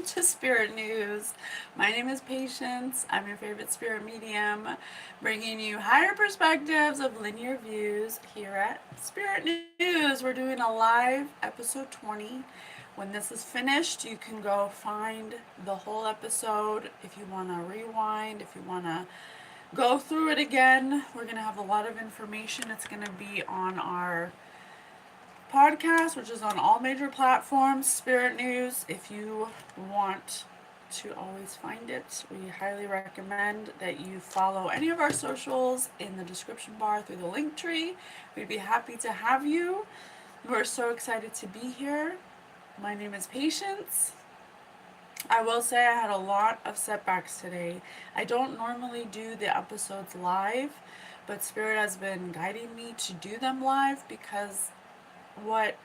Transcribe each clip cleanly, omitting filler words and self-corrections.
to Spirit News. My name is Patience. I'm your favorite spirit medium, bringing you higher perspectives of linear views here at Spirit News. We're doing a live episode 20. When this is finished, you can go find the whole episode if you want to rewind, if you want to go through it again. We're going to have a lot of information. It's going to be on our podcast, which is on all major platforms, Spirit News. If you want to always find it, we highly recommend that you follow any of our socials in the description bar through the link tree. We'd be happy to have you. We're so excited to be here. My name is Patience. I will say I had a lot of setbacks today. I don't normally do the episodes live, but Spirit has been guiding me to do them live because what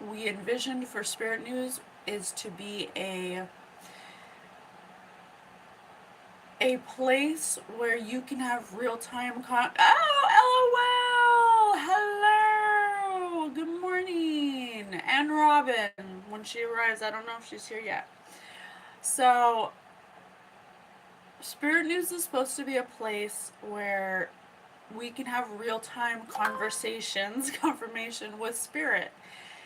we envisioned for Spirit News is to be a place where you can have real-time oh, LOL! Hello! Good morning! And Robin, when she arrives, I don't know if she's here yet. So, Spirit News is supposed to be a place where we can have real-time conversations, confirmation with Spirit.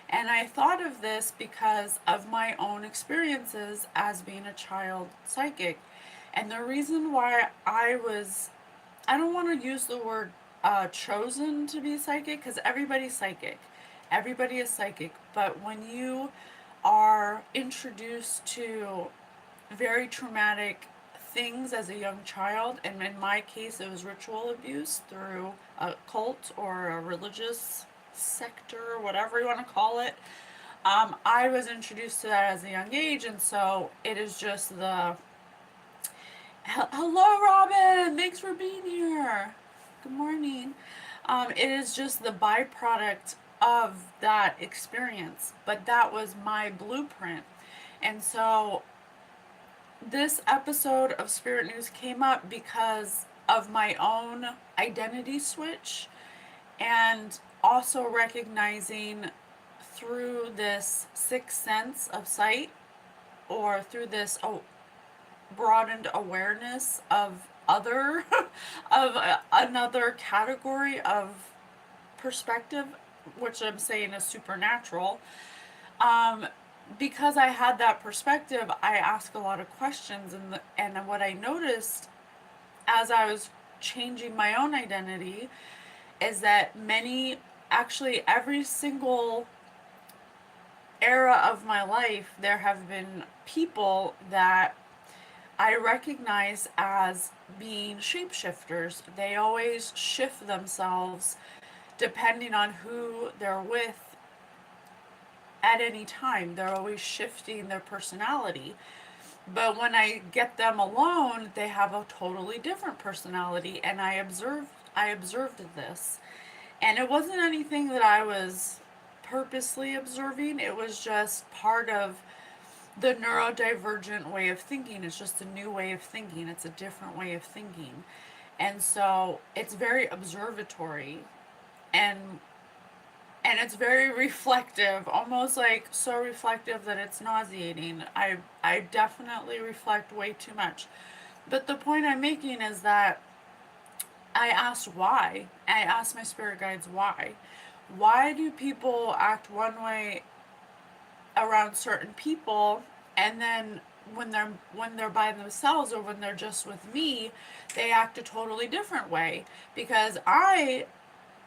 And I thought of this because of my own experiences as being a child psychic. And the reason why I don't want to use the word chosen to be psychic, because everybody's psychic. Everybody is psychic. But when you are introduced to very traumatic things as a young child, and in my case it was ritual abuse through a cult or a religious sector, whatever you want to call it. I was introduced to that as a young age, and so it is just the hello, Robin. Thanks for being here. Good morning. It is just the byproduct of that experience, but that was my blueprint, and so this episode of Spirit News came up because of my own identity switch and also recognizing through this sixth sense of sight or through this broadened awareness of other of another category of perspective, which I'm saying is supernatural. um, because I had that perspective, I asked a lot of questions, and what I noticed as I was changing my own identity is that actually every single era of my life, there have been people that I recognize as being shapeshifters. They always shift themselves depending on who they're with at any time. They're always shifting their personality. But when I get them alone, they have a totally different personality, and I observed this. And it wasn't anything that I was purposely observing. It was just part of the neurodivergent way of thinking. It's just a new way of thinking. It's a different way of thinking. And so it's very observatory, and it's very reflective, almost like so reflective that it's nauseating. I definitely reflect way too much. But the point I'm making is that I asked why. I asked my spirit guides why. Why do people act one way around certain people, and then when they're by themselves or when they're just with me, they act a totally different way? Because I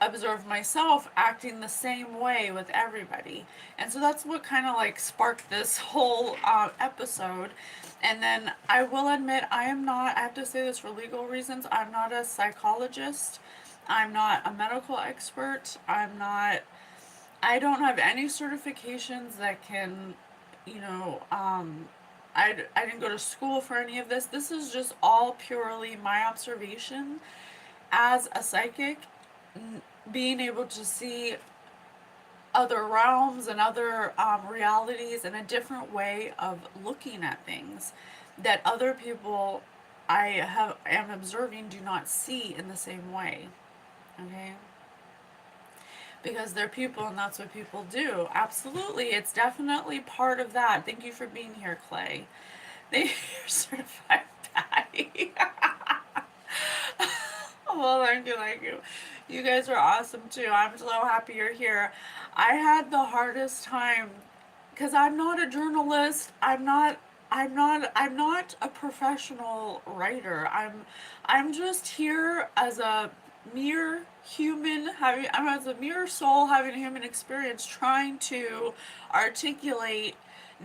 observe myself acting the same way with everybody. And so that's what kind of like sparked this whole episode. And then I will admit, I have to say this for legal reasons, I'm not a psychologist. I'm not a medical expert. I don't have any certifications that can, you know, I didn't go to school for any of this. This is just all purely my observation as a psychic, being able to see other realms and other realities and a different way of looking at things that other people am observing do not see in the same way. Okay. because they're people and that's what people do. Absolutely. It's definitely part of that. Thank you for being here, Clay. You're certified Patty. Well, thank you, thank you. You guys are awesome too. I'm so happy you're here. I had the hardest time because I'm not a journalist. I'm not a professional writer. I'm just here as a mere human I'm as a mere soul having a human experience trying to articulate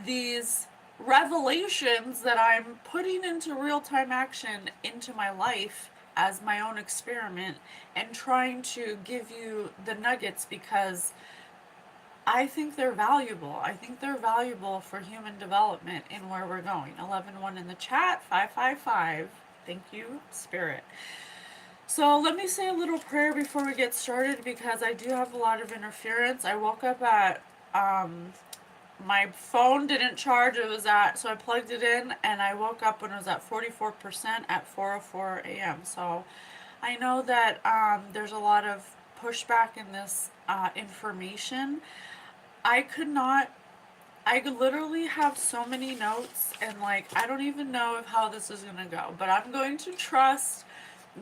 these revelations that I'm putting into real time action into my life as my own experiment and trying to give you the nuggets because I think they're valuable. I think they're valuable for human development and where we're going. 11-1 in the chat, 555. Thank you, Spirit. So let me say a little prayer before we get started because I do have a lot of interference. I woke up at my phone didn't charge. So I plugged it in and I woke up when it was at 44% at 4:04 a.m. So I know that there's a lot of pushback in this information. I could not, I literally have so many notes and like, I don't even know if how this is going to go, but I'm going to trust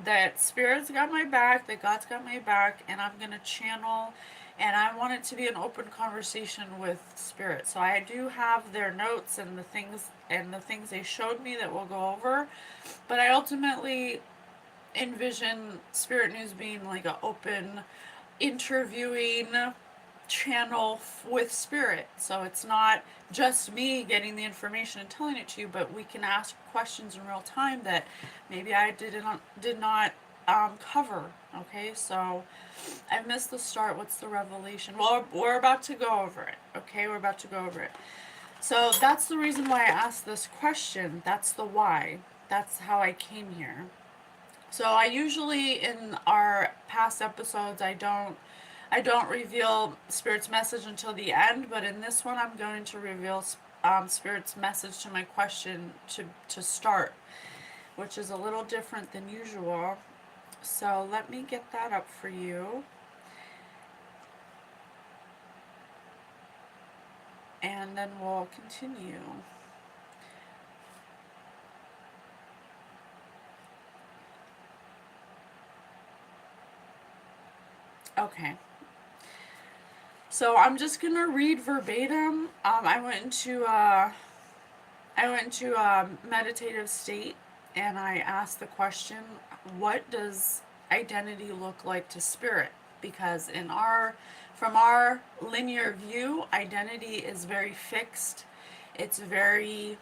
that Spirit's got my back, that God's got my back, and I'm going to channel, and I want it to be an open conversation with Spirit. So I do have their notes and the things they showed me that we'll go over, but I ultimately envision Spirit News being like an open interviewing channel with Spirit. So it's not just me getting the information and telling it to you, but we can ask questions in real time that maybe I did not cover. Okay, so I missed the start. What's the revelation? Well, we're about to go over it. Okay, we're about to go over it. So that's the reason why I asked this question. That's the why. That's how I came here. So I usually in our past episodes I don't reveal Spirit's message until the end, but in this one I'm going to reveal Spirit's message to my question to start, which is a little different than usual. So let me get that up for you. And then we'll continue. Okay. So I'm just gonna read verbatim. I went into a meditative state and I asked the question, what does identity look like to Spirit? Because from our linear view, identity is very fixed. It's very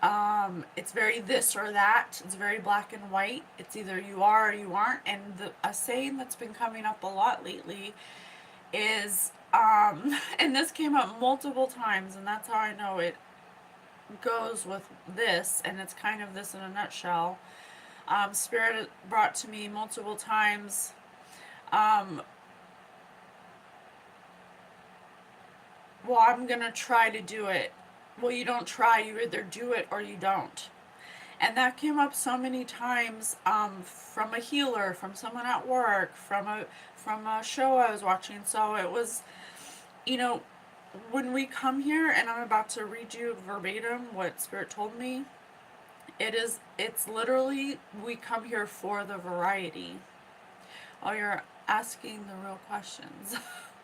this or that. It's very black and white. It's either you are or you aren't. And a saying that's been coming up a lot lately is, and this came up multiple times, and that's how I know it goes with this, and it's kind of this in a nutshell. Spirit brought to me multiple times, well, I'm gonna try to do it. Well, you don't try, you either do it or you don't. And that came up so many times from a healer, from someone at work, from a show I was watching. So it was, you know, when we come here, and I'm about to read you verbatim what Spirit told me, it's literally, we come here for the variety. Oh, you're asking the real questions.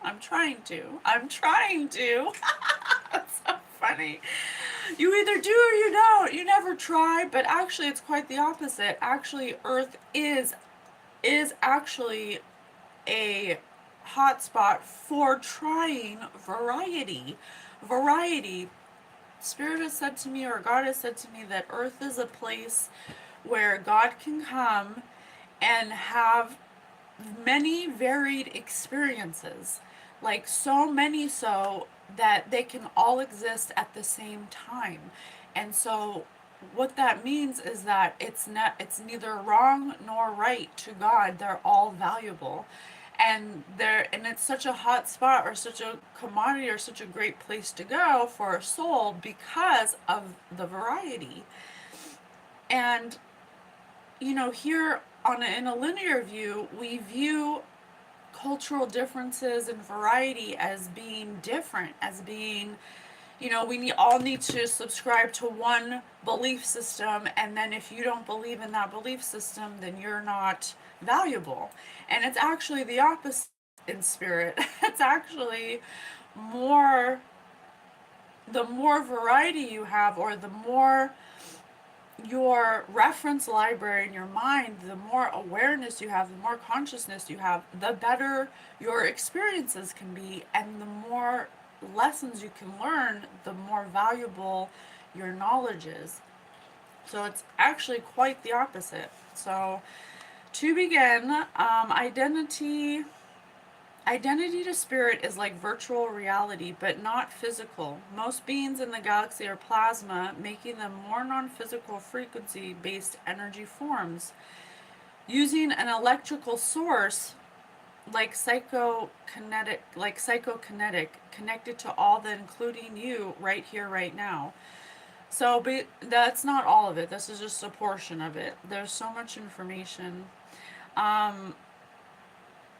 I'm trying to. That's so funny. You either do or you don't. You never try, but actually it's quite the opposite. Actually, Earth is actually a hotspot for trying variety. Variety. Spirit has said to me, or God has said to me, that Earth is a place where God can come and have many varied experiences. Like so many so that they can all exist at the same time. And so what that means is that it's neither wrong nor right to God. They're all valuable. And it's such a hot spot or such a commodity or such a great place to go for a soul because of the variety. And here in a linear view, we view cultural differences and variety as being different, as being, we all need to subscribe to one belief system, and then if you don't believe in that belief system, then you're not valuable. And it's actually the opposite in spirit. It's actually more, the more variety you have, or the more your reference library in your mind, the more awareness you have, the more consciousness you have, the better your experiences can be, and the more lessons you can learn, the more valuable your knowledge is. So it's actually quite the opposite. So to begin, identity to spirit is like virtual reality, but not physical. Most beings in the galaxy are plasma, making them more non-physical frequency-based energy forms. Using an electrical source like psychokinetic, connected to all that, including you, right here, right now. So, but that's not all of it. This is just a portion of it. There's so much information. Um,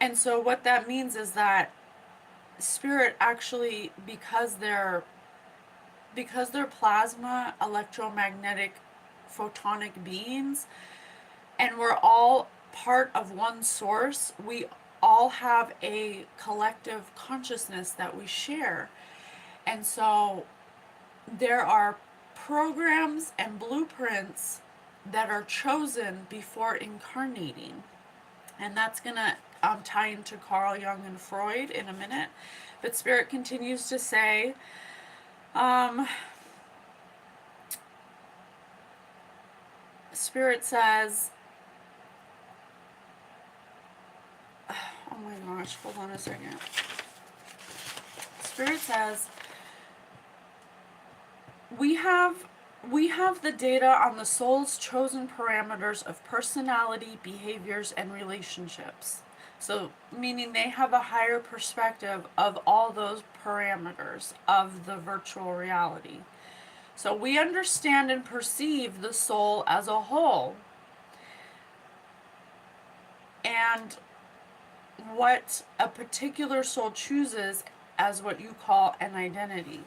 and so what that means is that spirit actually, because they're plasma, electromagnetic, photonic beings, and we're all part of one source, we all have a collective consciousness that we share. And so there are programs and blueprints that are chosen before incarnating. And that's going to tie into Carl Jung and Freud in a minute. But Spirit continues to say, Spirit says, oh my gosh, hold on a second. Spirit says, we have the data on the soul's chosen parameters of personality, behaviors, and relationships. So, meaning they have a higher perspective of all those parameters of the virtual reality. So we understand and perceive the soul as a whole. And what a particular soul chooses as what you call an identity.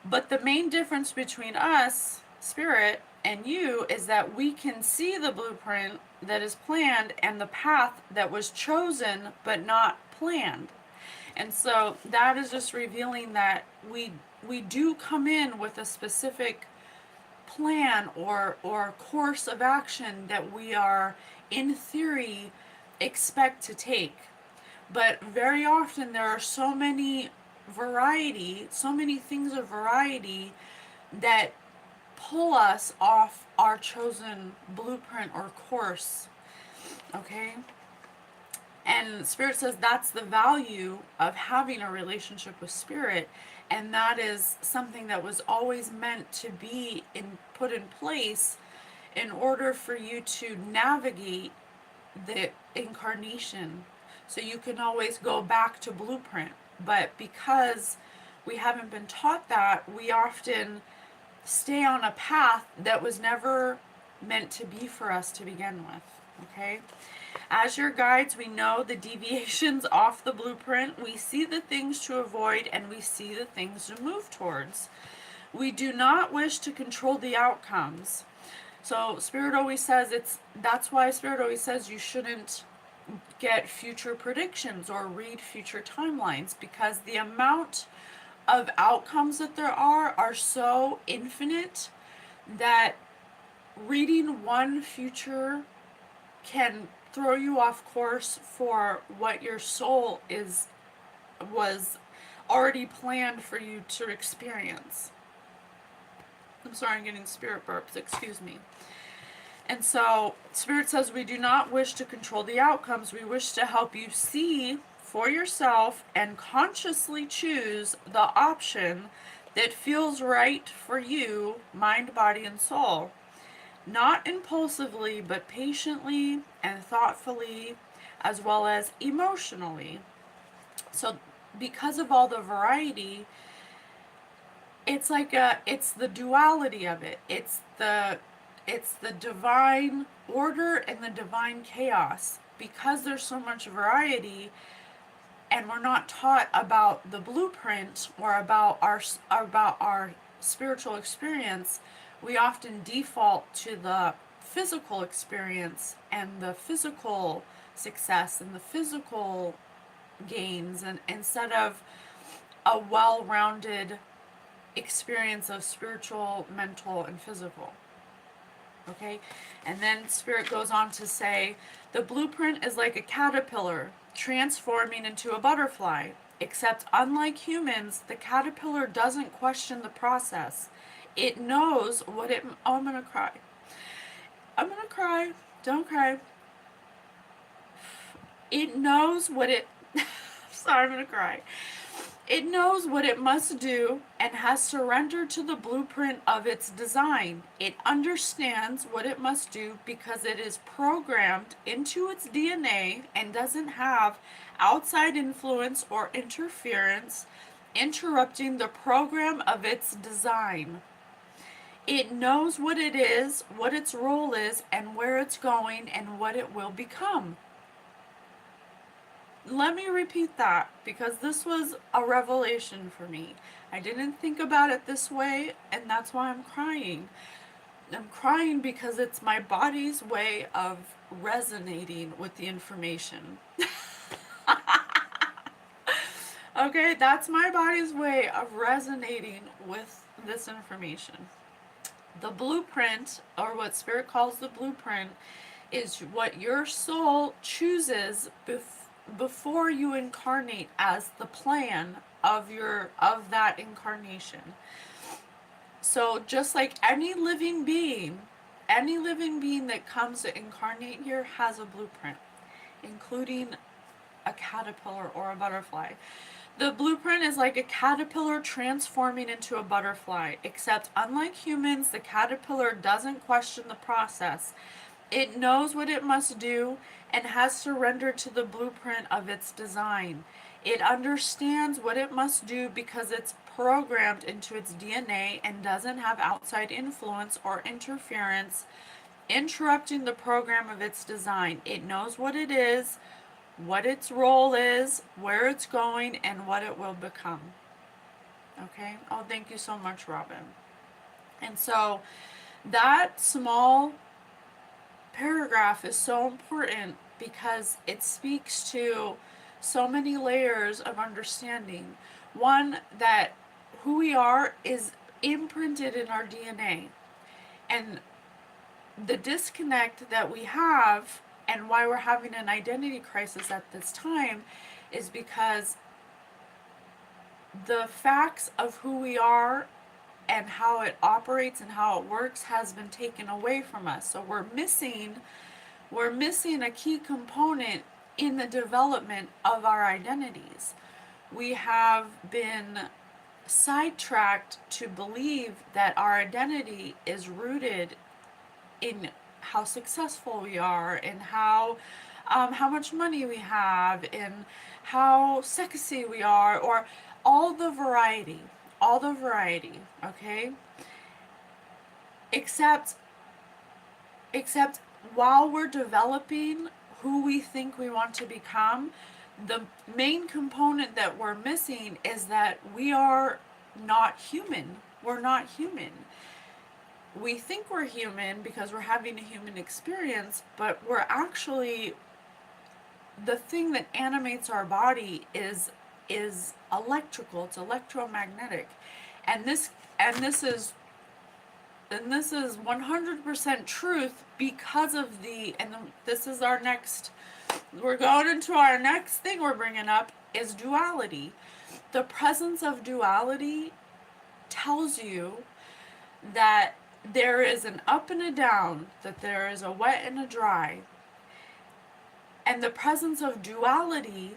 But the main difference between us, spirit, and you is that we can see the blueprint that is planned and the path that was chosen but not planned. And so that is just revealing that we do come in with a specific plan or course of action that we are, in theory, expect to take. But very often there are so many things of variety that pull us off our chosen blueprint or course. Okay? And Spirit says that's the value of having a relationship with Spirit, and that is something that was always meant to be put in place in order for you to navigate the incarnation. So you can always go back to blueprint. But because we haven't been taught that, we often stay on a path that was never meant to be for us to begin with. Okay? As your guides, we know the deviations off the blueprint. We see the things to avoid, and we see the things to move towards. We do not wish to control the outcomes. So Spirit always says that's why Spirit always says you shouldn't get future predictions or read future timelines, because the amount of outcomes that there are so infinite that reading one future can throw you off course for what your soul was already planned for you to experience. I'm sorry, I'm getting spirit burps, excuse me. And so Spirit says we do not wish to control the outcomes. We wish to help you see for yourself and consciously choose the option that feels right for you, mind, body, and soul. Not impulsively, but patiently and thoughtfully, as well as emotionally. So because of all the variety, it's the duality of it. It's the divine order and the divine chaos. Because there's so much variety, and we're not taught about the blueprint or about our spiritual experience, we often default to the physical experience and the physical success and the physical gains, and instead of a well-rounded experience of spiritual, mental, and physical. Okay? And then Spirit goes on to say, the blueprint is like a caterpillar transforming into a butterfly, except unlike humans, the caterpillar doesn't question the process. It knows what it... Oh, I'm gonna cry. I'm gonna cry. Don't cry. It knows what it... Sorry, I'm gonna cry. It knows what it must do and has surrendered to the blueprint of its design. It understands what it must do because it is programmed into its DNA and doesn't have outside influence or interference interrupting the program of its design. It knows what it is, what its role is, and where it's going, and what it will become. Let me repeat that, because this was a revelation for me. I didn't think about it this way, and that's why I'm crying. I'm crying because it's my body's way of resonating with the information. Okay, that's my body's way of resonating with this information. The blueprint, or what Spirit calls the blueprint, is what your soul chooses before you incarnate as the plan of that incarnation. So just like any living being that comes to incarnate here has a blueprint, including a caterpillar or a butterfly. The blueprint is like a caterpillar transforming into a butterfly, except unlike humans, the caterpillar doesn't question the process. It knows what it must do and has surrendered to the blueprint of its design. It understands what it must do because it's programmed into its DNA and doesn't have outside influence or interference interrupting the program of its design. It knows what it is, what its role is, where it's going, and what it will become. Okay? Oh, thank you so much, Robin. And so that small paragraph is so important because it speaks to so many layers of understanding. One, that who we are is imprinted in our DNA. And the disconnect that we have, and why we're having an identity crisis at this time, is because the facts of who we are and how it operates and how it works has been taken away from us. So we're missing a key component in the development of our identities. We have been sidetracked to believe that our identity is rooted in how successful we are, in how much money we have, in how sexy we are, or all the variety, okay? Except while we're developing who we think we want to become, the main component that we're missing is that we are not human. We're not human. We think we're human because we're having a human experience, but we're actually, the thing that animates our body is electrical. It's electromagnetic, and this is 100% truth because of this is our next, we're going into our next thing we're bringing up, is duality. The presence of duality tells you that there is an up and a down, that there is a wet and a dry. And the presence of duality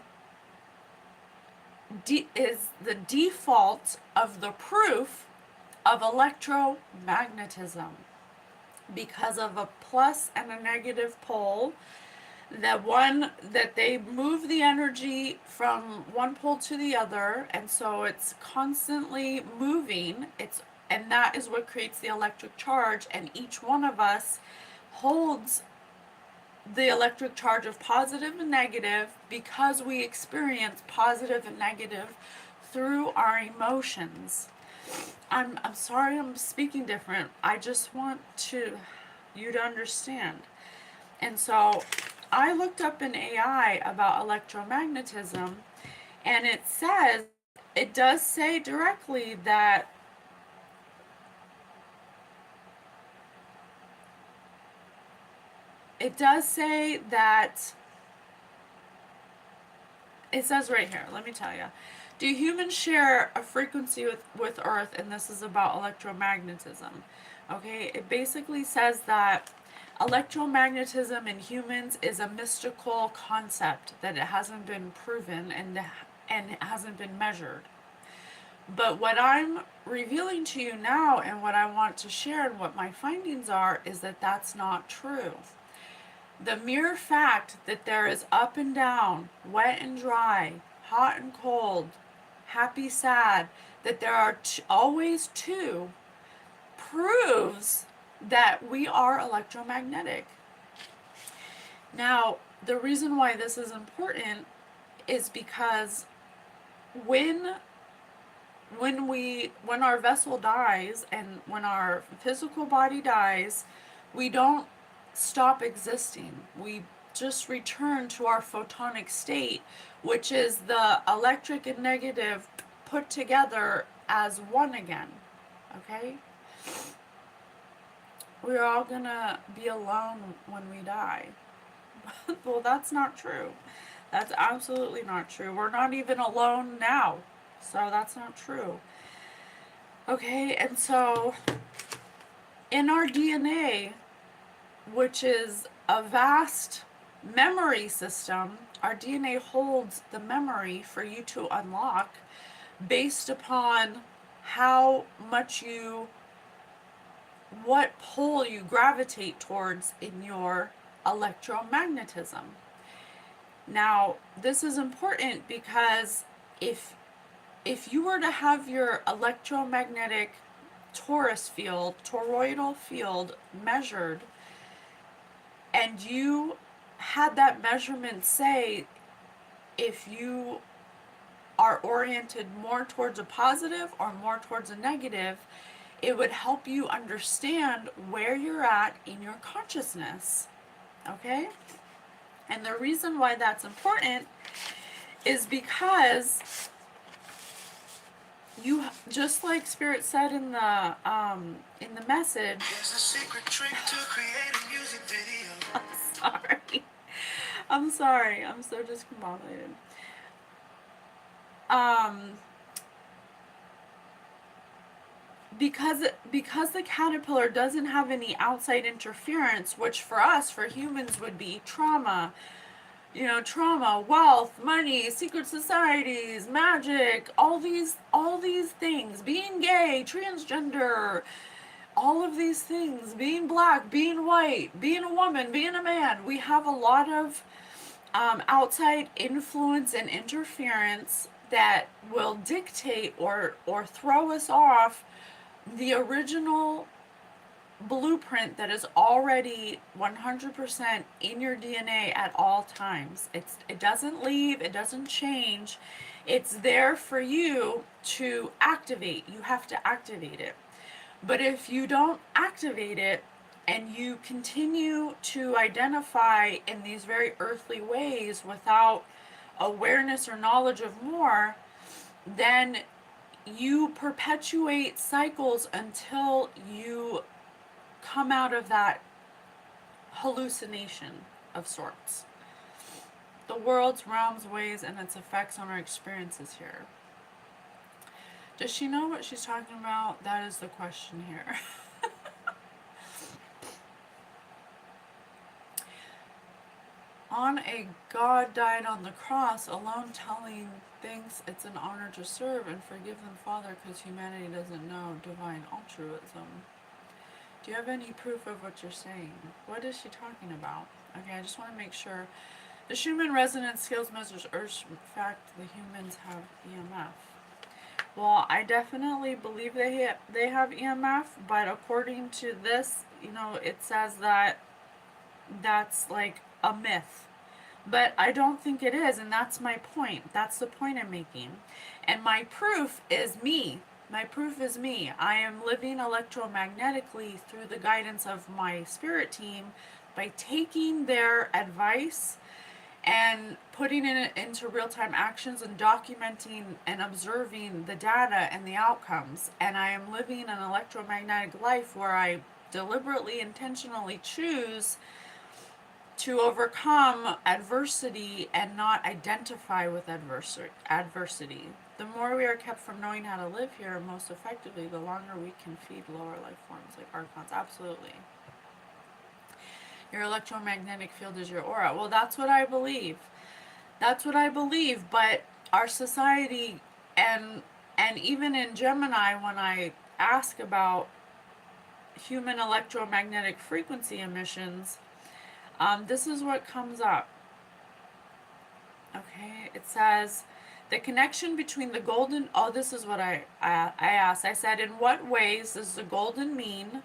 is the default of the proof of electromagnetism, because of a plus and a negative pole. That they move the energy from one pole to the other, and so it's constantly moving. And that is what creates the electric charge, and each one of us holds the electric charge of positive and negative because we experience positive and negative through our emotions. I'm sorry I'm speaking different. I just want you to understand. And so I looked up in AI about electromagnetism, and it does say directly that it does say that it says right here, let me tell you. Do humans share a frequency with Earth? And this is about electromagnetism. Okay, it basically says that electromagnetism in humans is a mystical concept, that it hasn't been proven and it hasn't been measured. But what I'm revealing to you now and what I want to share and what my findings are is that that's not true. The mere fact that there is up and down, wet and dry, hot and cold, happy, sad, that there are always two, proves that we are electromagnetic. Now, the reason why this is important is because when when our vessel dies and when our physical body dies, we don't stop existing. We just return to our photonic state, which is the electric and negative put together as one again. Okay? We're all gonna be alone when we die. Well, that's not true. That's absolutely not true. We're not even alone now. So that's not true. Okay, and so in our DNA, which is a vast memory system, our DNA holds the memory for you to unlock based upon how much what pole you gravitate towards in your electromagnetism. Now, this is important because if you were to have your electromagnetic toroidal field measured, and you had that measurement say if you are oriented more towards a positive or more towards a negative, it would help you understand where you're at in your consciousness. Okay? And the reason why that's important is because you, just like Spirit said in the message. There's a secret trick to creating music video. I'm sorry. I'm so discombobulated. Because the caterpillar doesn't have any outside interference, which for us, for humans, would be trauma, wealth, money, secret societies, magic, all these things, being gay, transgender, all of these things, being black, being white, being a woman, being a man. We have a lot of outside influence and interference that will dictate or throw us off the original blueprint that is already 100% in your DNA at all times. It doesn't leave, it doesn't change. It's there for you to activate. You have to activate it. But if you don't activate it and you continue to identify in these very earthly ways without awareness or knowledge of more, then you perpetuate cycles until you come out of that hallucination of sorts. The world's realms, ways, and its effects on our experiences here. Does she know what she's talking about? That is the question here. On a God died on the cross alone, telling thinks it's an honor to serve and forgive them, Father, because humanity doesn't know divine altruism. Do you have any proof of what you're saying? What is she talking about? Okay, I just want to make sure. The Schumann resonance scales measures Earth's fact the humans have EMF. Well, I definitely believe they have EMF, but according to this, it says that that's like a myth. But I don't think it is, and that's my point. That's the point I'm making. And my proof is me. My proof is me. I am living electromagnetically through the guidance of my spirit team by taking their advice and putting it into real-time actions and documenting and observing the data and the outcomes. And I am living an electromagnetic life where I deliberately, intentionally choose to overcome adversity and not identify with adversity. The more we are kept from knowing how to live here most effectively, the longer we can feed lower life forms like archons. Absolutely. Your electromagnetic field is your aura. Well, that's what I believe. That's what I believe, but our society and even in Gemini, when I ask about human electromagnetic frequency emissions, this is what comes up. Okay, it says the connection between the golden. Oh, this is what I asked. I said, in what ways is the golden mean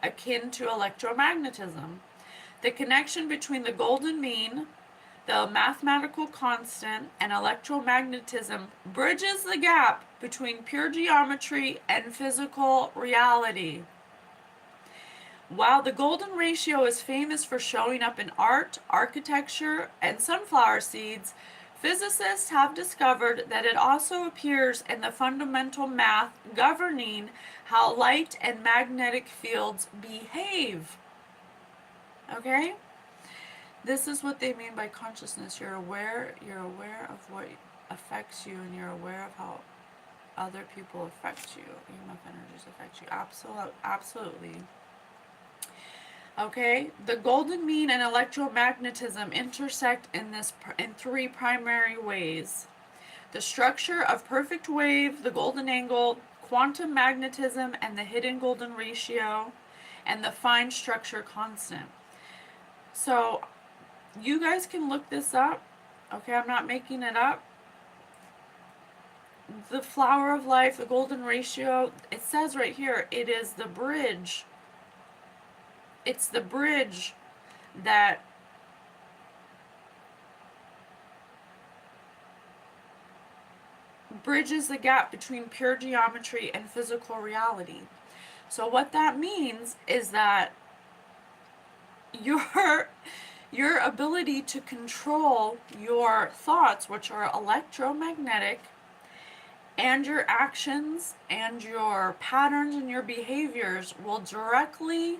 akin to electromagnetism? The connection between the golden mean, the mathematical constant, and electromagnetism bridges the gap between pure geometry and physical reality. While the golden ratio is famous for showing up in art, architecture, and sunflower seeds, physicists have discovered that it also appears in the fundamental math governing how light and magnetic fields behave. Okay? This is what they mean by consciousness. You're aware of what affects you, and you're aware of how other people affect you. EMF energies affect you. Absolutely. Okay, the golden mean and electromagnetism intersect in three primary ways: the structure of perfect wave, the golden angle, quantum magnetism, and the hidden golden ratio, and the fine structure constant. So you guys can look this up. Okay, I'm not making it up. The flower of life, the golden ratio, it says right here, it is the bridge. It's the bridge that bridges the gap between pure geometry and physical reality. So what that means is that your ability to control your thoughts, which are electromagnetic, and your actions and your patterns and your behaviors will directly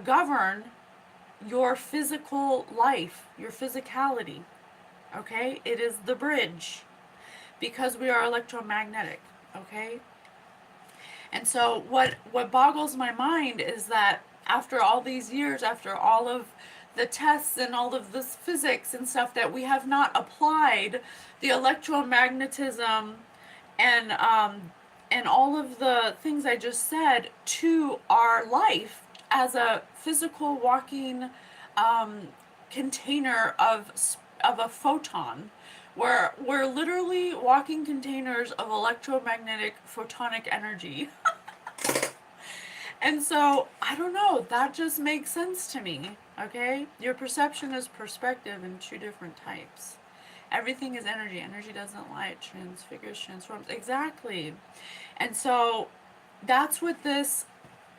govern your physical life, your physicality. Okay? It is the bridge because we are electromagnetic. Okay? And so what boggles my mind is that after all these years, after all of the tests and all of this physics and stuff, that we have not applied the electromagnetism and all of the things I just said to our life as a physical walking container of a photon. We're literally walking containers of electromagnetic photonic energy. And so, I don't know, that just makes sense to me, okay? Your perception is perspective in two different types. Everything is energy. Energy doesn't lie. It transfigures, transforms. Exactly. And so, that's what this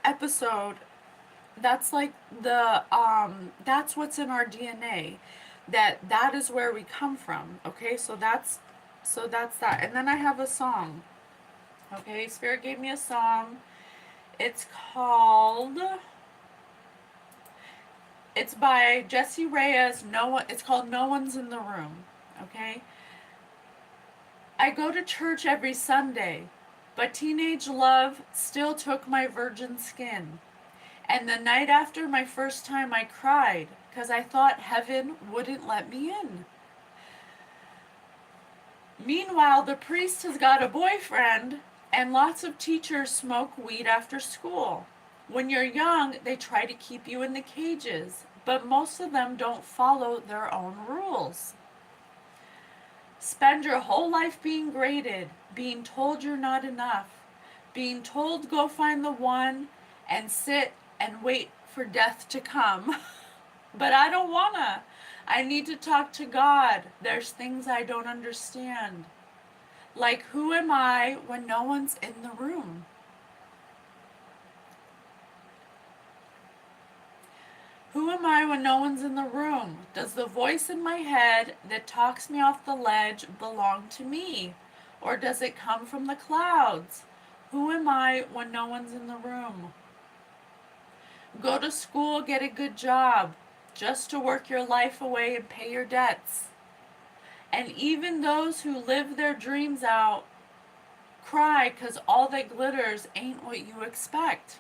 episode, that's like that's what's in our DNA. That is where we come from, okay? So that's that. And then I have a song, okay? Spirit gave me a song. It's by Jesse Reyes. It's called No One's in the Room. Okay? I go to church every Sunday, but teenage love still took my virgin skin. And the night after my first time I cried, 'cause I thought heaven wouldn't let me in. Meanwhile, the priest has got a boyfriend, and lots of teachers smoke weed after school. When you're young, they try to keep you in the cages, but most of them don't follow their own rules. Spend your whole life being graded, being told you're not enough, being told go find the one, and sit and wait for death to come. But I don't wanna. I need to talk to God. There's things I don't understand. Like, who am I when no one's in the room? Who am I when no one's in the room? Does the voice in my head that talks me off the ledge belong to me? Or does it come from the clouds? Who am I when no one's in the room? Go to school, get a good job, just to work your life away and pay your debts. And even those who live their dreams out cry 'cause all that glitters ain't what you expect.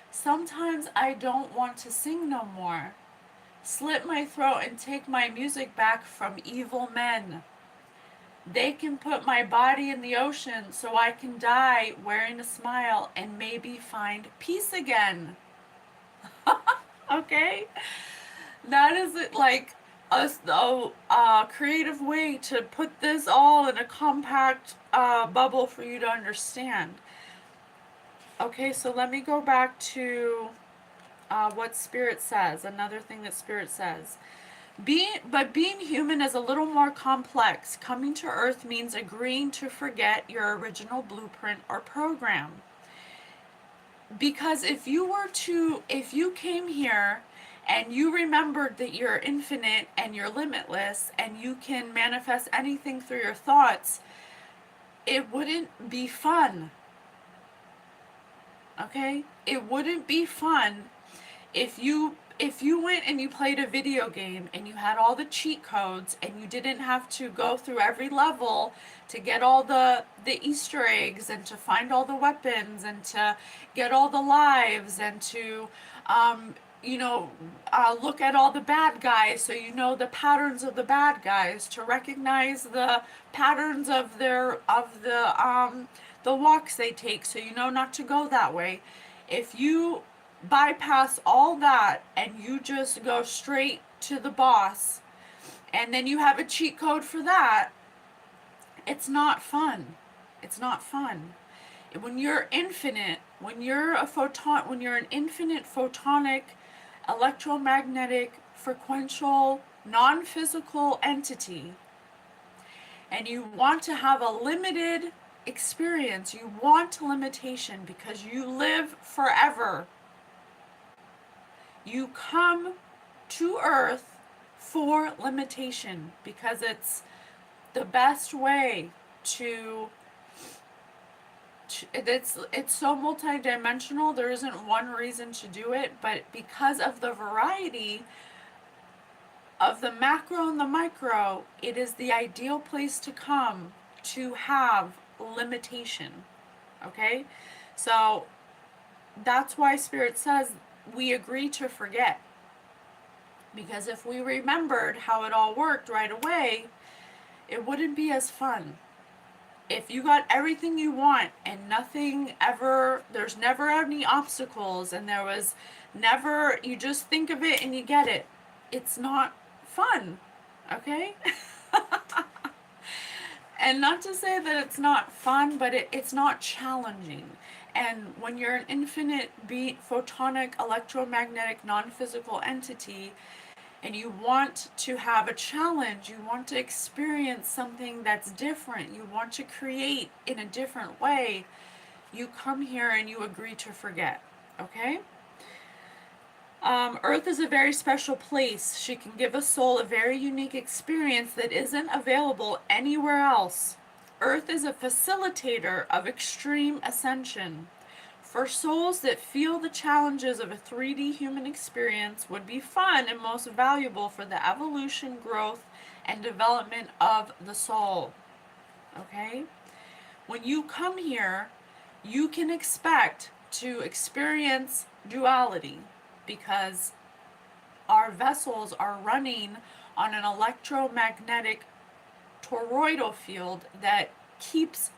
Sometimes I don't want to sing no more. Slit my throat and take my music back from evil men. They can put my body in the ocean so I can die wearing a smile and maybe find peace again. Okay? That is like a creative way to put this all in a compact bubble for you to understand. Okay, so let me go back to what Spirit says. Another thing that Spirit says. Being human is a little more complex. Coming to Earth means agreeing to forget your original blueprint or program. Because if you came here and you remembered that you're infinite and you're limitless and you can manifest anything through your thoughts, it wouldn't be fun. Okay? It wouldn't be fun if you went and you played a video game and you had all the cheat codes and you didn't have to go through every level to get all the Easter eggs and to find all the weapons and to get all the lives and to look at all the bad guys so you know the patterns of the bad guys, to recognize the patterns of the walks they take so you know not to go that way. If you bypass all that and you just go straight to the boss and then you have a cheat code for that, it's not fun. It's not fun. When you're infinite, when you're an infinite photonic, electromagnetic, frequential, non-physical entity, and you want to have a limited experience, you want limitation because you live forever. You come to Earth for limitation because it's the best way to it's so multidimensional. There isn't one reason to do it, but because of the variety of the macro and the micro, it is the ideal place to come to have limitation. Okay? So that's why Spirit says we agree to forget. Because if we remembered how it all worked right away, it wouldn't be as fun. If you got everything you want and there's never any obstacles and there was never, you just think of it and you get it, it's not fun, okay? And not to say that it's not fun, but it's not challenging. And when you're an infinite photonic, electromagnetic, non-physical entity, and you want to have a challenge, you want to experience something that's different, you want to create in a different way, you come here and you agree to forget, okay? Earth is a very special place. She can give a soul a very unique experience that isn't available anywhere else. Earth is a facilitator of extreme ascension. For souls that feel the challenges of a 3D human experience would be fun and most valuable for the evolution, growth, and development of the soul. Okay? When you come here, you can expect to experience duality because our vessels are running on an electromagnetic toroidal field that keeps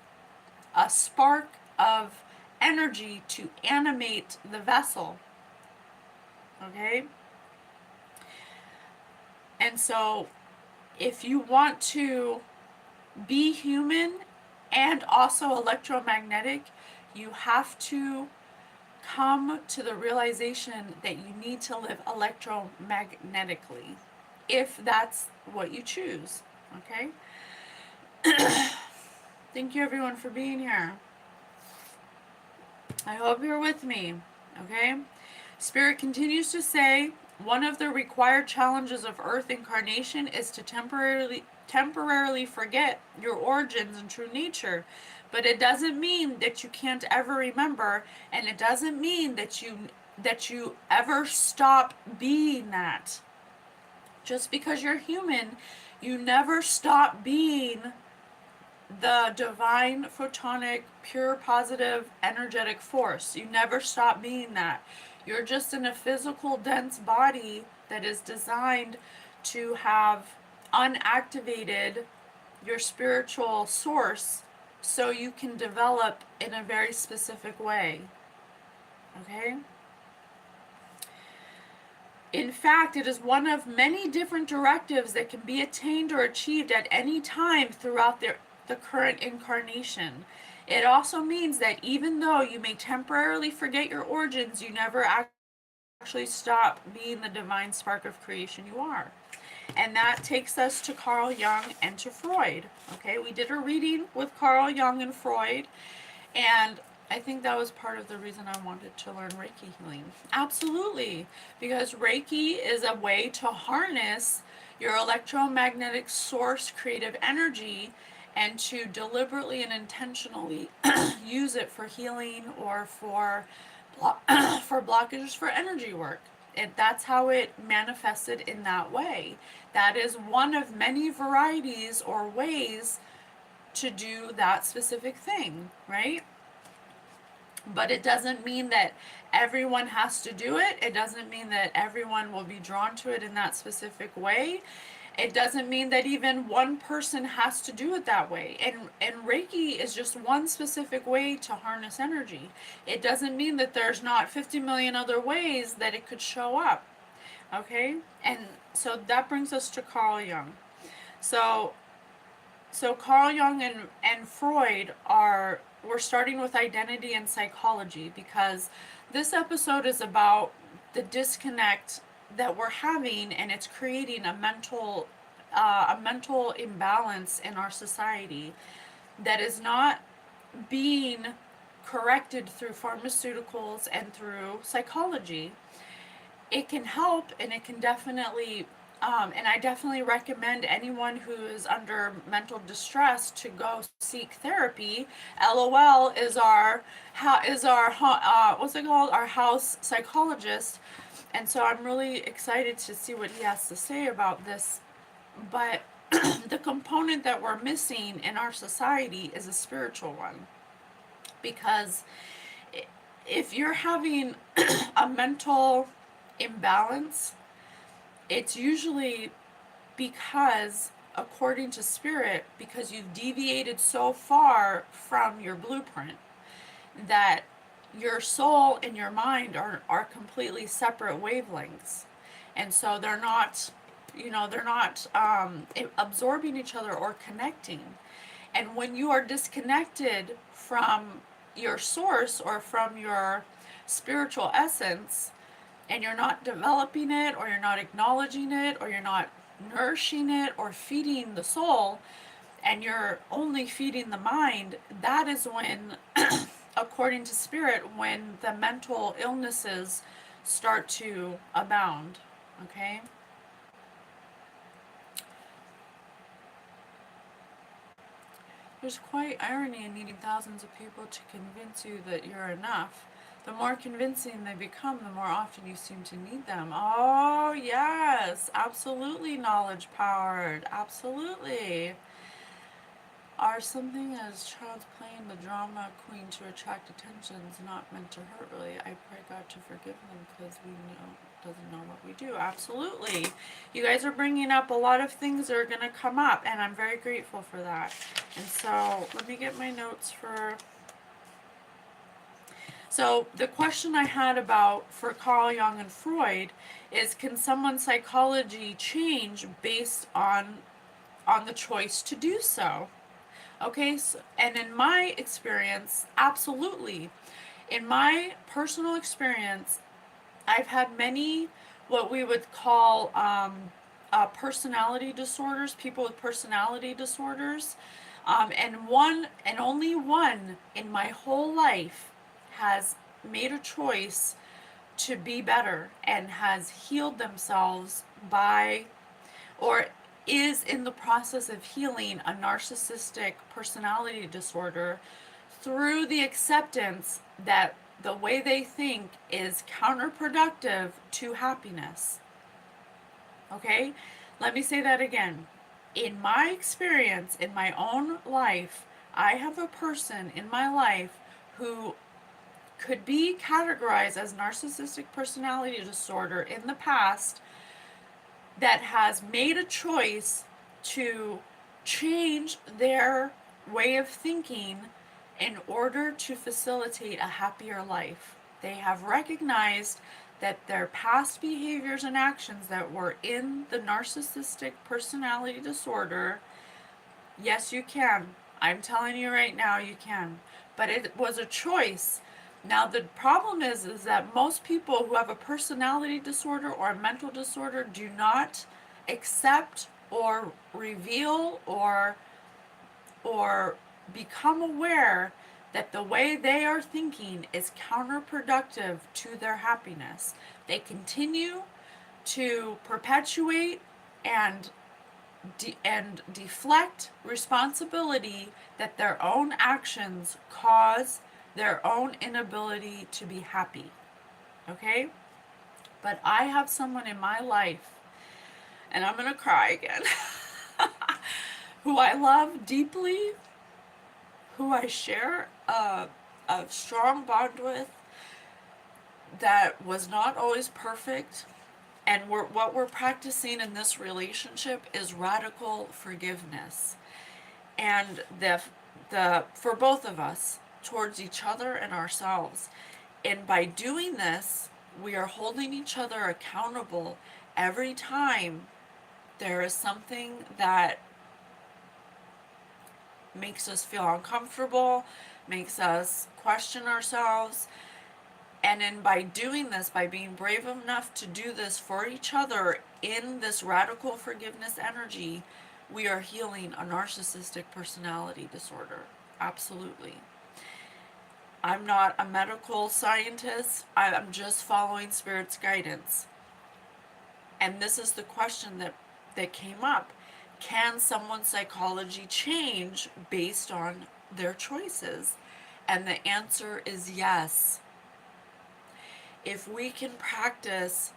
a spark of energy to animate the vessel. Okay? And so if you want to be human and also electromagnetic, you have to come to the realization that you need to live electromagnetically, if that's what you choose. Okay? Thank you everyone for being here. I hope you're with me. Okay? Spirit continues to say, one of the required challenges of Earth incarnation is to temporarily forget your origins and true nature. But it doesn't mean that you can't ever remember, and it doesn't mean that you ever stop being that. Just because you're human, you never stop being the divine, photonic, pure, positive, energetic force. You never stop being that. You're just in a physical, dense body that is designed to have unactivated your spiritual source so you can develop in a very specific way. Okay? In fact, it is one of many different directives that can be attained or achieved at any time throughout the current incarnation. It also means that even though you may temporarily forget your origins, you never actually stop being the divine spark of creation you are. And that takes us to Carl Jung and to Freud. Okay, we did a reading with Carl Jung and Freud, and I think that was part of the reason I wanted to learn Reiki healing. Absolutely, because Reiki is a way to harness your electromagnetic source creative energy and to deliberately and intentionally use it for healing or for blockages for energy work. That's how it manifested in that way. That is one of many varieties or ways to do that specific thing, right? But it doesn't mean that everyone has to do it. It doesn't mean that everyone will be drawn to it in that specific way. It doesn't mean that even one person has to do it that way. And Reiki is just one specific way to harness energy. It doesn't mean that there's not 50 million other ways that it could show up. Okay? And so that brings us to Carl Jung. So Carl Jung and Freud we're starting with identity and psychology, because this episode is about the disconnect that we're having, and it's creating a mental imbalance in our society that is not being corrected through pharmaceuticals and through psychology. It can help, and it can definitely and I definitely recommend anyone who is under mental distress to go seek therapy. LOL is our what's it called? Our house psychologist, and so I'm really excited to see what he has to say about this. But the component that we're missing in our society is a spiritual one, because if you're having a mental imbalance, it's usually because, according to spirit, because you've deviated so far from your blueprint that your soul and your mind are completely separate wavelengths. And so they're not absorbing each other or connecting. And when you are disconnected from your source or from your spiritual essence, and you're not developing it, or you're not acknowledging it, or you're not nourishing it or feeding the soul, and you're only feeding the mind, that is when, according to spirit, when the mental illnesses start to abound. Okay? There's quite irony in needing thousands of people to convince you that you're enough. The more convincing they become, the more often you seem to need them. Oh, yes, absolutely knowledge powered. Absolutely. Are something as child's playing the drama queen to attract attention is not meant to hurt, really. I pray God to forgive them, because we know doesn't know what we do. Absolutely. You guys are bringing up a lot of things that are going to come up, and I'm very grateful for that. And so let me get my notes for... So the question I had for Carl Jung and Freud is, can someone's psychology change based on the choice to do so? Okay, so, and in my experience, absolutely. In my personal experience, I've had many what we would call personality disorders, people with personality disorders. And one and only one in my whole life has made a choice to be better and has healed themselves by, or is in the process of healing, a narcissistic personality disorder through the acceptance that the way they think is counterproductive to happiness. Okay? Let me say that again. In my experience, in my own life, I have a person in my life who could be categorized as narcissistic personality disorder in the past that has made a choice to change their way of thinking in order to facilitate a happier life. They have recognized that their past behaviors and actions that were in the narcissistic personality disorder, yes, you can. I'm telling you right now, you can. But it was a choice. Now the problem is that most people who have a personality disorder or a mental disorder do not accept or reveal or become aware that the way they are thinking is counterproductive to their happiness. They continue to perpetuate and deflect responsibility that their own actions cause their own inability to be happy. Okay? But I have someone in my life, and I'm going to cry again, who I love deeply, who I share a strong bond with, that was not always perfect. And what we're practicing in this relationship is radical forgiveness. And the for both of us, towards each other and ourselves. And by doing this, we are holding each other accountable every time there is something that makes us feel uncomfortable, makes us question ourselves. And then by doing this, by being brave enough to do this for each other in this radical forgiveness energy, we are healing a narcissistic personality disorder. Absolutely. I'm not a medical scientist. I'm just following Spirit's guidance. And this is the question that came up. Can someone's psychology change based on their choices? And the answer is yes. If we can practice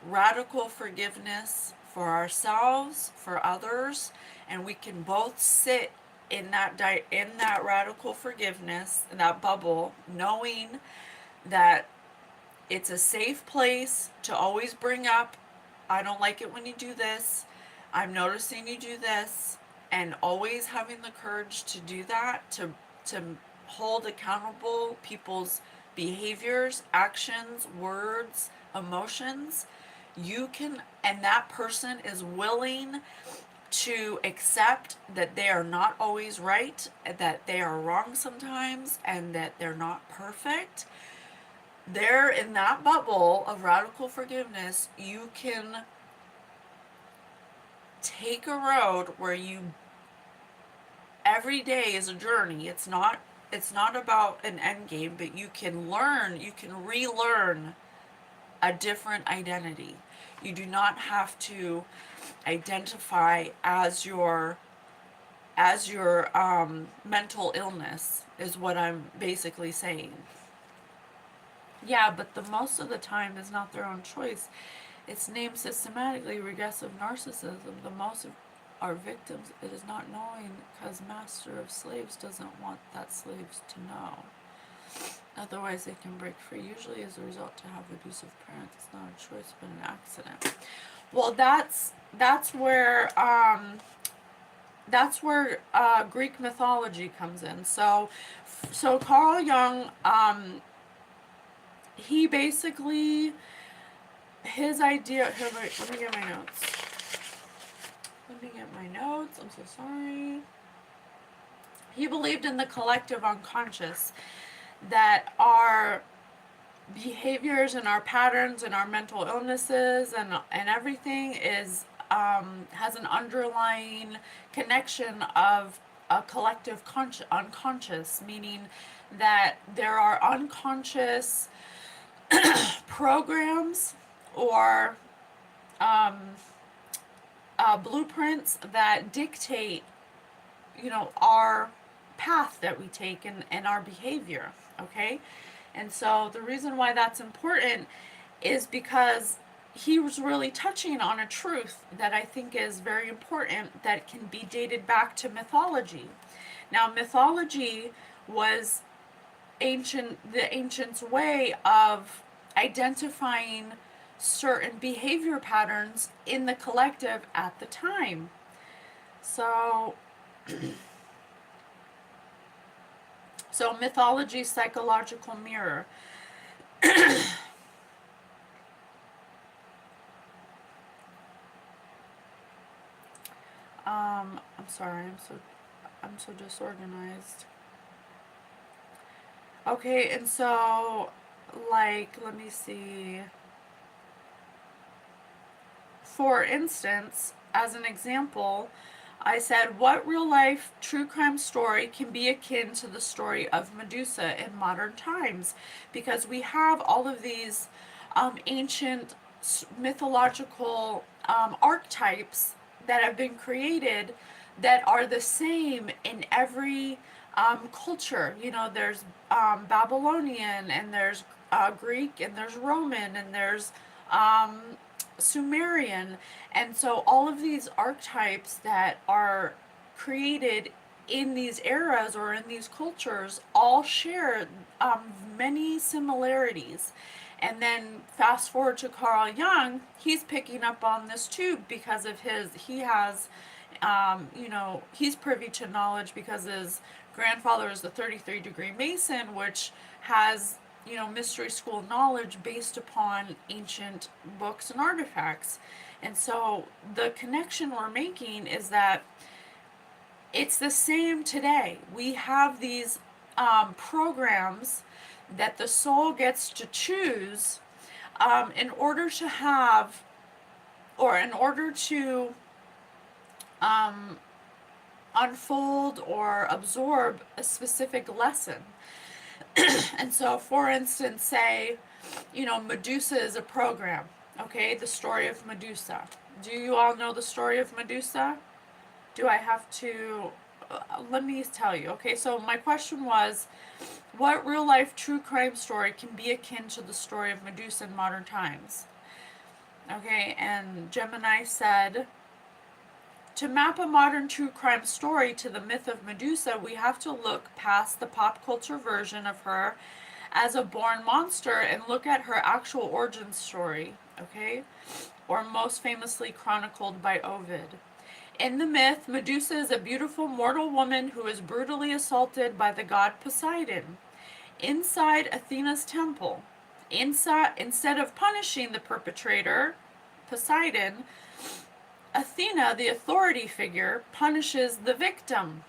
radical forgiveness for ourselves, for others, and we can both sit in that radical forgiveness, in that bubble, knowing that it's a safe place to always bring up, I don't like it when you do this, I'm noticing you do this, and always having the courage to do that, to hold accountable people's behaviors, actions, words, emotions. You can, and that person is willing to accept that they are not always right, that they are wrong sometimes, and that they're not perfect. There, in that bubble of radical forgiveness, you can take a road where you, every day is a journey. It's not about an end game, but you can relearn a different identity. You do not have to identify as your mental illness, is what I'm basically saying. Yeah, but the most of the time is not their own choice. It's named systematically regressive narcissism. The most of our victims, it is not knowing, because master of slaves doesn't want that slaves to know. Otherwise they can break free, usually as a result to have abusive parents. It's not a choice but an accident. Well, that's where Greek mythology comes in. So Carl Jung, he basically, his idea, here, let me get my notes. I'm so sorry. He believed in the collective unconscious, that our behaviors and our patterns and our mental illnesses and everything is has an underlying connection of a collective unconscious, meaning that there are unconscious programs or um, blueprints that dictate, our path that we take and our behavior. Okay, and so the reason why that's important is because he was really touching on a truth that I think is very important, that can be dated back to mythology. Now, mythology was the ancients' way of identifying certain behavior patterns in the collective at the time. So, mythology, psychological mirror. I'm sorry, I'm so disorganized. Okay, and so, like, let me see. For instance, as an example, I said, what real life true crime story can be akin to the story of Medusa in modern times? Because we have all of these ancient mythological archetypes that have been created that are the same in every culture. There's Babylonian, and there's Greek, and there's Roman, and there's um, Sumerian. And so all of these archetypes that are created in these eras or in these cultures all share many similarities. And then fast forward to Carl Jung, he's picking up on this too because of he has, he's privy to knowledge because his grandfather is the 33-degree Mason, which has, mystery school knowledge based upon ancient books and artifacts. And so the connection we're making is that it's the same today. We have these programs that the soul gets to choose in order to have, or in order to unfold or absorb a specific lesson. And so, for instance, say, Medusa is a program. Okay, the story of Medusa. Do you all know the story of Medusa? Do I have to? Let me tell you. Okay, so my question was, what real life true crime story can be akin to the story of Medusa in modern times? Okay, and Gemini said, to map a modern true crime story to the myth of Medusa, we have to look past the pop culture version of her as a born monster and look at her actual origin story, okay? Or most famously chronicled by Ovid. In the myth, Medusa is a beautiful mortal woman who is brutally assaulted by the god Poseidon inside Athena's temple. Instead of punishing the perpetrator, Poseidon, Athena, the authority figure, punishes the victim.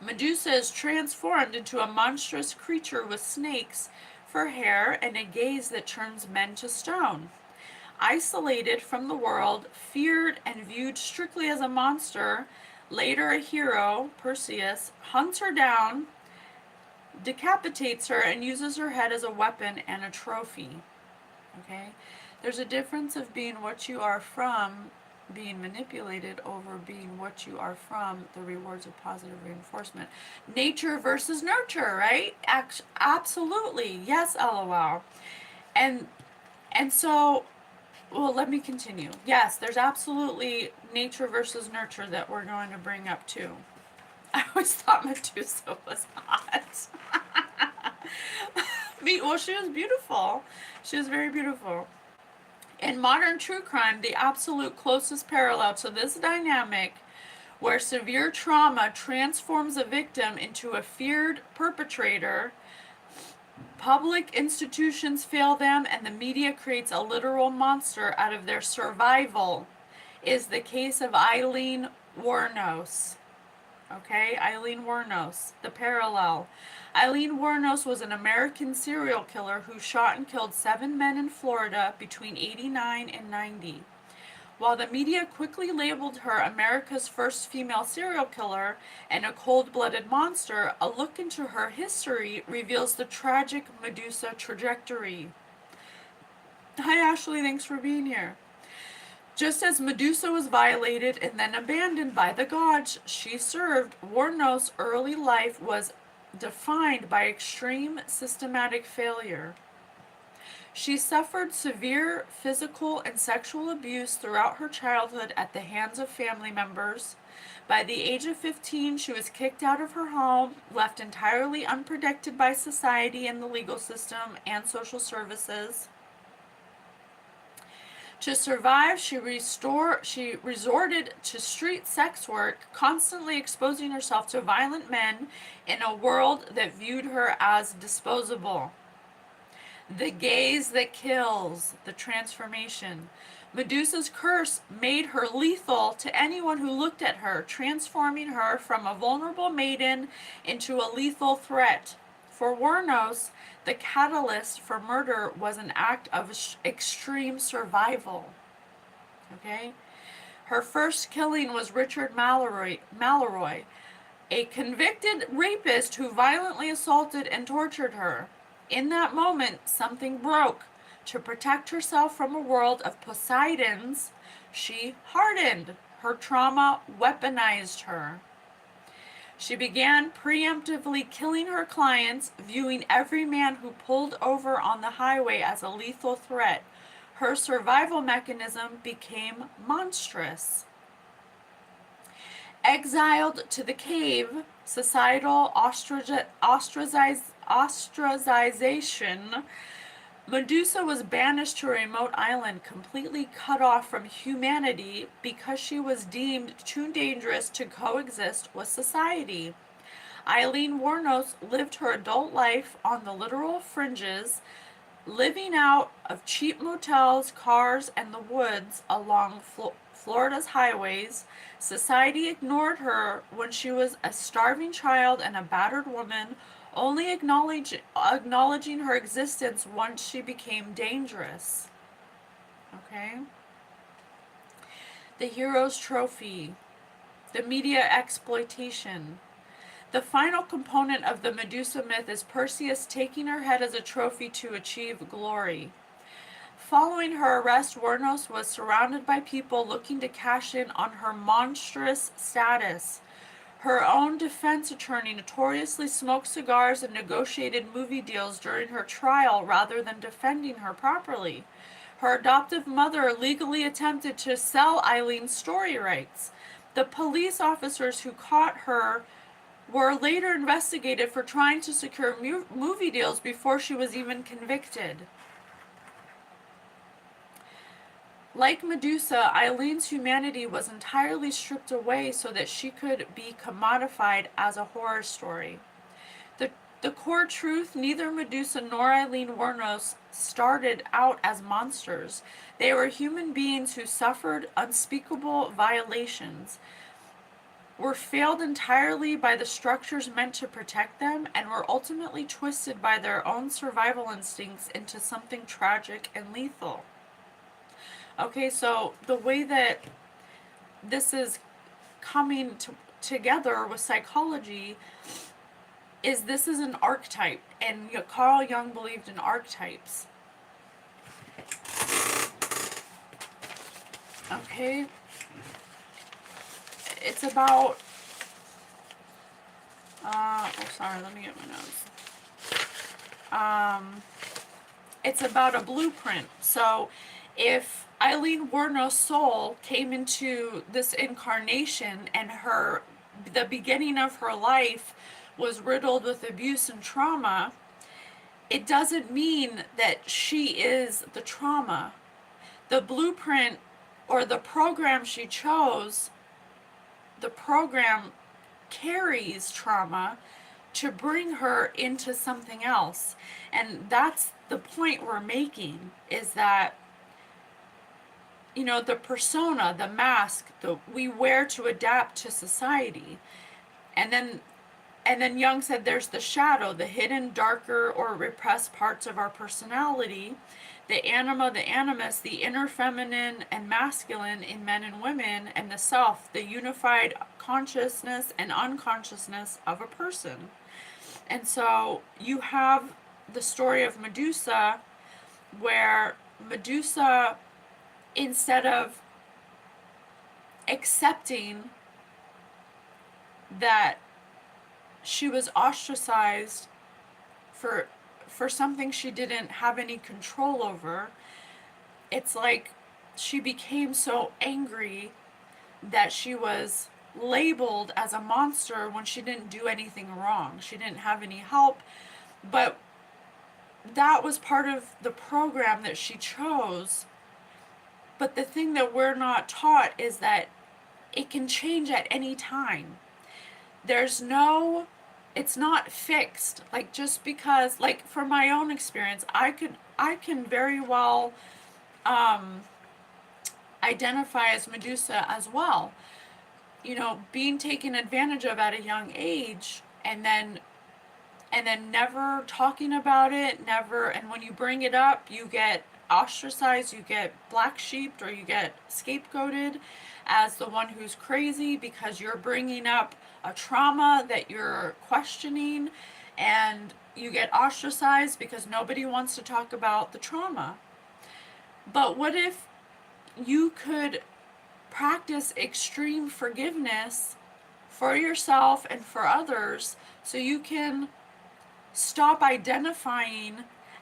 Medusa is transformed into a monstrous creature with snakes for hair and a gaze that turns men to stone. Isolated from the world, feared and viewed strictly as a monster, later a hero, Perseus, hunts her down, decapitates her, and uses her head as a weapon and a trophy. Okay? There's a difference of being what you are from being manipulated over being what you are from, the rewards of positive reinforcement. Nature versus nurture, right? Absolutely. Yes, LOL. And so, well, let me continue. Yes, there's absolutely nature versus nurture that we're going to bring up too. I always thought Medusa was hot. Well, she was beautiful. She was very beautiful. In modern true crime, the absolute closest parallel to this dynamic, where severe trauma transforms a victim into a feared perpetrator, public institutions fail them, and the media creates a literal monster out of their survival, is the case of Eileen Wuornos. Okay, Eileen Wuornos, the parallel. Eileen Wuornos was an American serial killer who shot and killed 7 men in Florida between 89 and 90. While the media quickly labeled her America's first female serial killer and a cold-blooded monster, a look into her history reveals the tragic Medusa trajectory. Hi Ashley, thanks for being here. Just as Medusa was violated and then abandoned by the gods she served, Wuornos' early life was defined by extreme systematic failure. She suffered severe physical and sexual abuse throughout her childhood at the hands of family members. By the age of 15, she was kicked out of her home, left entirely unprotected by society and the legal system and social services. To survive, she resorted to street sex work, constantly exposing herself to violent men in a world that viewed her as disposable. The gaze that kills, the transformation. Medusa's curse made her lethal to anyone who looked at her, transforming her from a vulnerable maiden into a lethal threat. For Wuornos, the catalyst for murder was an act of extreme survival. Okay? Her first killing was Richard Mallory, a convicted rapist who violently assaulted and tortured her. In that moment, something broke. To protect herself from a world of Poseidons, she hardened. Her trauma weaponized her. She began preemptively killing her clients, viewing every man who pulled over on the highway as a lethal threat. Her survival mechanism became monstrous. Exiled to the cave, societal ostracization, Medusa was banished to a remote island, completely cut off from humanity because she was deemed too dangerous to coexist with society. Eileen Wuornos lived her adult life on the literal fringes, living out of cheap motels, cars, and the woods along Florida's highways. Society ignored her when she was a starving child and a battered woman, only acknowledging her existence once she became dangerous. Okay? The hero's trophy. The media exploitation. The final component of the Medusa myth is Perseus taking her head as a trophy to achieve glory. Following her arrest, Wuornos was surrounded by people looking to cash in on her monstrous status. Her own defense attorney notoriously smoked cigars and negotiated movie deals during her trial rather than defending her properly. Her adoptive mother legally attempted to sell Eileen's story rights. The police officers who caught her were later investigated for trying to secure movie deals before she was even convicted. Like Medusa, Eileen's humanity was entirely stripped away so that she could be commodified as a horror story. The core truth, neither Medusa nor Eileen Wuornos started out as monsters. They were human beings who suffered unspeakable violations, were failed entirely by the structures meant to protect them, and were ultimately twisted by their own survival instincts into something tragic and lethal. Okay, so the way that this is coming together with psychology is this is an archetype, and Carl Jung believed in archetypes. Okay, it's about, sorry, let me get my notes. It's about a blueprint. So if Eileen Wuornos' soul came into this incarnation and the beginning of her life was riddled with abuse and trauma, it doesn't mean that she is the trauma. The blueprint or the program she chose, the program carries trauma to bring her into something else. And that's the point we're making, is that the persona, the mask, we wear to adapt to society. And then Jung said there's the shadow, the hidden, darker, or repressed parts of our personality, the anima, the animus, the inner feminine and masculine in men and women, and the self, the unified consciousness and unconsciousness of a person. And so you have the story of Medusa, where Medusa, instead of accepting that she was ostracized for something she didn't have any control over, it's like she became so angry that she was labeled as a monster when she didn't do anything wrong. She didn't have any help, but that was part of the program that she chose. But the thing that we're not taught is that it can change at any time. There's no, it's not fixed. Like, just because, like, from my own experience, I can very well identify as Medusa as well. You know, being taken advantage of at a young age, and then never talking about it, never, and when you bring it up, you get ostracized, you get black sheeped, or you get scapegoated as the one who's crazy because you're bringing up a trauma that you're questioning, and you get ostracized because nobody wants to talk about the trauma. But what if you could practice extreme forgiveness for yourself and for others, so you can stop identifying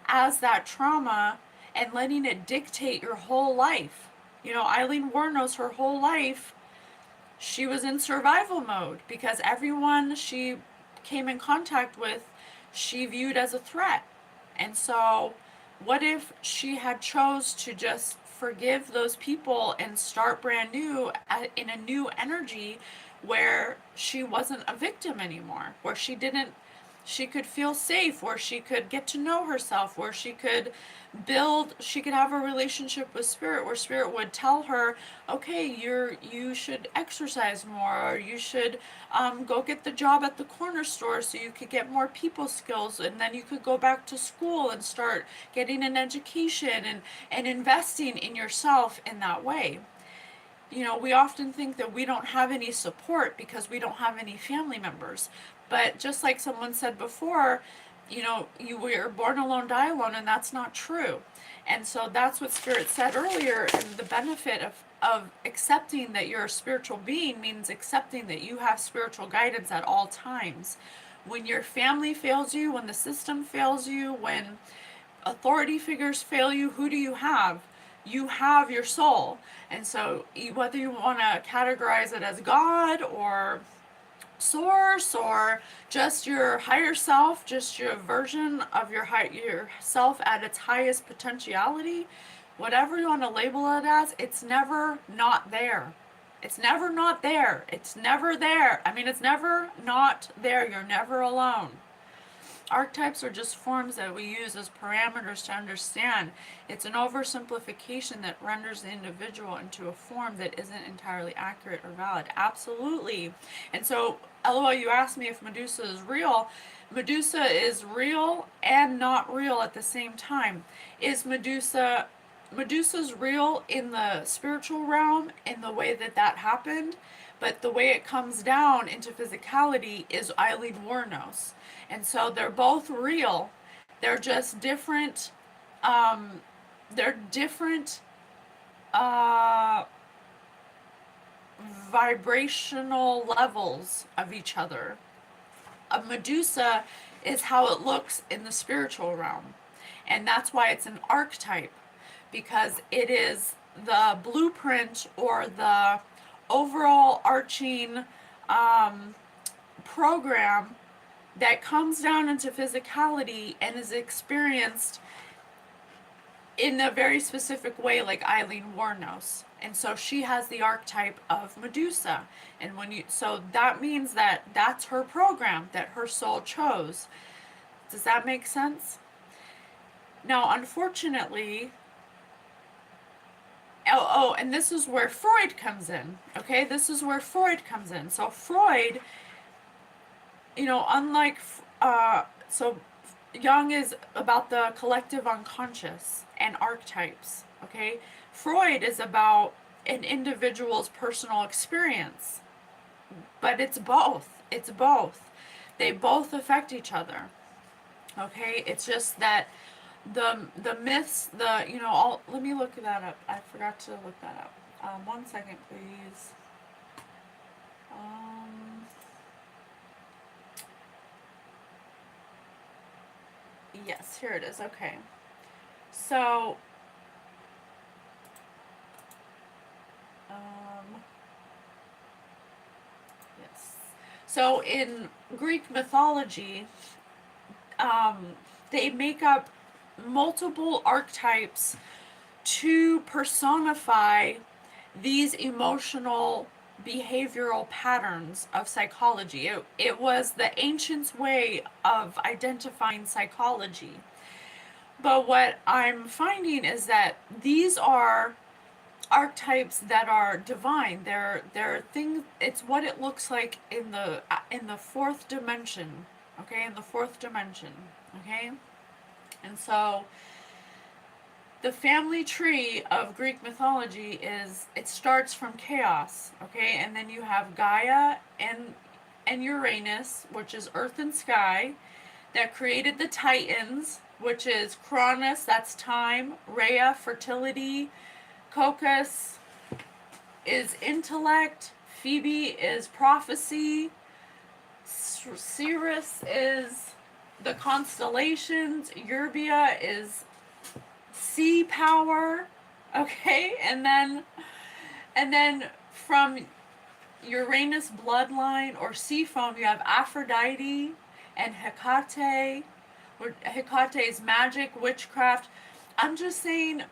as that trauma and letting it dictate your whole life? You know, Eileen Wuornos, her whole life, she was in survival mode because everyone she came in contact with, she viewed as a threat. And so, what if she had chose to just forgive those people and start brand new in a new energy where she wasn't a victim anymore, where she could feel safe, where she could get to know herself, where she could have a relationship with Spirit, where Spirit would tell her, okay, you should exercise more, or you should go get the job at the corner store so you could get more people skills, and then you could go back to school and start getting an education and investing in yourself in that way. You know, we often think that we don't have any support because we don't have any family members. But just like someone said before, you know, you were born alone, die alone, and that's not true. And so that's what Spirit said earlier, and the benefit of accepting that you're a spiritual being means accepting that you have spiritual guidance at all times. When your family fails you, when the system fails you, when authority figures fail you, who do you have? You have your soul. And so whether you want to categorize it as God or source or just your higher self, just your version of yourself at its highest potentiality, whatever you want to label it as, it's never not there. It's never not there. It's never there. I mean, it's never not there. You're never alone. Archetypes are just forms that we use as parameters to understand. It's an oversimplification that renders the individual into a form that isn't entirely accurate or valid. Absolutely. And so, LOL, you asked me if Medusa is real. Medusa is real and not real at the same time. Medusa's real in the spiritual realm in the way that happened, but the way it comes down into physicality is Eileen Wuornos. And so they're both real. They're just different. They're different vibrational levels of each other. A Medusa is how it looks in the spiritual realm. And that's why it's an archetype, because it is the blueprint or the overall arching program that comes down into physicality and is experienced in a very specific way, like Eileen Wuornos. And so she has the archetype of Medusa. And so that means that that's her program that her soul chose. Does that make sense? Now, unfortunately, and this is where Freud comes in. Okay, this is where Freud comes in. So Freud unlike, so Jung is about the collective unconscious and archetypes, okay? Freud is about an individual's personal experience, but it's both. It's both. They both affect each other, okay? It's just that the myths, all, let me look that up. I forgot to look that up. 1 second, please. Um, yes, here it is. Okay. So, yes. So in Greek mythology, they make up multiple archetypes to personify these emotional behavioral patterns of psychology. It was the ancients' way of identifying psychology. But what I'm finding is that these are archetypes that are divine. They're things. It's what it looks like in the fourth dimension. Okay, in the fourth dimension. Okay, and so the family tree of Greek mythology it starts from chaos. Okay, and then you have Gaia and Uranus, which is earth and sky, that created the Titans, which is Cronus, that's time, Rhea, fertility, Cocos is intellect, Phoebe is prophecy, Ceres is the constellations, Eurbia is sea power, okay, and then from Uranus bloodline or sea foam you have Aphrodite and Hecate, where Hecate is magic, witchcraft. I'm just saying,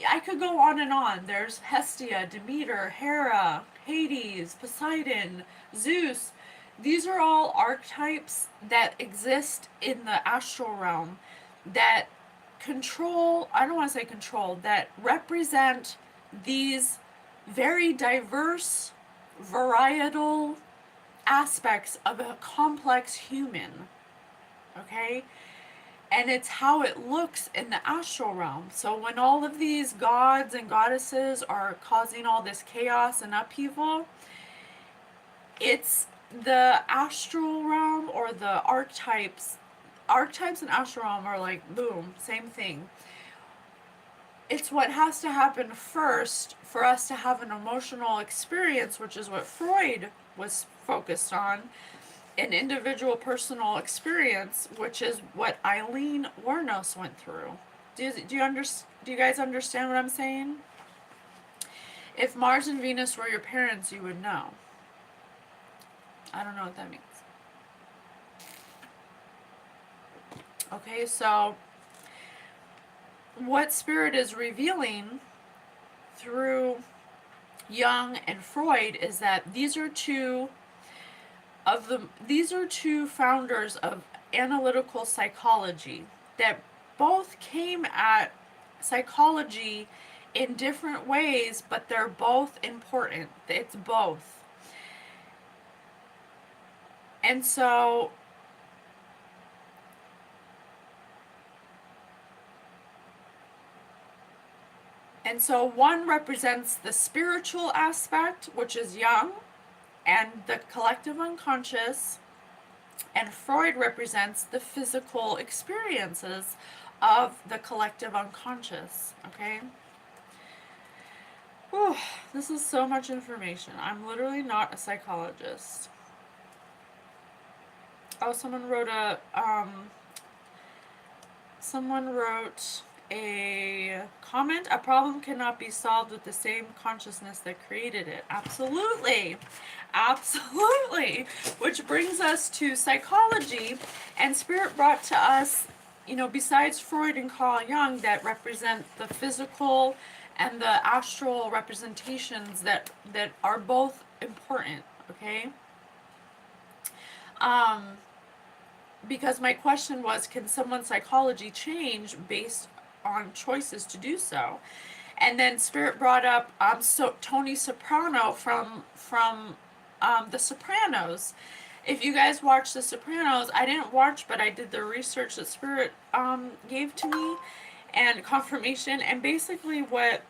I could go on and on. There's Hestia, Demeter, Hera, Hades, Poseidon, Zeus. These are all archetypes that exist in the astral realm that control, I don't want to say control, that represent these very diverse, varietal aspects of a complex human. Okay? And it's how it looks in the astral realm. So when all of these gods and goddesses are causing all this chaos and upheaval, it's the astral realm or the archetypes. Archetypes and astral realm are like, boom, same thing. It's what has to happen first for us to have an emotional experience, which is what Freud was focused on, an individual personal experience, which is what Eileen Wuornos went through. Do you guys understand what I'm saying? If Mars and Venus were your parents, you would know. I don't know what that means. Okay, so what Spirit is revealing through Jung and Freud is that these are two founders of analytical psychology that both came at psychology in different ways, but they're both important. It's both. And so one represents the spiritual aspect, which is Jung, and the collective unconscious, and Freud represents the physical experiences of the collective unconscious. Okay? Whew, this is so much information. I'm literally not a psychologist. Oh, someone wrote a comment. A problem cannot be solved with the same consciousness that created it. Absolutely. Absolutely. Which brings us to psychology, and Spirit brought to us, besides Freud and Carl Jung that represent the physical and the astral representations that are both important, okay? Because my question was, can someone's psychology change based on choices to do so? And then Spirit brought up Tony Soprano from The Sopranos, if you guys watch The Sopranos, I didn't watch, but I did the research that Spirit gave to me and confirmation. And basically, what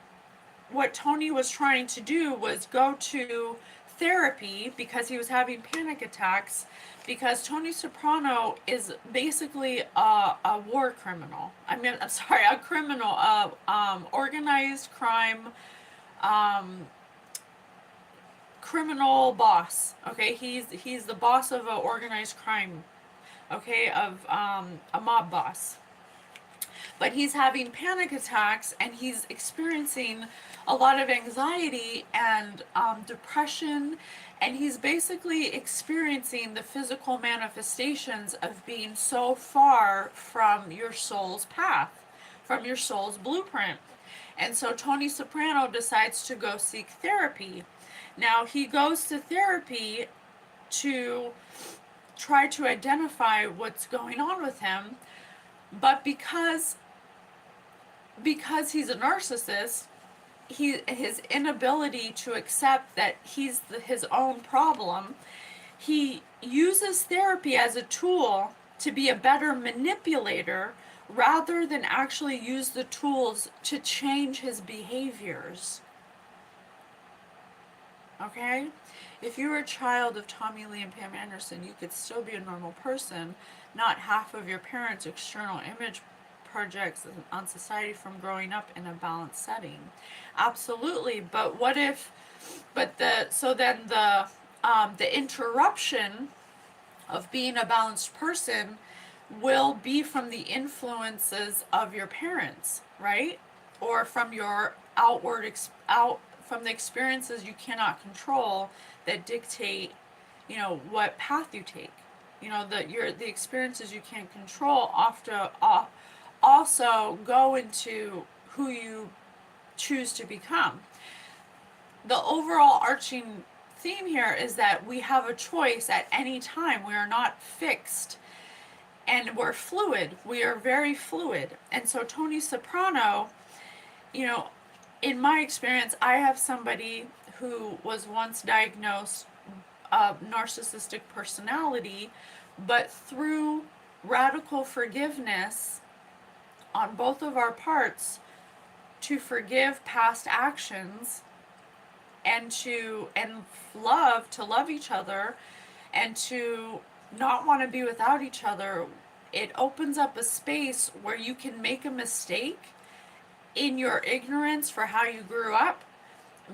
Tony was trying to do was go to therapy because he was having panic attacks. Because Tony Soprano is basically a war criminal. I mean, I'm sorry, a criminal, organized crime, um, criminal boss. Okay, he's the boss of an organized crime. Okay, of a mob boss. But he's having panic attacks and he's experiencing a lot of anxiety and depression, and he's basically experiencing the physical manifestations of being so far from your soul's path, from your soul's blueprint. And so Tony Soprano decides to go seek therapy. Now he goes to therapy to try to identify what's going on with him, but because he's a narcissist, his inability to accept that he's his own problem, he uses therapy as a tool to be a better manipulator rather than actually use the tools to change his behaviors. Okay? If you were a child of Tommy Lee and Pam Anderson, you could still be a normal person. Not half of your parents' external image projects on society from growing up in a balanced setting. Absolutely, but what if? But the interruption of being a balanced person will be from the influences of your parents, right? Or from your from the experiences you cannot control that dictate, what path you take. The experiences you can't control also go into who you choose to become. The overall arching theme here is that we have a choice at any time. We are not fixed, and we're fluid. We are very fluid. And so Tony Soprano, in my experience, I have somebody who was once diagnosed narcissistic personality, but through radical forgiveness on both of our parts, to forgive past actions and to love each other and to not want to be without each other, it opens up a space where you can make a mistake in your ignorance for how you grew up.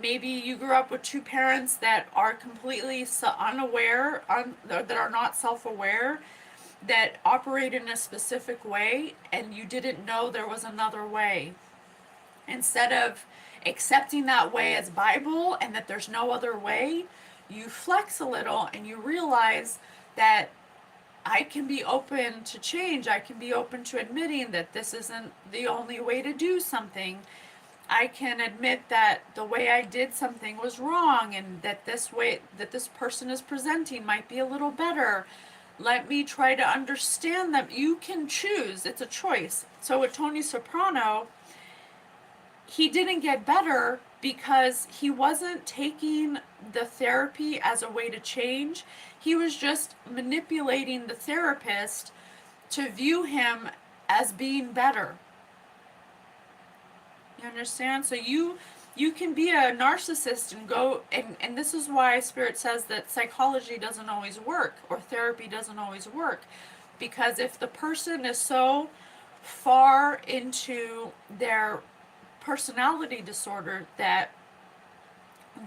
Maybe you grew up with two parents that are completely unaware, that are not self-aware, that operate in a specific way, and you didn't know there was another way. Instead of accepting that way as Bible and that there's no other way, you flex a little and you realize that I can be open to change. I can be open to admitting that this isn't the only way to do something. I can admit that the way I did something was wrong, and that this way that this person is presenting might be a little better. Let me try to understand them. You can choose. It's a choice. So with Tony Soprano, he didn't get better because he wasn't taking the therapy as a way to change. He was just manipulating the therapist to view him as being better. You understand? So you can be a narcissist and go, and this is why Spirit says that psychology doesn't always work, or therapy doesn't always work. Because if the person is so far into their personality disorder that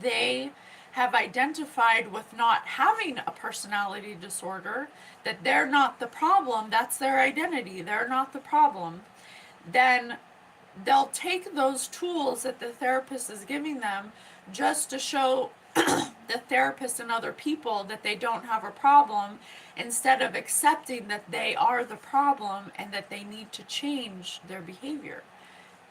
they have identified with not having a personality disorder, that they're not the problem, that's their identity, they're not the problem, then they'll take those tools that the therapist is giving them just to show the therapist and other people that they don't have a problem, instead of accepting that they are the problem and that they need to change their behavior.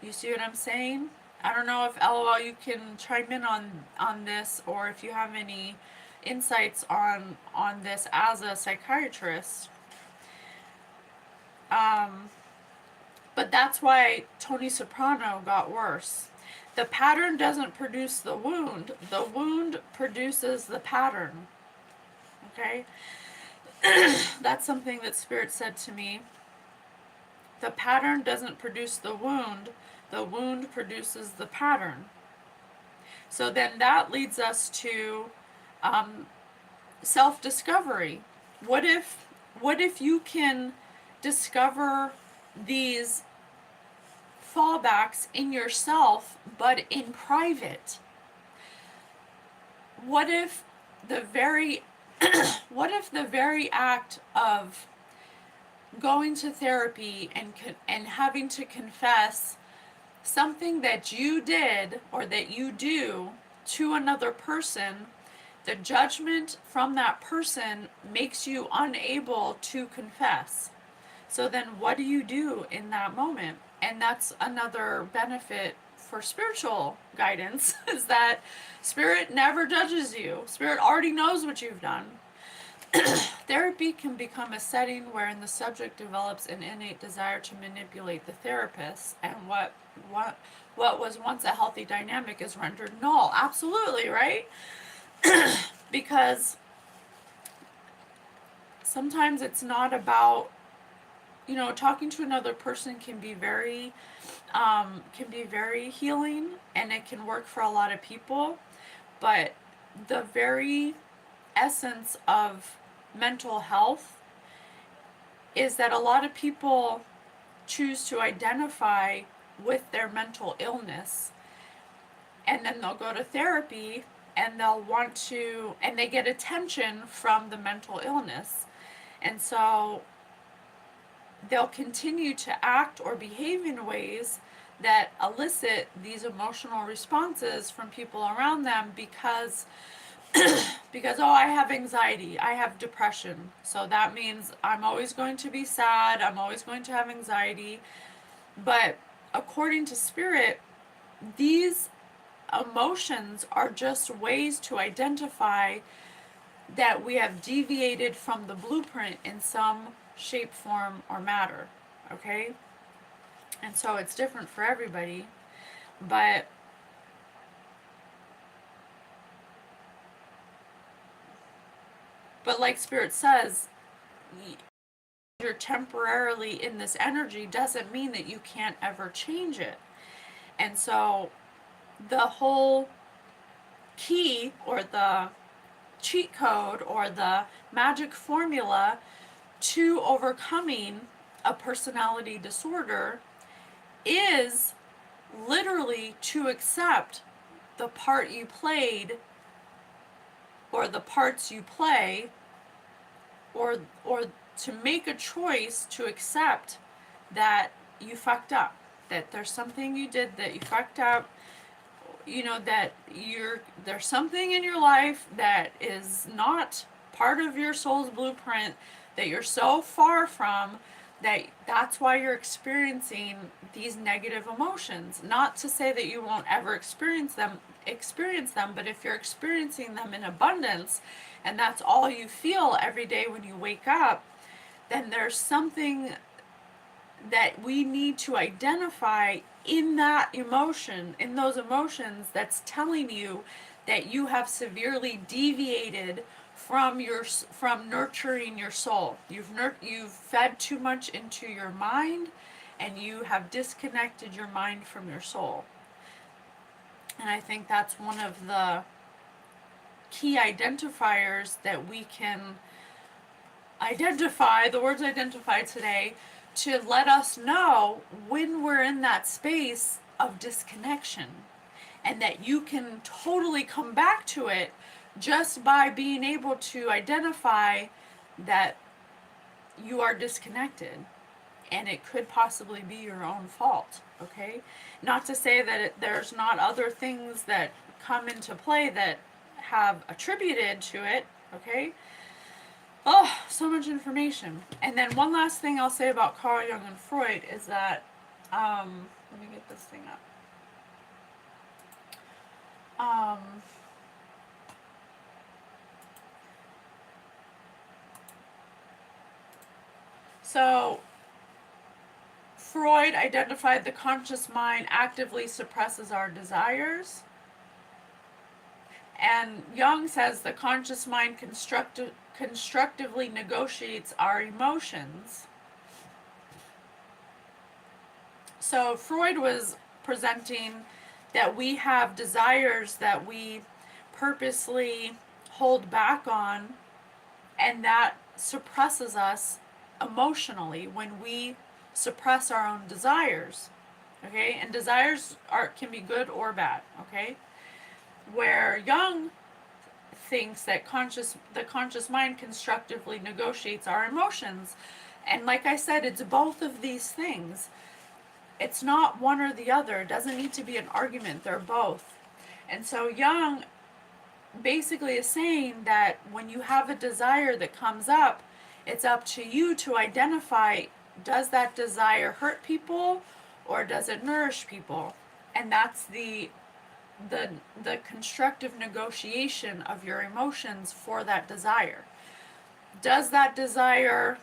You see what I'm saying? I don't know if LOL you can chime in on this, or if you have any insights on this as a psychiatrist. But that's why Tony Soprano got worse. The pattern doesn't produce the wound produces the pattern. Okay? That's something that Spirit said to me. The pattern doesn't produce the wound produces the pattern. So then that leads us to um, self-discovery. What if you can discover these fallbacks in yourself, but in private? What if the very what if the very act of going to therapy and having to confess something that you did or that you do to another person, the judgment from that person makes you unable to confess? So then what do you do in that moment? And that's another benefit for spiritual guidance, is that Spirit never judges you. Spirit already knows what you've done. Therapy can become a setting wherein the subject develops an innate desire to manipulate the therapist, and what was once a healthy dynamic is rendered null. Absolutely, right? Because sometimes it's not about, talking to another person can be very healing, and it can work for a lot of people, but the very essence of mental health is that a lot of people choose to identify with their mental illness, and then they'll go to therapy and and they get attention from the mental illness, and so they'll continue to act or behave in ways that elicit these emotional responses from people around them, because oh, I have anxiety, I have depression, so that means I'm always going to be sad, I'm always going to have anxiety. But according to Spirit, these emotions are just ways to identify that we have deviated from the blueprint in some shape, form, or matter. Okay? And so it's different for everybody, but like Spirit says, you're temporarily in this energy doesn't mean that you can't ever change it. And so the whole key, or the cheat code, or the magic formula to overcoming a personality disorder is literally to accept the part you played, or the parts you play, or to make a choice to accept that you fucked up, that there's something you did that you fucked up, that there's something in your life that is not part of your soul's blueprint, that you're so far from, that's why you're experiencing these negative emotions. Not to say that you won't ever experience them, but if you're experiencing them in abundance, and that's all you feel every day when you wake up, then there's something that we need to identify in that emotion, in those emotions, that's telling you that you have severely deviated from nurturing your soul. You've fed too much into your mind, and you have disconnected your mind from your soul. And I think that's one of the key identifiers that we can identify, the words identify today, to let us know when we're in that space of disconnection, and that you can totally come back to it just by being able to identify that you are disconnected, and it could possibly be your own fault. Okay, not to say that there's not other things that come into play that have attributed to it. Okay. Oh, so much information. And then one last thing I'll say about Carl Jung and Freud is that, let me get this thing up. So Freud identified the conscious mind actively suppresses our desires. And Jung says the conscious mind constructively negotiates our emotions. So Freud was presenting that we have desires that we purposely hold back on, and that suppresses us emotionally when we suppress our own desires. Okay? And desires can be good or bad, okay? Where Jung thinks that the conscious mind constructively negotiates our emotions. And like I said, it's both of these things. It's not one or the other. It doesn't need to be an argument. They're both. And so Jung basically is saying that when you have a desire that comes up, it's up to you to identify, does that desire hurt people or does it nourish people? And that's the constructive negotiation of your emotions for that desire. Does that desire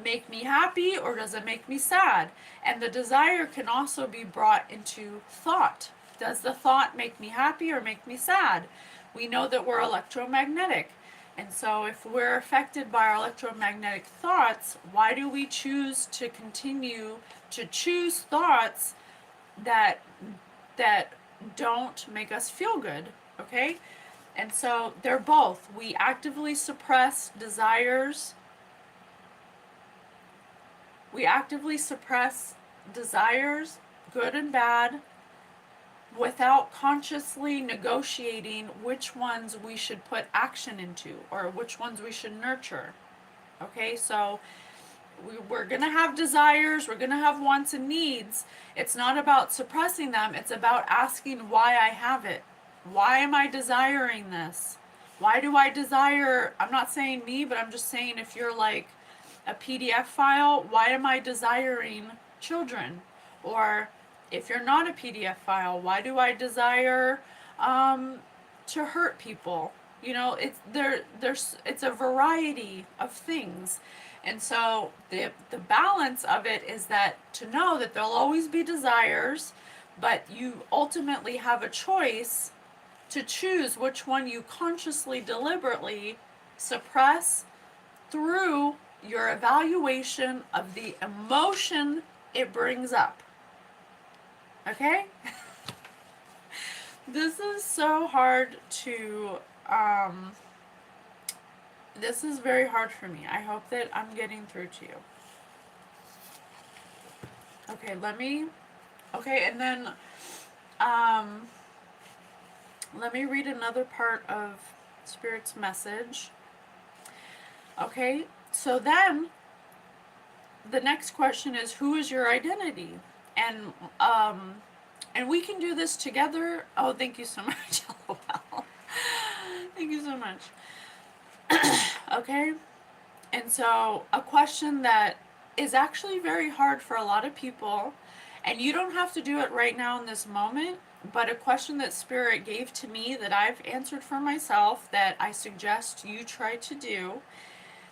make me happy or does it make me sad? And the desire can also be brought into thought. Does the thought make me happy or make me sad? We know that we're electromagnetic. And so if we're affected by our electromagnetic thoughts, why do we choose to continue to choose thoughts that don't make us feel good? Okay? And so they're both. We actively suppress desires. We actively suppress desires, good and bad, without consciously negotiating which ones we should put action into or which ones we should nurture. Okay, so we're going to have desires, we're going to have wants and needs. It's not about suppressing them, it's about asking why I have it. Why am I desiring this? Why do I desire, I'm not saying me, but I'm just saying if you're like a PDF file, why am I desiring children? Or if you're not a PDF file, why do I desire to hurt people? You know, it's a variety of things. And so the balance of it is that to know that there'll always be desires, but you ultimately have a choice to choose which one you consciously, deliberately suppress through your evaluation of the emotion it brings up. Okay? This is so hard to, this is very hard for me. I hope that I'm getting through to you. Okay, and then, let me read another part of Spirit's message. Okay, so then the next question is, who is your identity? And we can do this together. Oh, thank you so much. LOL. Thank you so much. Okay, and so a question that is actually very hard for a lot of people, and you don't have to do it right now in this moment, but a question that Spirit gave to me that I've answered for myself that I suggest you try to do.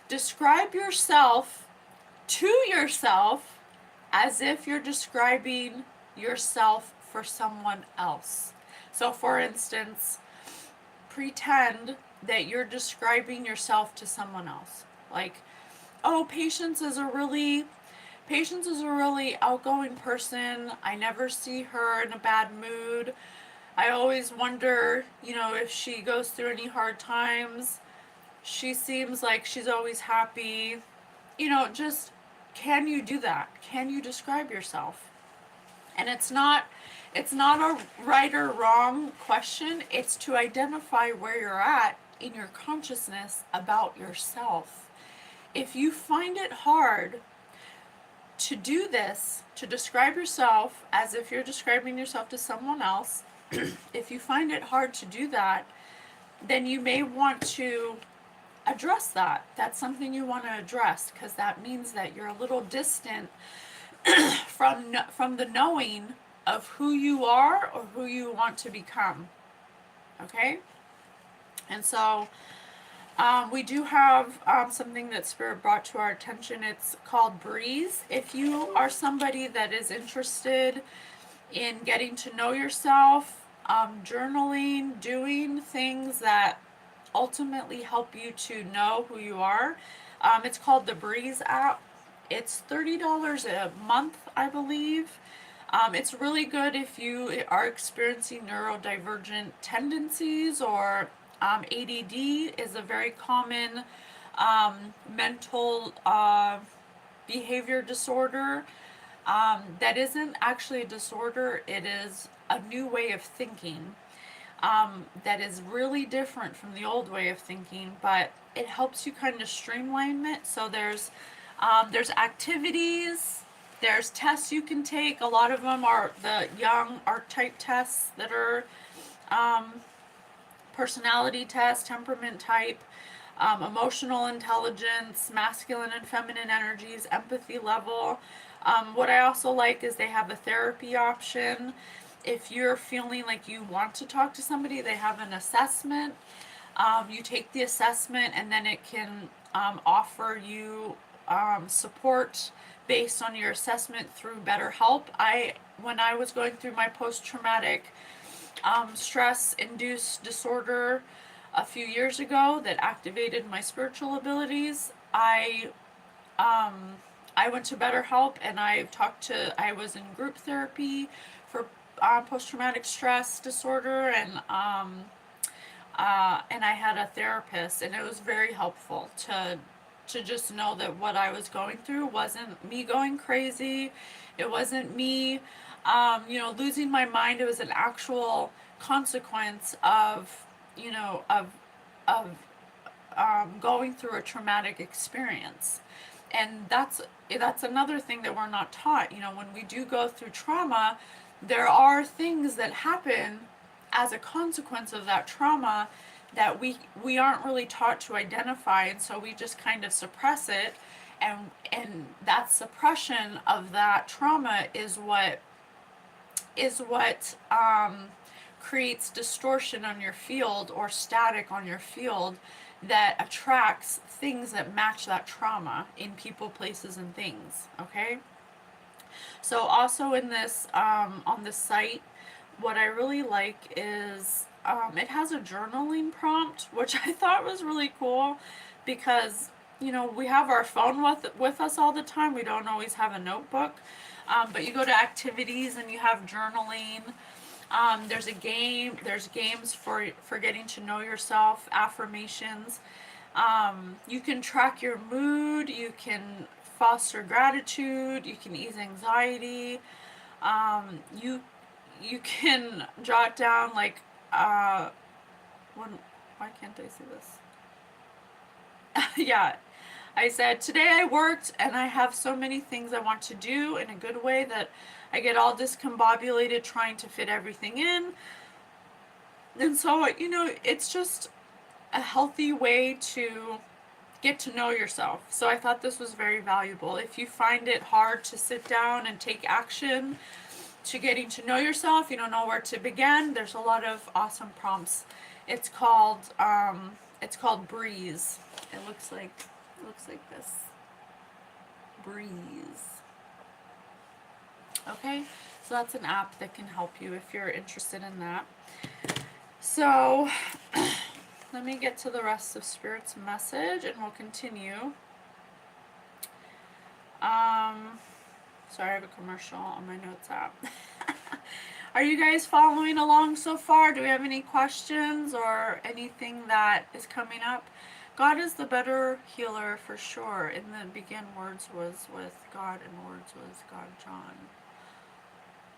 Describe yourself to yourself as if you're describing yourself for someone else. So for instance, pretend that you're describing yourself to someone else. Like, oh, Patience is a really outgoing person. I never see her in a bad mood. I always wonder, if she goes through any hard times. She seems like she's always happy. Just, can you do that? Can you describe yourself? And it's not a right or wrong question. It's to identify where you're at in your consciousness about yourself. If you find it hard to do this, to describe yourself as if you're describing yourself to someone else, if you find it hard to do that, then you may want to address that. That's something you want to address, because that means that you're a little distant from the knowing of who you are or who you want to become. Okay? And so we do have something that Spirit brought to our attention. It's called Breeze. If you are somebody that is interested in getting to know yourself, journaling, doing things that ultimately help you to know who you are. It's called the Breeze app. It's $30 a month, I believe. It's really good if you are experiencing neurodivergent tendencies, or ADD is a very common mental behavior disorder. That isn't actually a disorder, it is a new way of thinking that is really different from the old way of thinking, but it helps you kind of streamline it. So there's activities, there's tests you can take. A lot of them are the young archetype tests that are personality tests, temperament type, emotional intelligence, masculine and feminine energies, empathy level. What I also like is they have a therapy option. If you're feeling like you want to talk to somebody, they have an assessment. You take the assessment, and then it can offer you support based on your assessment through BetterHelp. When I was going through my post-traumatic stress-induced disorder a few years ago that activated my spiritual abilities, I went to BetterHelp, and I was in group therapy for post-traumatic stress disorder, and I had a therapist, and it was very helpful to just know that what I was going through wasn't me going crazy. It wasn't me, losing my mind. It was an actual consequence of, of going through a traumatic experience. And that's another thing that we're not taught. When we do go through trauma, there are things that happen as a consequence of that trauma that we aren't really taught to identify, and so we just kind of suppress it, and that suppression of that trauma is what creates distortion on your field, or static on your field, that attracts things that match that trauma in people, places, and things. Okay? So also in this, on this site, what I really like is it has a journaling prompt, which I thought was really cool, because we have our phone with us all the time. We don't always have a notebook, but you go to activities and you have journaling. There's games for getting to know yourself, affirmations. You can track your mood, you can foster gratitude, you can ease anxiety. You can jot down, like, why can't I see this? Yeah, I said, today I worked and I have so many things I want to do in a good way that I get all discombobulated trying to fit everything in. And so, it's just a healthy way to get to know yourself. So I thought this was very valuable. If you find it hard to sit down and take action to getting to know yourself, you don't know where to begin, there's a lot of awesome prompts. It's called Breeze. It looks like this. Breeze. Okay, so that's an app that can help you if you're interested in that. So let me get to the rest of Spirit's message, and we'll continue. Sorry, I have a commercial on my notes app. Are you guys following along so far? Do we have any questions or anything that is coming up? God is the better healer for sure. In the begin, words was with God, and words was God, John.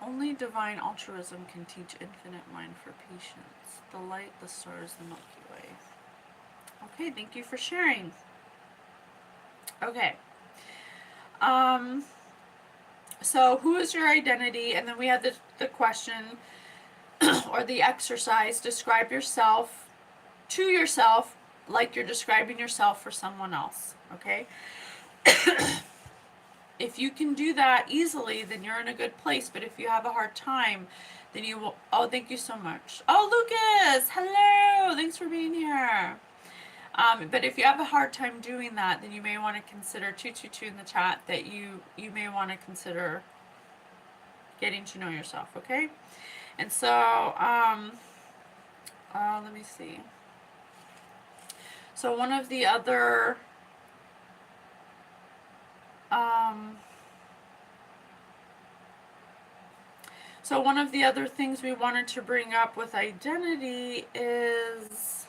Only divine altruism can teach infinite mind for patience. The light, the stars, the Milky Way. Okay, thank you for sharing. Okay. So who is your identity? And then we had the question or the exercise, describe yourself to yourself like you're describing yourself for someone else. Okay? If you can do that easily, then you're in a good place. But if you have a hard time, then you will. Oh, thank you so much. Oh, Lucas, hello. Thanks for being here. But if you have a hard time doing that, then you may want to consider 222 in the chat that you may want to consider getting to know yourself, okay? And so, let me see. So one of the other um, so one of the other things we wanted to bring up with identity is,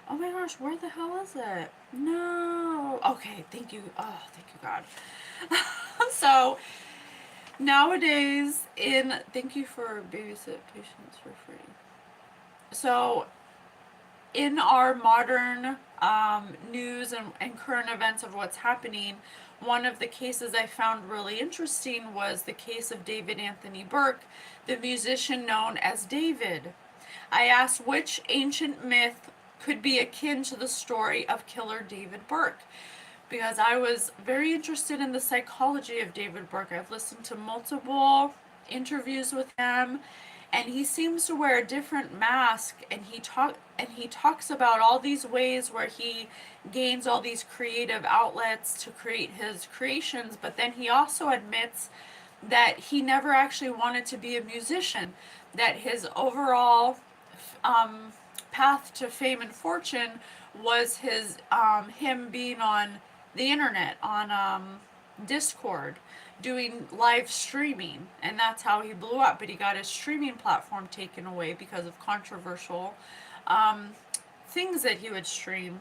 oh my gosh, where the hell is it? No. Okay, thank you. Oh, thank you, God. So nowadays, thank you for babysit patients for free. So in our modern news and current events of what's happening, one of the cases I found really interesting was the case of David Anthony Burke, the musician known as David. I asked which ancient myth could be akin to the story of killer David Burke, because I was very interested in the psychology of David Burke. I've listened to multiple interviews with him, and he seems to wear a different mask, and he talks about all these ways where he gains all these creative outlets to create his creations, but then he also admits that he never actually wanted to be a musician, that his overall path to fame and fortune was him being on the internet, on Discord, doing live streaming, and that's how he blew up. But he got his streaming platform taken away because of controversial things that he would stream.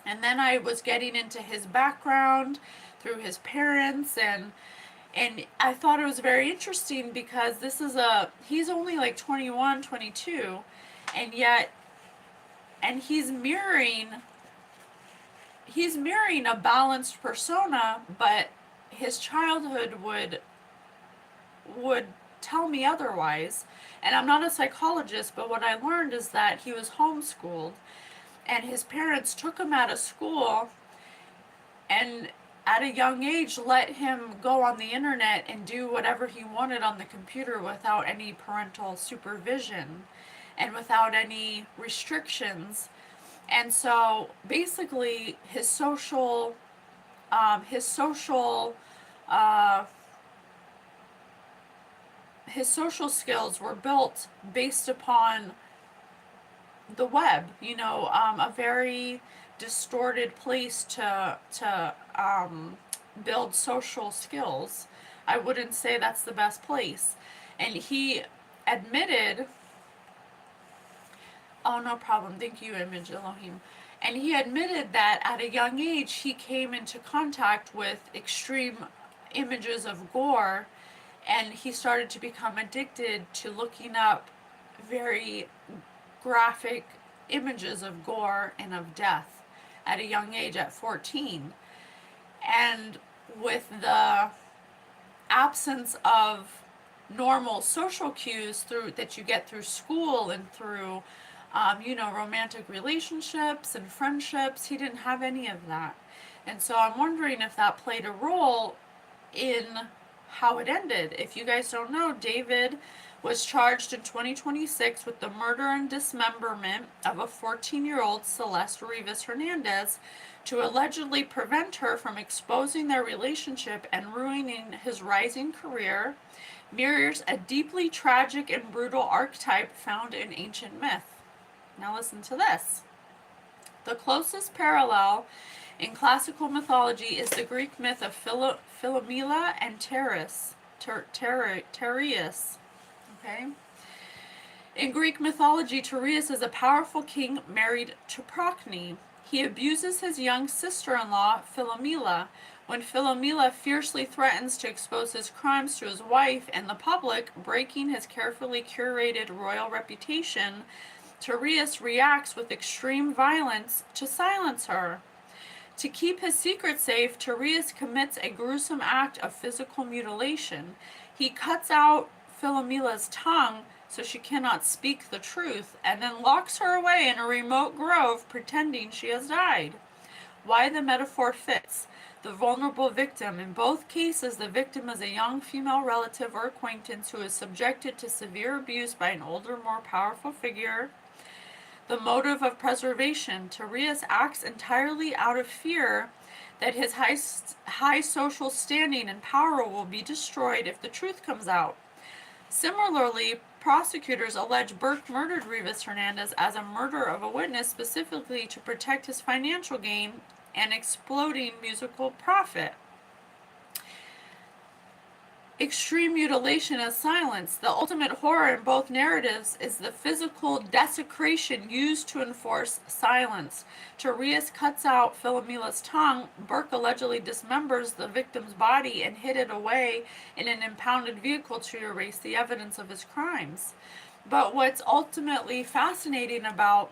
And then I was getting into his background through his parents, and I thought it was very interesting because he's only like 21, 22, and yet, and he's mirroring a balanced persona, but his childhood would tell me otherwise. And I'm not a psychologist, but what I learned is that he was homeschooled, and his parents took him out of school and at a young age let him go on the internet and do whatever he wanted on the computer without any parental supervision and without any restrictions. And so basically his social uh, his social skills were built based upon the web, a very distorted place to build social skills. I wouldn't say that's the best place. And he admitted, oh, no problem, thank you, Image Elohim. And he admitted that at a young age he came into contact with extreme images of gore, and he started to become addicted to looking up very graphic images of gore and of death at a young age, at 14. And with the absence of normal social cues that you get through school and through romantic relationships and friendships, he didn't have any of that. And so I'm wondering if that played a role in how it ended. If you guys don't know, David was charged in 2026 with the murder and dismemberment of a 14-year-old Celeste Rivas Hernandez to allegedly prevent her from exposing their relationship and ruining his rising career. Mirrors a deeply tragic and brutal archetype found in ancient myth. Now listen to this. The closest parallel in classical mythology is the Greek myth of Philomela and Tereus. Okay? In Greek mythology, Tereus is a powerful king married to Procne. He abuses his young sister-in-law, Philomela. When Philomela fiercely threatens to expose his crimes to his wife and the public, breaking his carefully curated royal reputation, Tereus reacts with extreme violence to silence her. To keep his secret safe, Tereus commits a gruesome act of physical mutilation. He cuts out Philomela's tongue so she cannot speak the truth, and then locks her away in a remote grove pretending she has died. Why the metaphor fits. The vulnerable victim. In both cases, the victim is a young female relative or acquaintance who is subjected to severe abuse by an older, more powerful figure. The motive of preservation. Tereus acts entirely out of fear that his high social standing and power will be destroyed if the truth comes out. Similarly, prosecutors allege Burke murdered Rivas Hernandez as a murder of a witness specifically to protect his financial gain and exploding musical profit. Extreme mutilation as silence. The ultimate horror in both narratives is the physical desecration used to enforce silence. Torias cuts out Philomena's tongue. Burke allegedly dismembers the victim's body and hid it away in an impounded vehicle to erase the evidence of his crimes. But what's ultimately fascinating about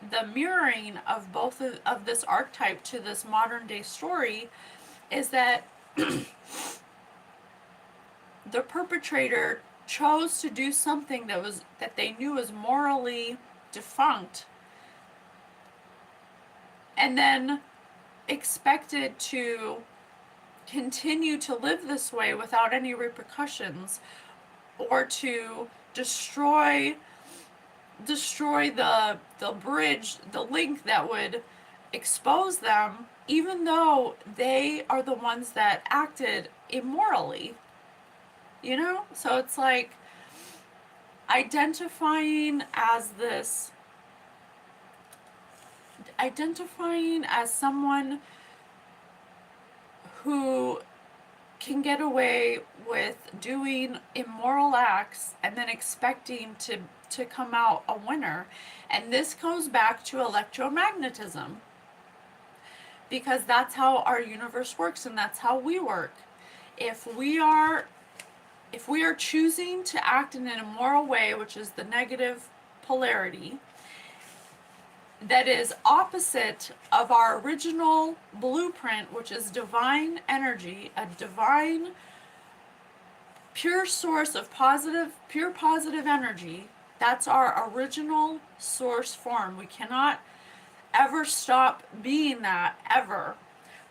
the mirroring of both of this archetype to this modern day story is that the perpetrator chose to do something that they knew was morally defunct, and then expected to continue to live this way without any repercussions, or to destroy the bridge, the link that would expose them, even though they are the ones that acted immorally. You know? So it's like identifying as someone who can get away with doing immoral acts and then expecting to come out a winner. And this goes back to electromagnetism, because that's how our universe works and that's how we work. If we are choosing to act in an immoral way, which is the negative polarity, that is opposite of our original blueprint, which is divine energy, a divine, pure source of pure positive energy, that's our original source form. We cannot ever stop being that, ever.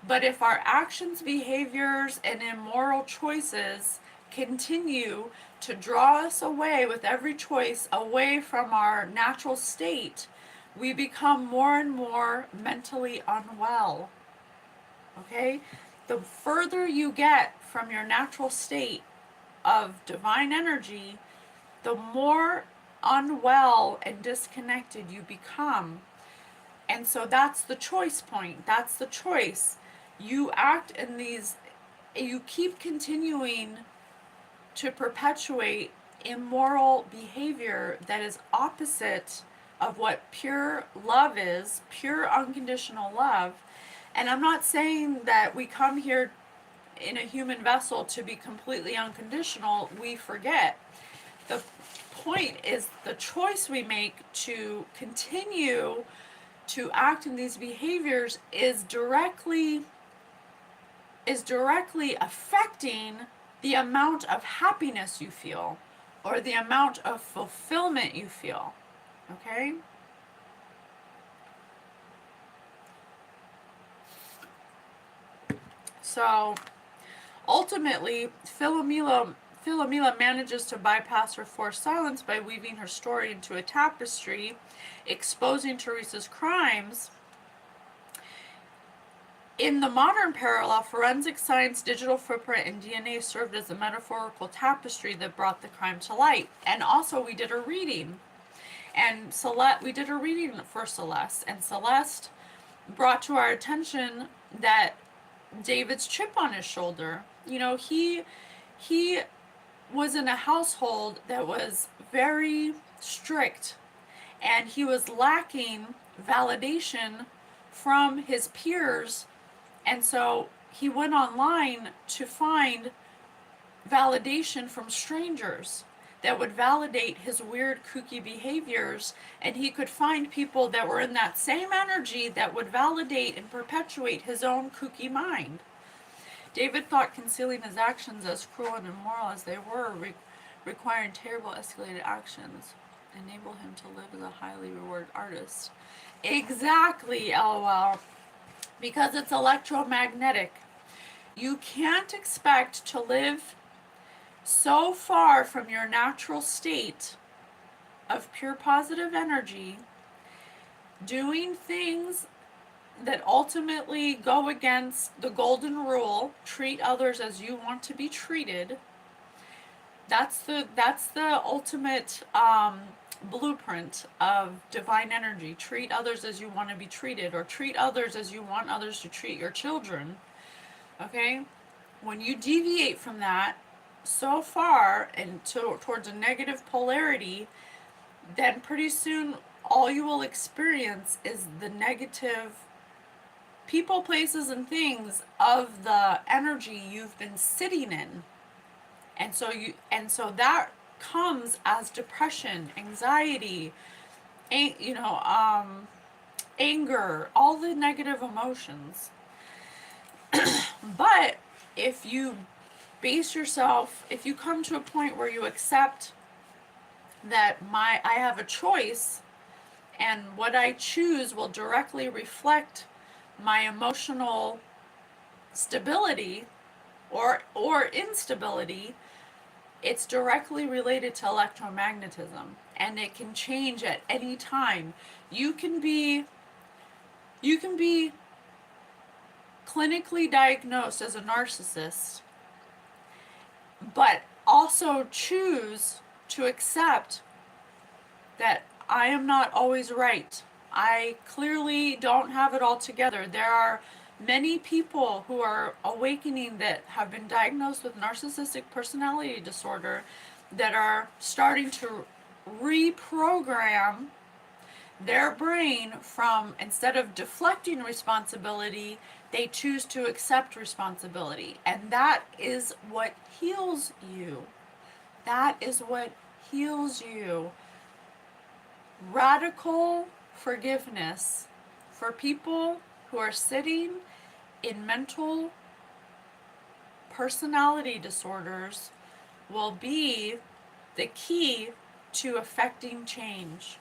But if our actions, behaviors, and immoral choices continue to draw us away with every choice, away from our natural state, we become more and more mentally unwell. Okay? The further you get from your natural state of divine energy, the more unwell and disconnected you become. And so that's the choice point. That's the choice. You act in these, you keep continuing to perpetuate immoral behavior that is opposite of what pure love is, pure unconditional love. And I'm not saying that we come here in a human vessel to be completely unconditional. We forget. The point is the choice we make to continue to act in these behaviors is directly affecting the amount of happiness you feel or the amount of fulfillment you feel. Okay? So ultimately, Philomela manages to bypass her forced silence by weaving her story into a tapestry, exposing Teresa's crimes. In the modern parallel, forensic science, digital footprint, and DNA served as a metaphorical tapestry that brought the crime to light. And also, we did a reading. And we did a reading for Celeste. And Celeste brought to our attention that David's chip on his shoulder. You know, he was in a household that was very strict, and he was lacking validation from his peers, and so he went online to find validation from strangers that would validate his weird, kooky behaviors, and he could find people that were in that same energy that would validate and perpetuate his own kooky mind. David thought concealing his actions as cruel and immoral as they were, requiring terrible escalated actions, enable him to live as a highly rewarded artist. Exactly, LOL. Because it's electromagnetic. You can't expect to live so far from your natural state of pure positive energy, doing things that ultimately go against the golden rule, treat others as you want to be treated, That's the ultimate blueprint of divine energy. Treat others as you want to be treated, or treat others as you want others to treat your children. Okay? When you deviate from that so far and towards a negative polarity, then pretty soon all you will experience is the negative people, places, and things of the energy you've been sitting in. And so that comes as depression, anxiety, you know, anger, all the negative emotions. But if you if you come to a point where you accept that I have a choice, and what I choose will directly reflect my emotional stability or instability, it's directly related to electromagnetism, and it can change at any time. You can be clinically diagnosed as a narcissist, but also choose to accept that I am not always right. I clearly don't have it all together. There are many people who are awakening that have been diagnosed with narcissistic personality disorder that are starting to reprogram their brain from, instead of deflecting responsibility, they choose to accept responsibility. And that is what heals you. That is what heals you. Radical forgiveness for people who are sitting in mental personality disorders will be the key to affecting change.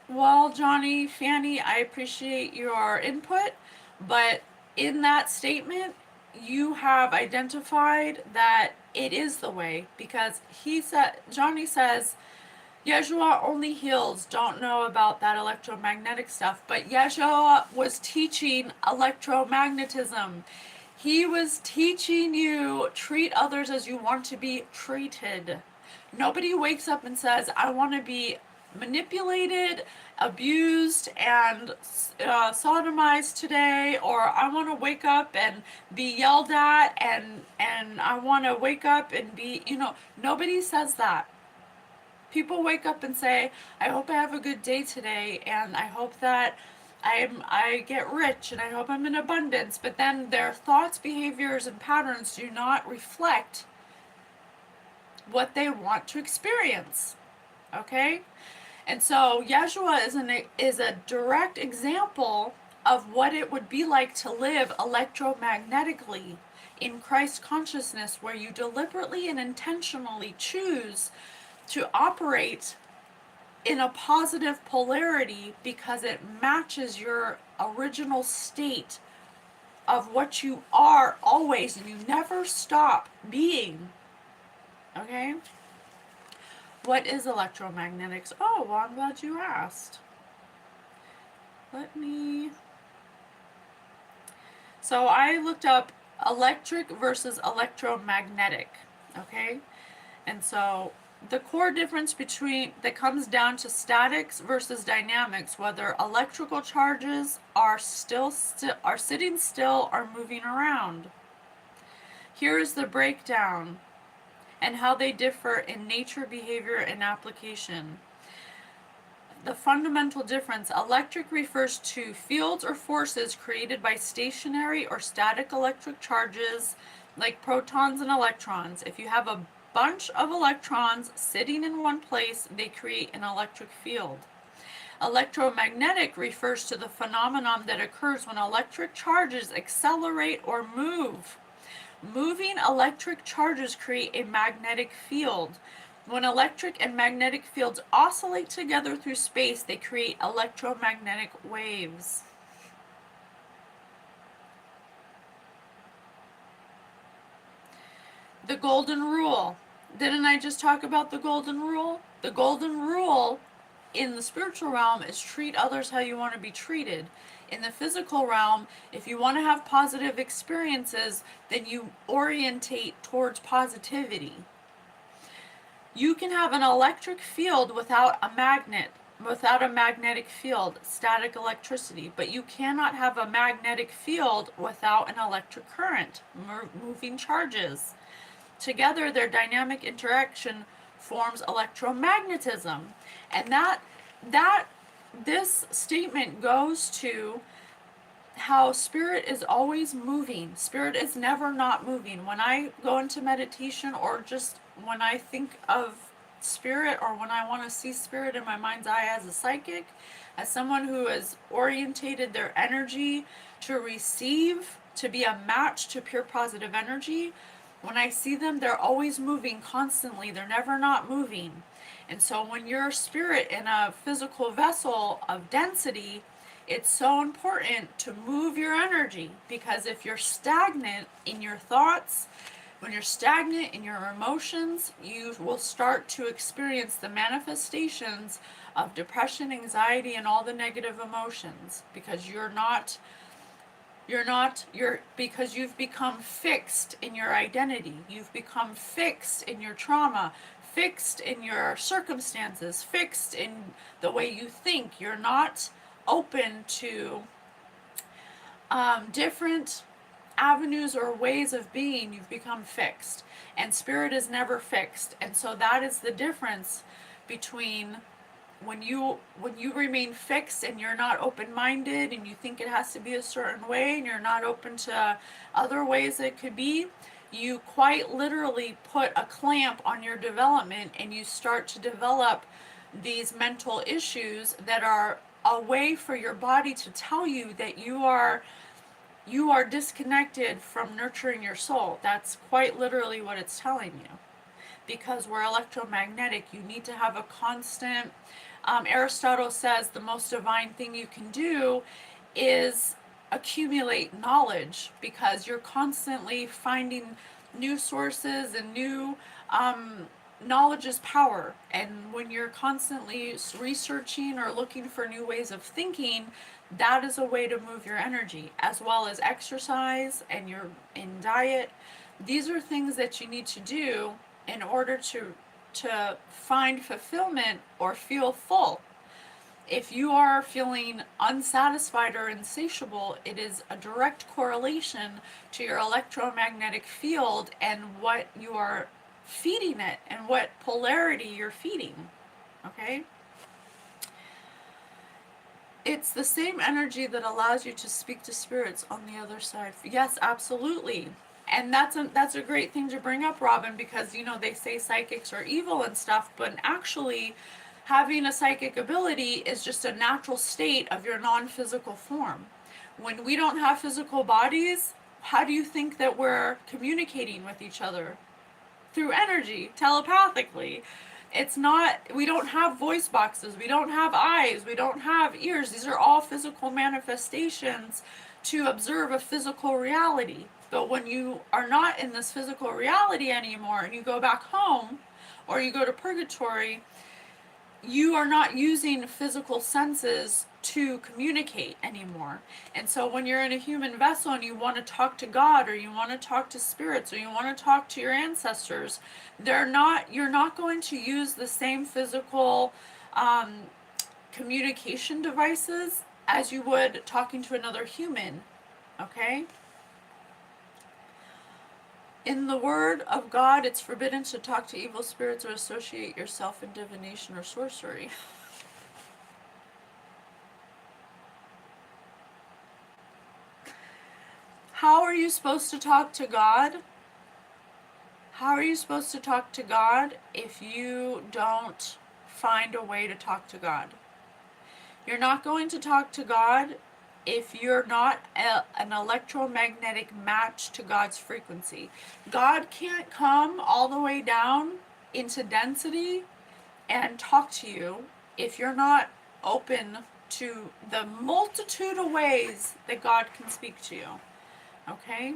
Well, Johnny, Fanny, I appreciate your input, but in that statement, you have identified that it is the way, because Johnny says, Yeshua only heals, don't know about that electromagnetic stuff, but Yeshua was teaching electromagnetism. He was teaching you treat others as you want to be treated. Nobody wakes up and says, I want to be manipulated, abused, and sodomized today, or I want to wake up and be yelled at, and I want to wake up and be, nobody says that. People wake up and say, I hope I have a good day today, and I hope that I get rich, and I hope I'm in abundance. But then their thoughts, behaviors, and patterns do not reflect what they want to experience. Okay? And so Yeshua is a direct example of what it would be like to live electromagnetically in Christ consciousness, where you deliberately and intentionally choose to operate in a positive polarity because it matches your original state of what you are always, and you never stop being. Okay? What is electromagnetics? Oh, well, I'm glad you asked. So I looked up electric versus electromagnetic. Okay? And so the core difference that comes down to statics versus dynamics, whether electrical charges are sitting still or moving around. Here is the breakdown and how they differ in nature, behavior, and application. The fundamental difference: electric refers to fields or forces created by stationary or static electric charges like protons and electrons. If you have a bunch of electrons sitting in one place, they create an electric field. Electromagnetic refers to the phenomenon that occurs when electric charges accelerate or move. Moving electric charges create a magnetic field. When electric and magnetic fields oscillate together through space, they create electromagnetic waves. The golden rule. Didn't I just talk about the golden rule? The golden rule in the spiritual realm is treat others how you want to be treated. In the physical realm, if you want to have positive experiences, then you orientate towards positivity. You can have an electric field without a magnet, without a magnetic field, static electricity, but you cannot have a magnetic field without an electric current, moving charges. Together, their dynamic interaction forms electromagnetism. And that this statement goes to how spirit is always moving. Spirit is never not moving. When I go into meditation, or just when I think of spirit, or when I want to see spirit in my mind's eye as a psychic, as someone who has orientated their energy to receive, to be a match to pure positive energy, when I see them, they're always moving constantly. They're never not moving. And so when you're spirit in a physical vessel of density, it's so important to move your energy, because if you're stagnant in your thoughts, when you're stagnant in your emotions, you will start to experience the manifestations of depression, anxiety, and all the negative emotions, because because you've become fixed in your identity. You've become fixed in your trauma, fixed in your circumstances, fixed in the way you think. You're not open to different avenues or ways of being. You've become fixed, and spirit is never fixed. And so that is the difference between when you remain fixed and you're not open-minded, and you think it has to be a certain way, and you're not open to other ways it could be, you quite literally put a clamp on your development, and you start to develop these mental issues that are a way for your body to tell you that you are disconnected from nurturing your soul. That's quite literally what it's telling you. Because we're electromagnetic, you need to have a constant, Aristotle says the most divine thing you can do is accumulate knowledge, because you're constantly finding new sources and new, knowledge is power. And when you're constantly researching or looking for new ways of thinking, that is a way to move your energy, as well as exercise and your diet. These are things that you need to do in order to find fulfillment or feel full. If you are feeling unsatisfied or insatiable, it is a direct correlation to your electromagnetic field and what you are feeding it, and what polarity you're feeding. Okay? It's the same energy that allows you to speak to spirits on the other side. Yes, absolutely. And that's a great thing to bring up, Robin, because they say psychics are evil and stuff, but actually having a psychic ability is just a natural state of your non-physical form. When we don't have physical bodies, how do you think that we're communicating with each other? Through energy, telepathically. We don't have voice boxes, we don't have eyes, we don't have ears. These are all physical manifestations to observe a physical reality. But when you are not in this physical reality anymore, and you go back home, or you go to purgatory, you are not using physical senses to communicate anymore. And so when you're in a human vessel and you want to talk to God, or you want to talk to spirits, or you want to talk to your ancestors, you're not going to use the same physical communication devices as you would talking to another human. Okay? In the word of God, it's forbidden to talk to evil spirits or associate yourself in divination or sorcery. How are you supposed to talk to God? How are you supposed to talk to God if you don't find a way to talk to God? You're not going to talk to God if you're not an electromagnetic match to God's frequency. God can't come all the way down into density and talk to you if you're not open to the multitude of ways that God can speak to you. Okay?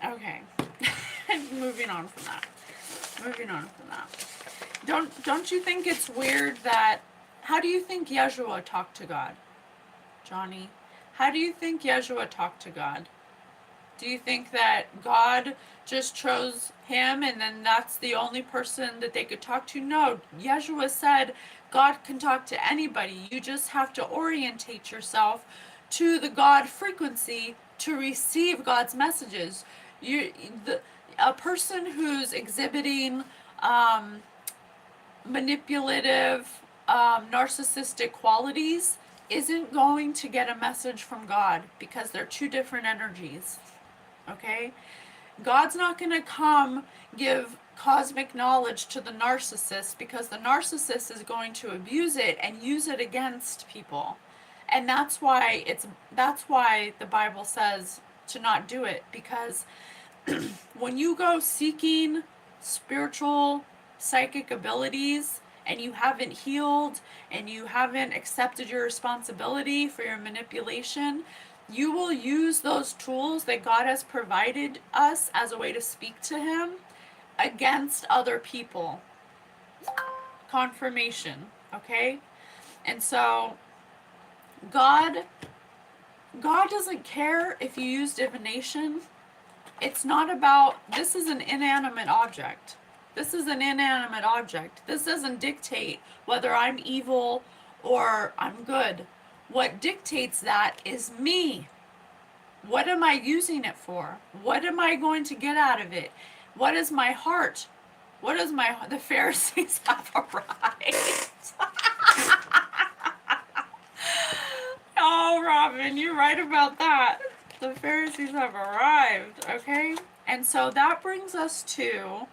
Okay. Moving on from that. Moving on from that. Don't you think it's weird that, how do you think Yeshua talked to God, Johnny? How do you think Yeshua talked to God? Do you think that God just chose him and then that's the only person that they could talk to? No, Yeshua said God can talk to anybody. You just have to orientate yourself to the God frequency to receive God's messages. You, the, a person who's exhibiting um, manipulative, narcissistic qualities isn't going to get a message from God because they're two different energies. Okay? God's not going to come give cosmic knowledge to the narcissist because the narcissist is going to abuse it and use it against people. And that's why the Bible says to not do it, because when you go seeking spiritual psychic abilities and you haven't healed and you haven't accepted your responsibility for your manipulation, you will use those tools that God has provided us as a way to speak to him against other people. Confirmation, okay? And so God doesn't care if you use divination. It's not about, this is an inanimate object. This is an inanimate object. This doesn't dictate whether I'm evil or I'm good. What dictates that is me. What am I using it for? What am I going to get out of it? What is my heart? What is my, the Pharisees have arrived. Oh, Robin, you're right about that. The Pharisees have arrived, okay? And so that brings us to,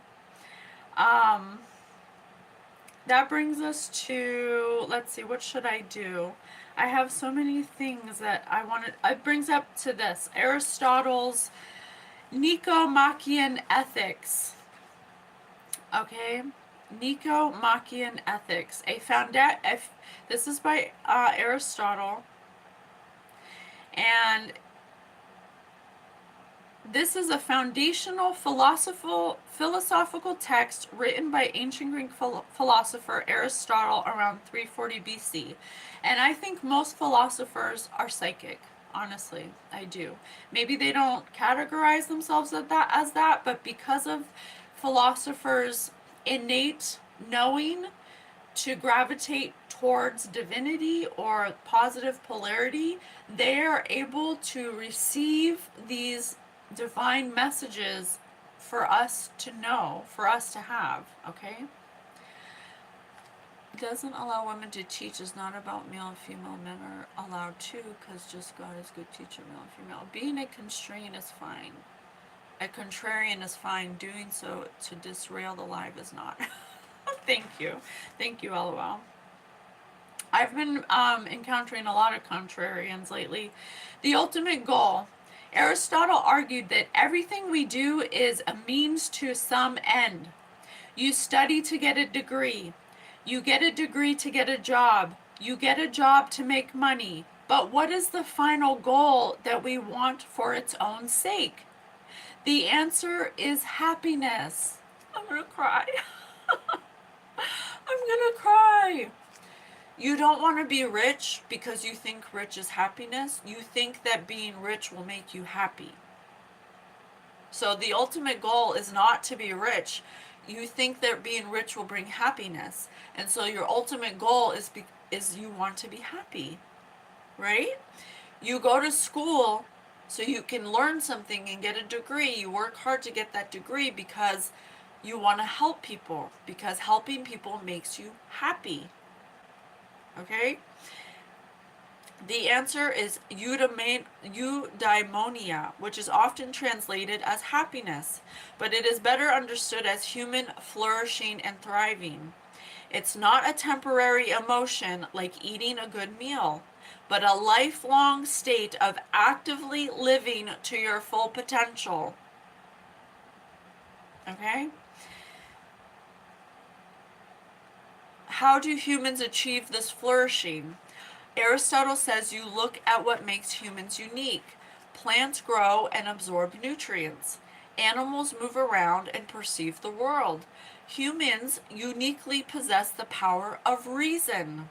let's see, what should I do? I have so many things that I wanted. It brings up to this, Aristotle's Nicomachean Ethics. Okay? Nicomachean Ethics. This is by Aristotle. And this is a foundational philosophical text written by ancient Greek philosopher Aristotle around 340 BC. And I think most philosophers are psychic. Honestly, I do. Maybe they don't categorize themselves as that, but because of philosophers' innate knowing to gravitate towards divinity or positive polarity, they are able to receive these divine messages for us to know, for us to have, okay? Doesn't allow women to teach is not about male and female. Men are allowed to, because just God is good teacher, male and female. Being a constraint is fine. A contrarian is fine. Doing so to disrail the live is not. Thank you. Thank you, LOL. I've been encountering a lot of contrarians lately. The ultimate goal. Aristotle argued that everything we do is a means to some end. You study to get a degree. You get a degree to get a job. You get a job to make money. But what is the final goal that we want for its own sake? The answer is happiness. I'm gonna cry. I'm gonna cry. You don't want to be rich because you think rich is happiness. You think that being rich will make you happy. So the ultimate goal is not to be rich. You think that being rich will bring happiness. And so your ultimate goal is you want to be happy. Right? You go to school so you can learn something and get a degree. You work hard to get that degree because you want to help people. Because helping people makes you happy. Okay? The answer is eudaimonia, which is often translated as happiness, but it is better understood as human flourishing and thriving. It's not a temporary emotion like eating a good meal, but a lifelong state of actively living to your full potential. Okay? How do humans achieve this flourishing? Aristotle says you look at what makes humans unique. Plants grow and absorb nutrients. Animals move around and perceive the world. Humans uniquely possess the power of reason.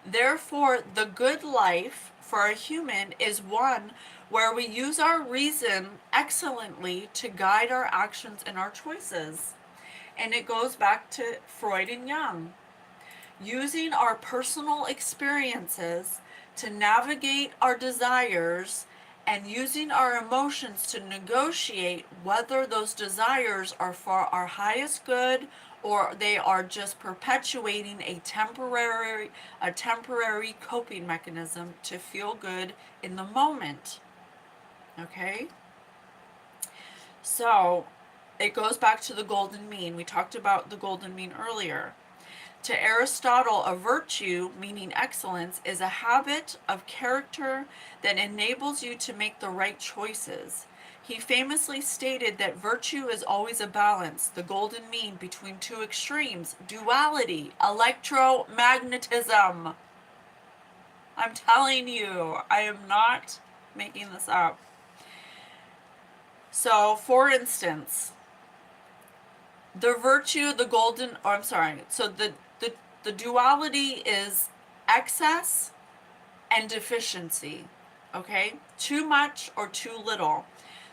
Therefore, the good life for a human is one where we use our reason excellently to guide our actions and our choices. And it goes back to Freud and Jung. Using our personal experiences to navigate our desires and using our emotions to negotiate whether those desires are for our highest good or they are just perpetuating a temporary coping mechanism to feel good in the moment. Okay? So, it goes back to the golden mean. We talked about the golden mean earlier. To Aristotle, a virtue, meaning excellence, is a habit of character that enables you to make the right choices. He famously stated that virtue is always a balance, the golden mean between two extremes, duality, electromagnetism. I'm telling you, I am not making this up. So, for instance, the virtue, the golden, oh, I'm sorry. So the duality is excess and deficiency. Okay? Too much or too little.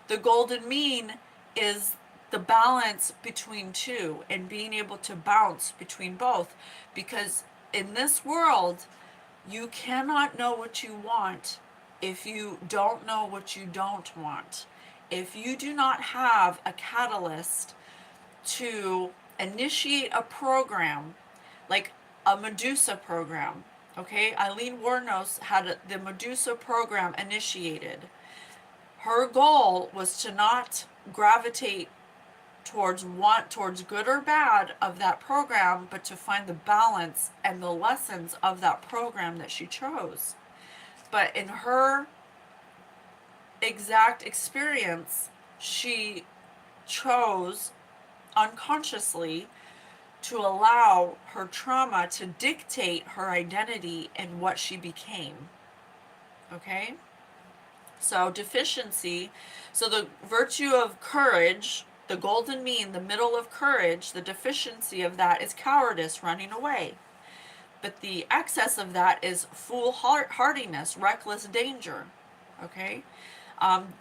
The golden mean is the balance between two and being able to bounce between both. Because in this world, you cannot know what you want if you don't know what you don't want. If you do not have a catalyst to initiate a program, like a Medusa program. Okay, Eileen Wuornos had the Medusa program initiated. Her goal was to not gravitate towards good or bad of that program, but to find the balance and the lessons of that program that she chose. But in her exact experience, she chose unconsciously to allow her trauma to dictate her identity and what she became. Okay? So, deficiency, so the virtue of courage, the golden mean, the middle of courage, the deficiency of that is cowardice, running away. But the excess of that is foolhardiness, reckless danger. Okay?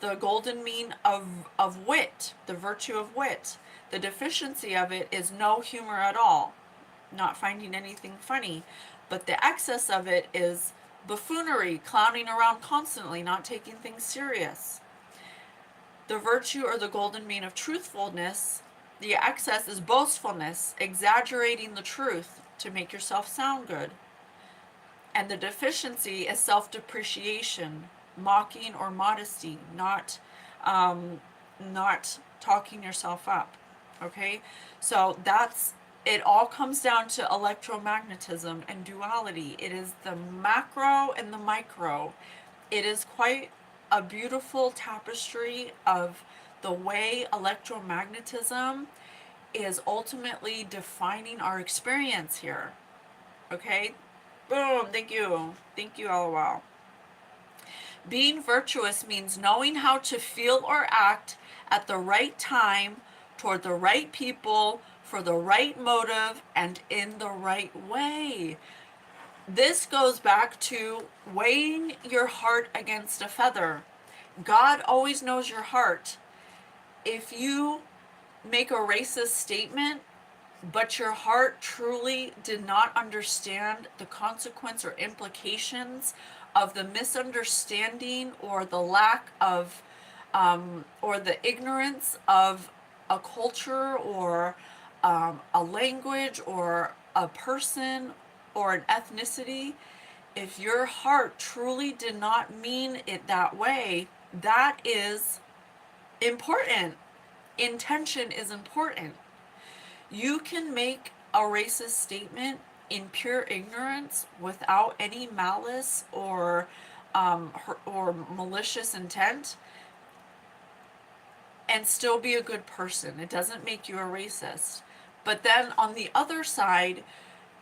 The golden mean of wit, the virtue of wit. The deficiency of it is no humor at all, not finding anything funny. But the excess of it is buffoonery, clowning around constantly, not taking things serious. The virtue or the golden mean of truthfulness, the excess is boastfulness, exaggerating the truth to make yourself sound good. And the deficiency is self-depreciation, mocking or modesty, not talking yourself up. Okay, so it all comes down to electromagnetism and duality. It is the macro and the micro. It is quite a beautiful tapestry of the way electromagnetism is ultimately defining our experience here. Okay, boom, thank you, LOL. Being virtuous means knowing how to feel or act at the right time, toward the right people, for the right motive, and in the right way. This goes back to weighing your heart against a feather. God always knows your heart. If you make a racist statement, but your heart truly did not understand the consequence or implications of the misunderstanding or the lack of or the ignorance of a culture or a language or a person or an ethnicity, if your heart truly did not mean it that way, that is important. Intention is important. You can make a racist statement in pure ignorance without any malice or malicious intent and still be a good person. It doesn't make you a racist. But then on the other side,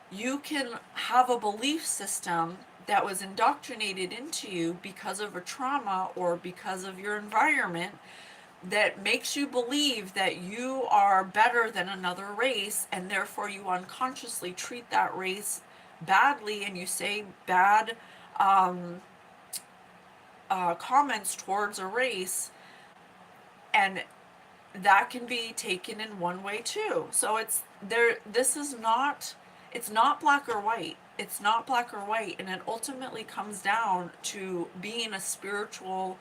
you can have a belief system that was indoctrinated into you because of a trauma or because of your environment that makes you believe that you are better than another race, and therefore you unconsciously treat that race badly and you say bad um, comments towards a race, and that can be taken in one way too. So it's there, this is not, it's not black or white. It's not black or white, and it ultimately comes down to being a spiritual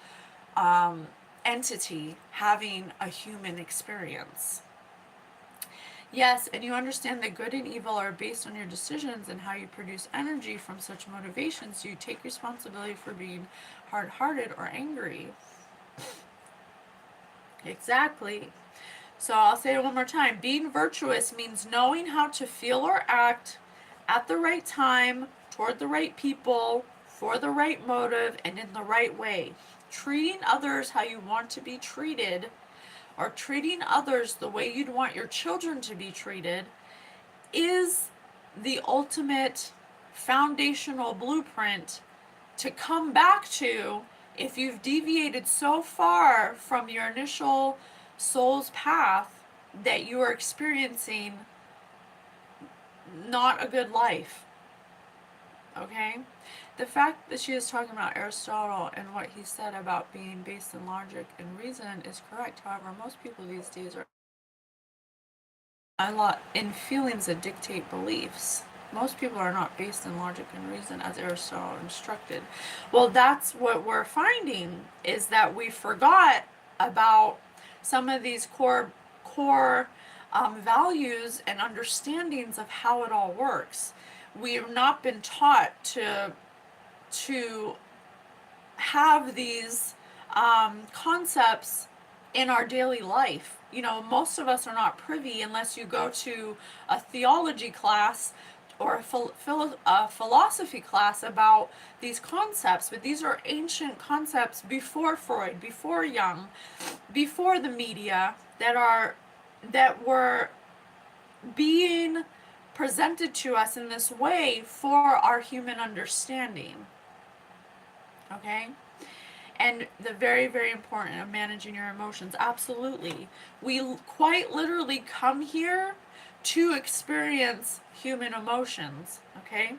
entity having a human experience. Yes, and you understand that good and evil are based on your decisions and how you produce energy from such motivations. You take responsibility for being hard-hearted or angry. Exactly. So I'll say it one more time. Being virtuous means knowing how to feel or act at the right time, toward the right people, for the right motive, and in the right way. Treating others how you want to be treated, or treating others the way you'd want your children to be treated, is the ultimate foundational blueprint to come back to if you've deviated so far from your initial soul's path that you are experiencing not a good life. Okay? The fact that she is talking about Aristotle and what he said about being based in logic and reason is correct. However, most people these days are a lot in feelings that dictate beliefs. Most people are not based in logic and reason as Aristotle instructed. Well, that's what we're finding, is that we forgot about some of these core values and understandings of how it all works. We've not been taught to have these concepts in our daily life. You know, most of us are not privy unless you go to a theology class or a philosophy class about these concepts. But these are ancient concepts before Freud, before Jung, before the media, that were being presented to us in this way for our human understanding. Okay? And the very, very important of managing your emotions. Absolutely. We quite literally come here to experience human emotions. Okay?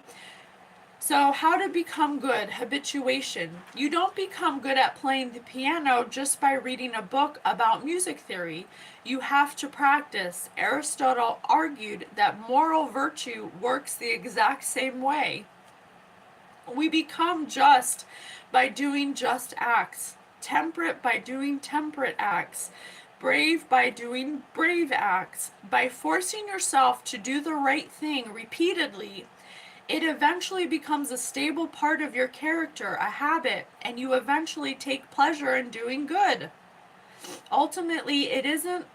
So, how to become good? Habituation. You don't become good at playing the piano just by reading a book about music theory. You have to practice. Aristotle argued that moral virtue works the exact same way. We become just by doing just acts, temperate by doing temperate acts, brave by doing brave acts. By forcing yourself to do the right thing repeatedly, it eventually becomes a stable part of your character, a habit, and you eventually take pleasure in doing good. Ultimately, it isn't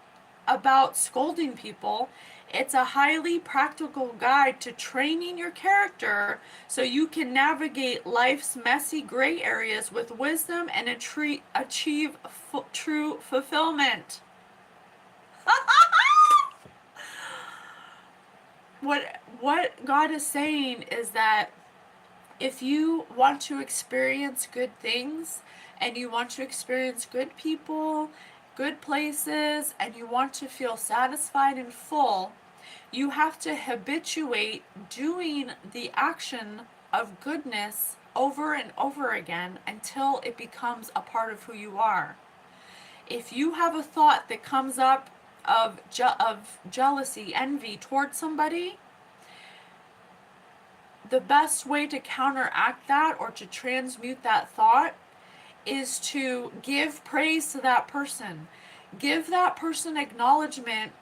about scolding people. It's a highly practical guide to training your character so you can navigate life's messy gray areas with wisdom and achieve true fulfillment. What God is saying is that if you want to experience good things and you want to experience good people, good places, and you want to feel satisfied and full, you have to habituate doing the action of goodness over and over again until it becomes a part of who you are. If you have a thought that comes up of jealousy, envy towards somebody, the best way to counteract that or to transmute that thought is to give praise to that person. Give that person acknowledgement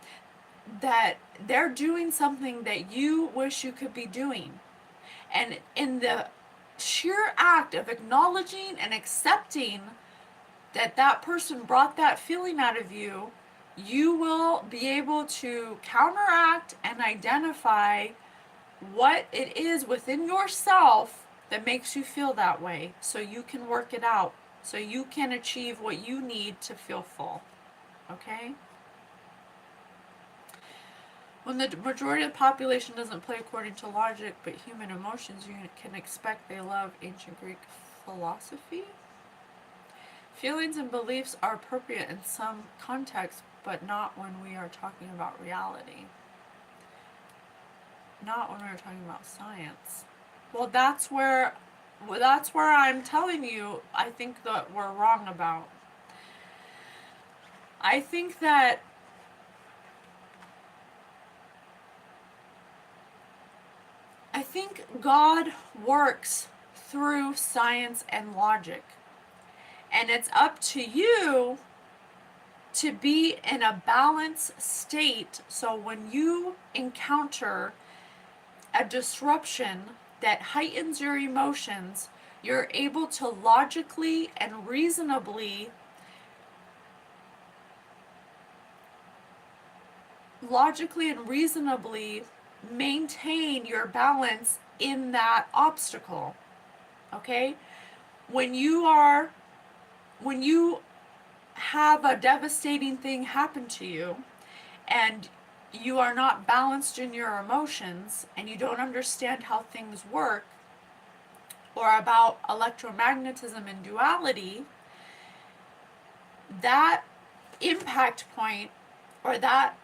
that they're doing something that you wish you could be doing. And in the sheer act of acknowledging and accepting that that person brought that feeling out of you, you will be able to counteract and identify what it is within yourself that makes you feel that way, so you can work it out, so you can achieve what you need to feel full. Okay? When the majority of the population doesn't play according to logic but human emotions, you can expect they love ancient Greek philosophy. Feelings and beliefs are appropriate in some contexts, but not when we are talking about reality. Not when we're talking about science. Well, that's where I'm telling you I think that we're wrong about. I think that God works through science and logic. And it's up to you to be in a balanced state, so when you encounter a disruption that heightens your emotions, you're able to logically and reasonably maintain your balance in that obstacle. Okay? When you have a devastating thing happen to you and you are not balanced in your emotions and you don't understand how things work or about electromagnetism and duality, that impact point or that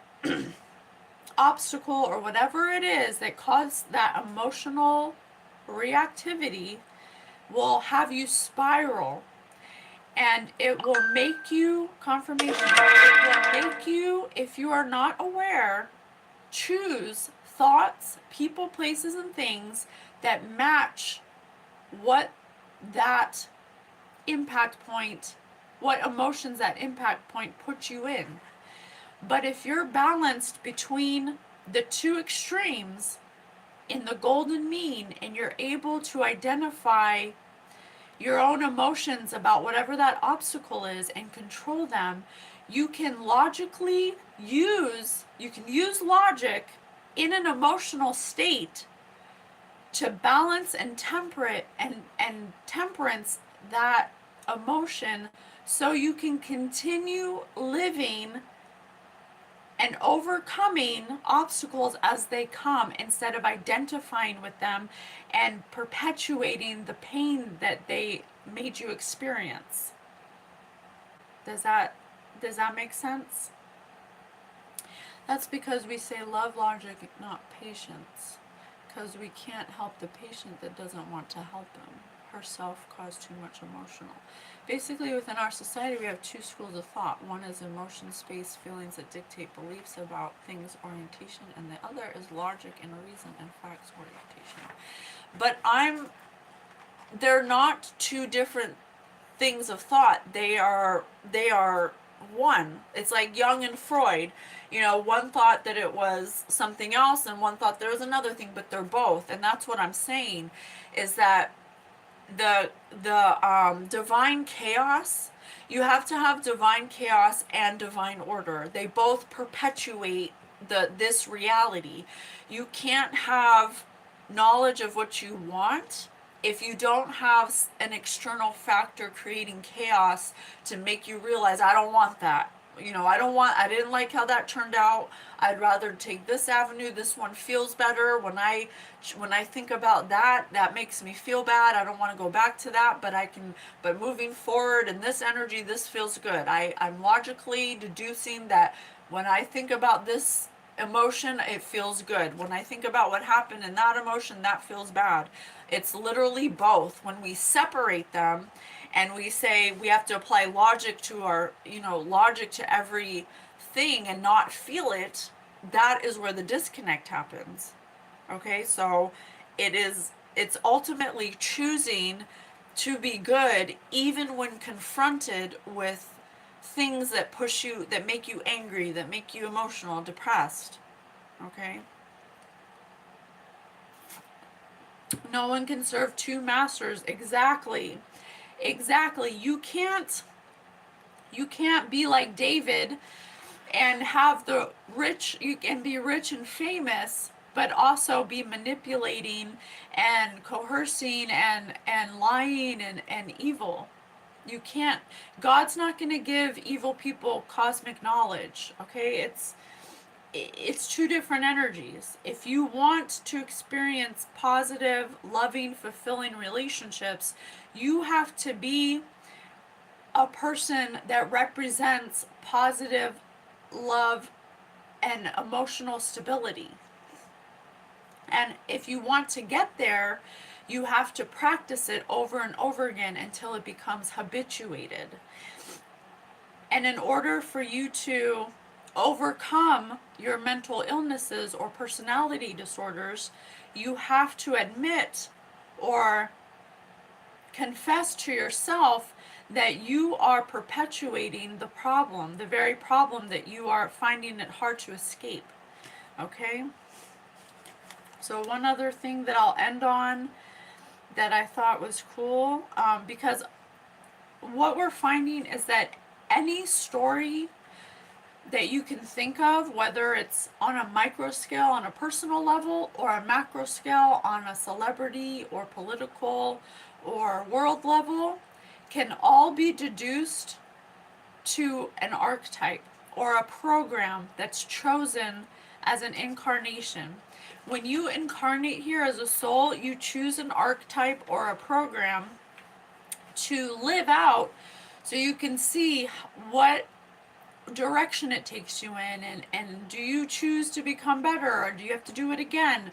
obstacle or whatever it is that caused that emotional reactivity will have you spiral, and it will make you, confirmation, it will make you, if you are not aware, choose thoughts, people, places, and things that match what that impact point, what emotions that impact point puts you in. But if you're balanced between the two extremes in the golden mean, and you're able to identify your own emotions about whatever that obstacle is and control them, you can use logic in an emotional state to balance and temperance that emotion, so you can continue living and overcoming obstacles as they come, instead of identifying with them and perpetuating the pain that they made you experience. Does that make sense? That's because we say love logic, not patience. Because we can't help the patient that doesn't want to help him herself cause too much emotional. Basically, within our society, we have two schools of thought. One is emotion-based feelings that dictate beliefs about things orientation, and the other is logic and reason and facts orientation. But they're not two different things of thought. They are one. It's like Jung and Freud. One thought that it was something else, and one thought there was another thing, but they're both. And that's what I'm saying, is that the divine chaos, you have to have divine chaos and divine order. They both perpetuate this reality. You can't have knowledge of what you want if you don't have an external factor creating chaos to make you realize, I don't want that. I didn't like how that turned out. I'd rather take this avenue. This one feels better. When I think about that makes me feel bad. I don't want to go back to that, but moving forward in this energy, this feels good. I'm logically deducing that when I think about this emotion, it feels good. When I think about what happened in that emotion, that feels bad. It's literally both. When we separate them and we say we have to apply logic to logic to every thing and not feel it, that is where the disconnect happens. Okay, so it's ultimately choosing to be good even when confronted with things that push you, that make you angry, that make you emotional, depressed. Okay? No one can serve two masters. Exactly. You can't be like David and have you can be rich and famous, but also be manipulating and coercing and lying and evil. You can't. God's not going to give evil people cosmic knowledge. Okay? it's two different energies. If you want to experience positive, loving, fulfilling relationships, you have to be a person that represents positive love and emotional stability. And if you want to get there, you have to practice it over and over again until it becomes habituated. And in order for you to overcome your mental illnesses or personality disorders, you have to admit or confess to yourself that you are perpetuating the problem, the very problem that you are finding it hard to escape. Okay? So, one other thing that I'll end on that I thought was cool, because what we're finding is that any story that you can think of, whether it's on a micro scale on a personal level or a macro scale on a celebrity or political or world level, can all be deduced to an archetype or a program that's chosen as an incarnation. When you incarnate here as a soul, you choose an archetype or a program to live out so you can see what direction it takes you in, and do you choose to become better, or do you have to do it again?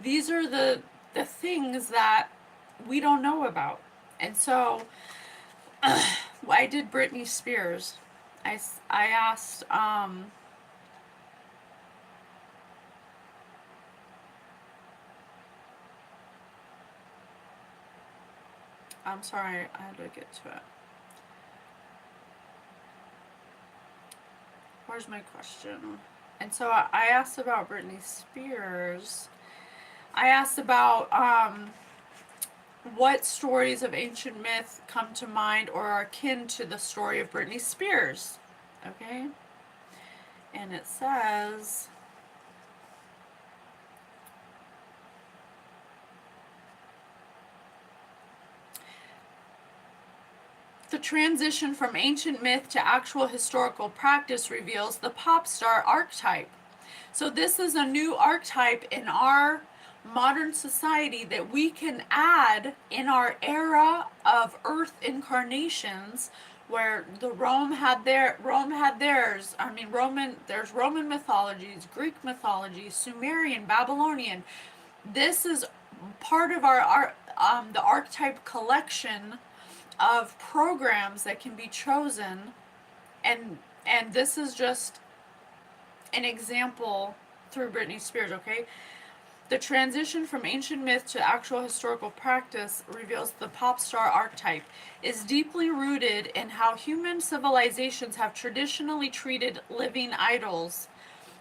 These are the things that we don't know about. And so I did Britney Spears. I asked I'm sorry, I had to get to it. Where's my question? And so I asked about Britney Spears. I asked about what stories of ancient myth come to mind or are akin to the story of Britney Spears. Okay? And it says, the transition from ancient myth to actual historical practice reveals the pop star archetype. So this is a new archetype in our modern society that we can add in our era of earth incarnations, where Rome had theirs. I mean, there's Roman mythologies, Greek mythology, Sumerian, Babylonian. This is part of the archetype collection of programs that can be chosen, and this is just an example through Britney Spears. Okay, the transition from ancient myth to actual historical practice reveals the pop star archetype is deeply rooted in how human civilizations have traditionally treated living idols.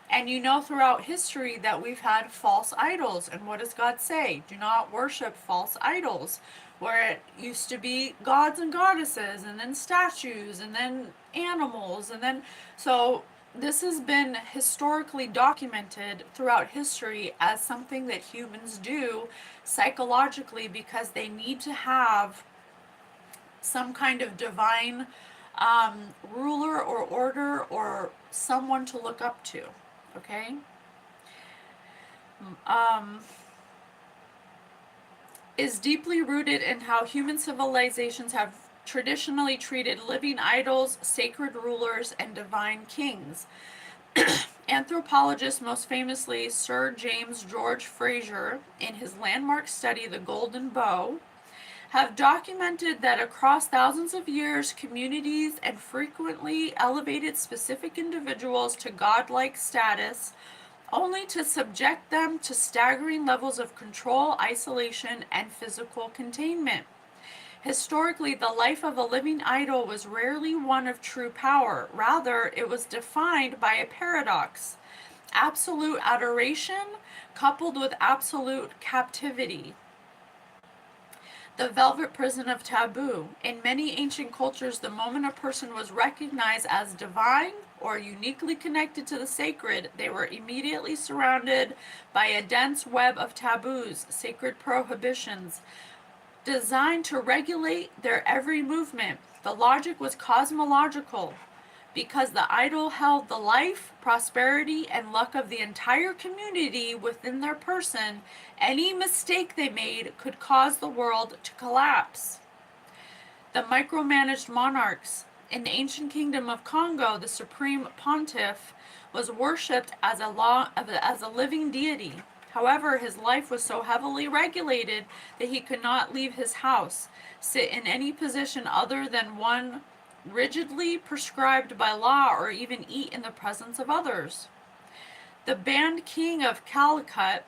And you know, throughout history that we've had false idols. And what does God say? Do not worship false idols. Where it used to be gods and goddesses, and then statues, and then animals, and then, so this has been historically documented throughout history as something that humans do psychologically, because they need to have some kind of divine ruler or order or someone to look up to. Okay? Is deeply rooted in how human civilizations have traditionally treated living idols, sacred rulers, and divine kings. Anthropologists, most famously Sir James George Frazer, in his landmark study The Golden Bough, have documented that across thousands of years, communities and frequently elevated specific individuals to godlike status, only to subject them to staggering levels of control, isolation, and physical containment. Historically, the life of a living idol was rarely one of true power. Rather, it was defined by a paradox: absolute adoration coupled with absolute captivity. The velvet prison of taboo. In many ancient cultures, the moment a person was recognized as divine or uniquely connected to the sacred, they were immediately surrounded by a dense web of taboos, sacred prohibitions, designed to regulate their every movement. The logic was cosmological. because the idol held the life, prosperity, and luck of the entire community within their person. Any mistake they made could cause the world to collapse. The micromanaged monarchs. In the ancient kingdom of Congo, the supreme pontiff was worshipped as a living deity. However, his life was so heavily regulated that he could not leave his house, sit in any position other than one rigidly prescribed by law, or even eat in the presence of others. The band king of Calicut,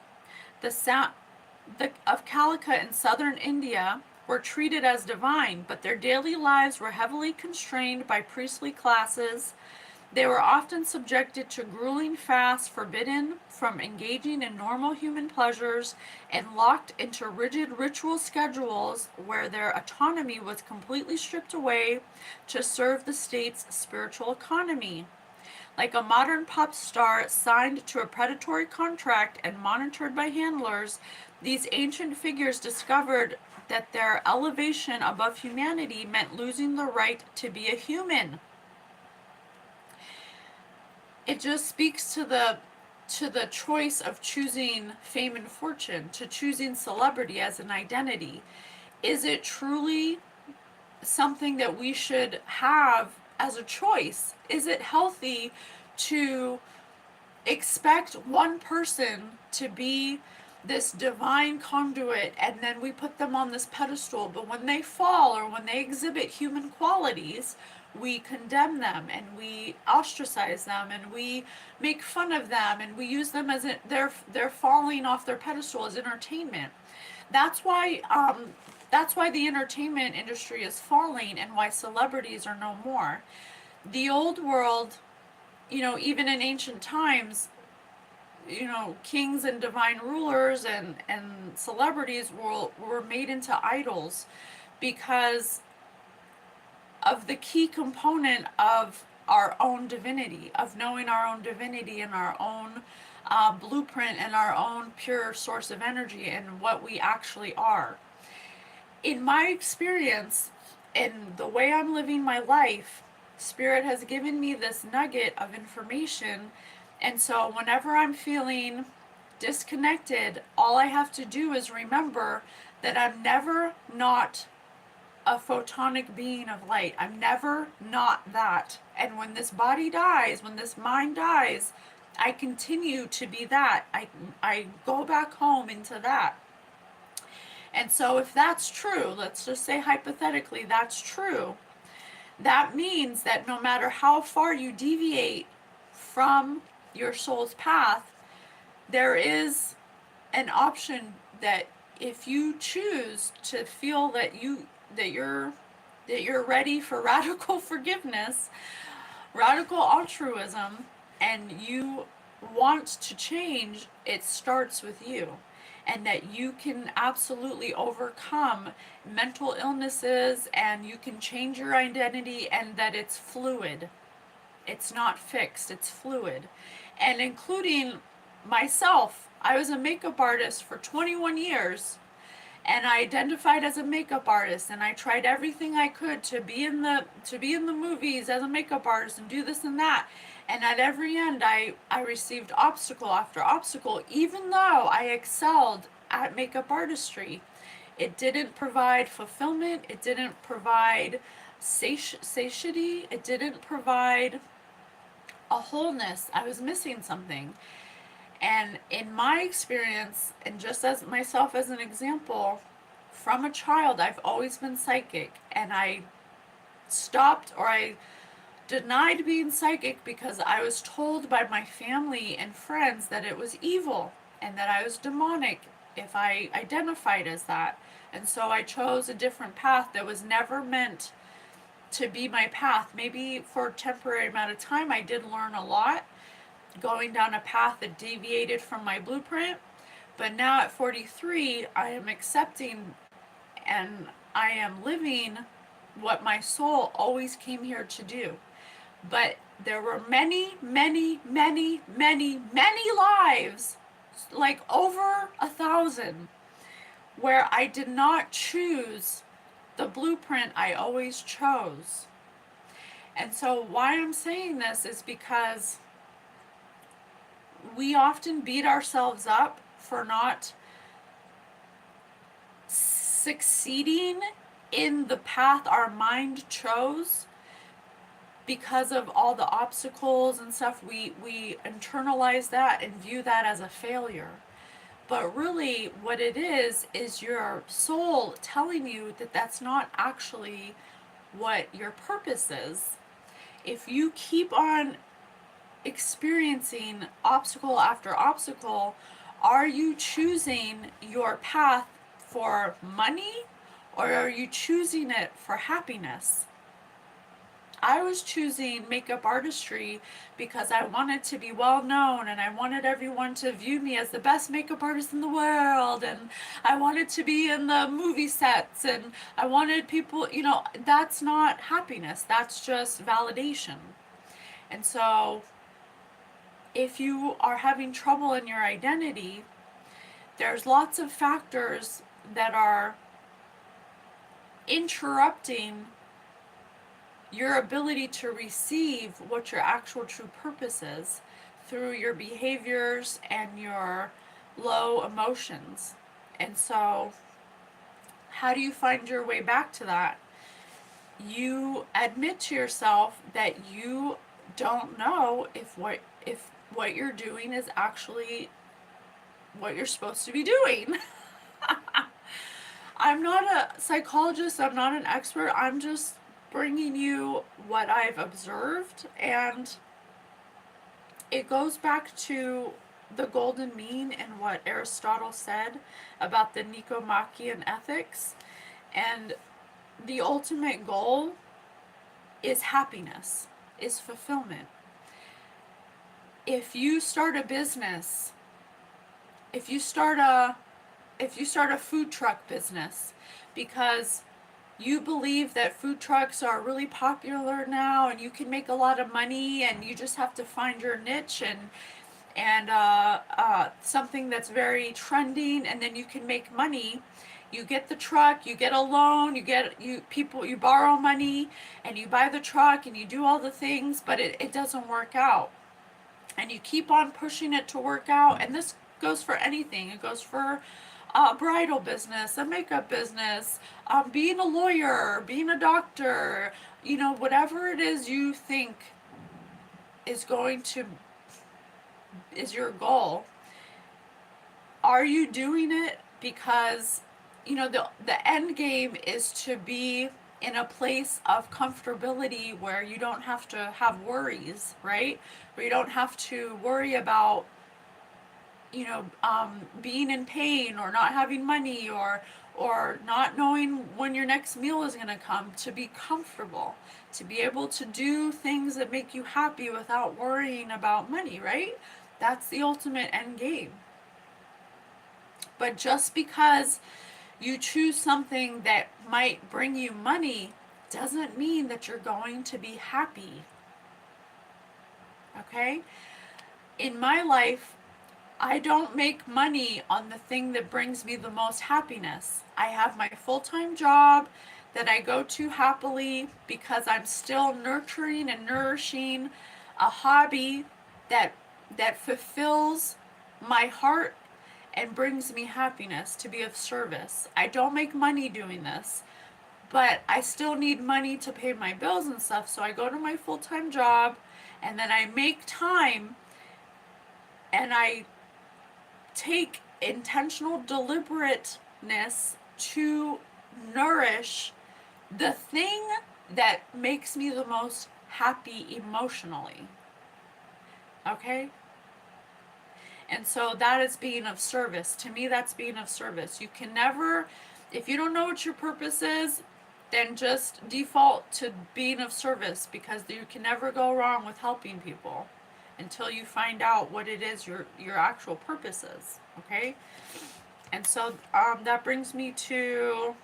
of Calicut in southern India, were treated as divine, but their daily lives were heavily constrained by priestly classes. They were often subjected to grueling fasts, forbidden from engaging in normal human pleasures, and locked into rigid ritual schedules where their autonomy was completely stripped away to serve the state's spiritual economy. Like a modern pop star signed to a predatory contract and monitored by handlers, these ancient figures discovered that their elevation above humanity meant losing the right to be a human. It just speaks to the choice of choosing fame and fortune, to choosing celebrity as an identity. Is it truly something that we should have as a choice? Is it healthy to expect one person to be this divine conduit and then we put them on this pedestal, but when they fall or when they exhibit human qualities, we condemn them and we ostracize them and we make fun of them and we use them as they're falling off their pedestal as entertainment. That's why the entertainment industry is falling and why celebrities are no more. The old world, even in ancient times, kings and divine rulers and celebrities were made into idols because of the key component of our own divinity, of knowing our own divinity and our own blueprint and our own pure source of energy and what we actually are. In my experience, in the way I'm living my life, Spirit has given me this nugget of information, and so whenever I'm feeling disconnected, all I have to do is remember that I'm never not a photonic being of light. I'm never not that. And when this body dies, when this mind dies, I continue to be that. I go back home into that. And so if that's true, let's just say hypothetically that's true, that means that no matter how far you deviate from your soul's path, there is an option that if you choose to feel that you're ready for radical forgiveness, radical altruism, and you want to change, it starts with you. And that you can absolutely overcome mental illnesses and you can change your identity, and that it's fluid. It's not fixed, it's fluid. And including myself, I was a makeup artist for 21 years. And I identified as a makeup artist, and I tried everything I could to be in the movies as a makeup artist and do this and that. And at every end, I received obstacle after obstacle, even though I excelled at makeup artistry. It didn't provide fulfillment. It didn't provide satiety. It didn't provide a wholeness. I was missing something. And in my experience, and just as myself as an example, from a child, I've always been psychic. And I stopped, or I denied being psychic because I was told by my family and friends that it was evil and that I was demonic if I identified as that. And so I chose a different path that was never meant to be my path. Maybe for a temporary amount of time I did learn a lot, going down a path that deviated from my blueprint. But now at 43, I am accepting and I am living what my soul always came here to do. But there were many, many, many, many, many lives, like over 1,000, where I did not choose the blueprint I always chose. And so why I'm saying this is because we often beat ourselves up for not succeeding in the path our mind chose because of all the obstacles and stuff. We internalize that and view that as a failure. But really, what it is your soul telling you that that's not actually what your purpose is. If you keep on experiencing obstacle after obstacle, are you choosing your path for money or are you choosing it for happiness? I was choosing makeup artistry because I wanted to be well known and I wanted everyone to view me as the best makeup artist in the world, and I wanted to be in the movie sets, and I wanted people, that's not happiness, that's just validation. And so if you are having trouble in your identity, there's lots of factors that are interrupting your ability to receive what your actual true purpose is through your behaviors and your low emotions. And so, how do you find your way back to that? You admit to yourself that you don't know if what you're doing is actually what you're supposed to be doing. I'm not a psychologist, I'm not an expert, I'm just bringing you what I've observed, and it goes back to the golden mean and what Aristotle said about the Nicomachean ethics. And the ultimate goal is happiness, is fulfillment. If you start a business, if you start a food truck business because you believe that food trucks are really popular now and you can make a lot of money and you just have to find your niche and something that's very trending, and then you can make money. You get the truck, you get a loan, you borrow money and you buy the truck and you do all the things, but it doesn't work out. And you keep on pushing it to work out, and this goes for anything. It goes for a bridal business, a makeup business, being a lawyer, being a doctor, whatever it is you think is going to is your goal. Are you doing it because the end game is to be in a place of comfortability where you don't have to have worries, right? Where you don't have to worry about being in pain or not having money or not knowing when your next meal is going to come, to be comfortable, to be able to do things that make you happy without worrying about money, right? That's the ultimate end game. But just because you choose something that might bring you money doesn't mean that you're going to be happy. Okay? In my life, I don't make money on the thing that brings me the most happiness. I have my full-time job that I go to happily because I'm still nurturing and nourishing a hobby that fulfills my heart and brings me happiness, to be of service. I don't make money doing this, but I still need money to pay my bills and stuff, so I go to my full-time job and then I make time and I take intentional deliberateness to nourish the thing that makes me the most happy emotionally. Okay? And so that is being of service. To me, that's being of service. You can never, if you don't know what your purpose is, then just default to being of service, because you can never go wrong with helping people until you find out what it is your actual purpose is. Okay? And so that brings me to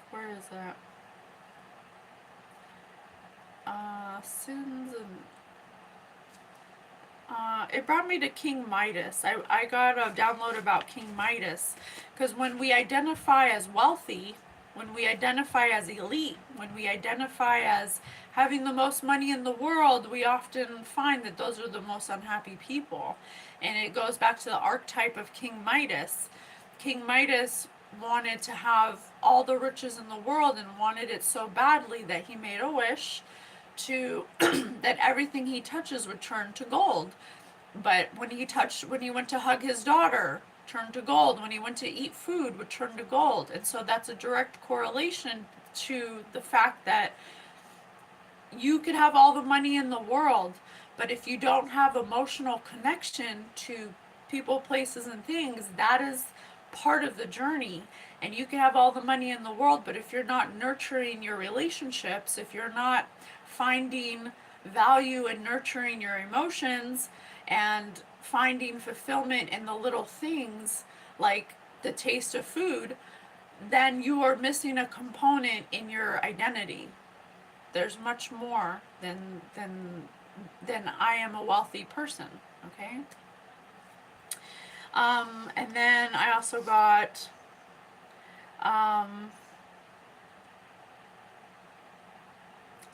where is that? Sins and It brought me to King Midas. I got a download about King Midas because when we identify as wealthy, when we identify as elite, when we identify as having the most money in the world, we often find that those are the most unhappy people. And it goes back to the archetype of King Midas. King Midas wanted to have all the riches in the world and wanted it so badly that he made a wish to that everything he touches would turn to gold. But when he went to hug his daughter, turned to gold. When he went to eat food, would turn to gold. And so that's a direct correlation to the fact that you could have all the money in the world, but if you don't have emotional connection to people, places, and things, that is part of the journey. And you can have all the money in the world, but if you're not nurturing your relationships, if you're not finding value in nurturing your emotions and finding fulfillment in the little things like the taste of food, then you are missing a component in your identity. There's much more than I am a wealthy person. Okay. And then I also got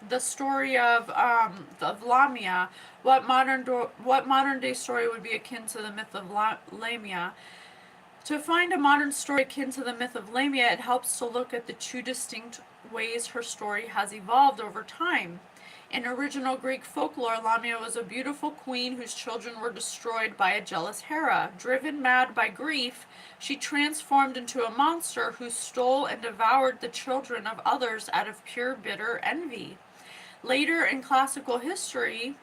the story of Lamia. What modern day story would be akin to the myth of Lamia? To find a modern story akin to the myth of Lamia, it helps to look at the two distinct ways her story has evolved over time. In original Greek folklore, Lamia was a beautiful queen whose children were destroyed by a jealous Hera. Driven mad by grief, she transformed into a monster who stole and devoured the children of others out of pure bitter envy. Later in classical history,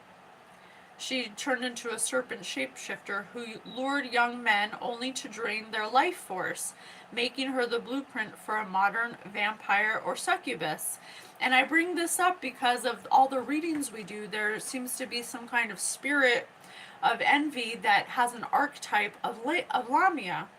she turned into a serpent shapeshifter who lured young men only to drain their life force, making her the blueprint for a modern vampire or succubus. And I bring this up because of all the readings we do. There seems to be some kind of spirit of envy that has an archetype of Lamia,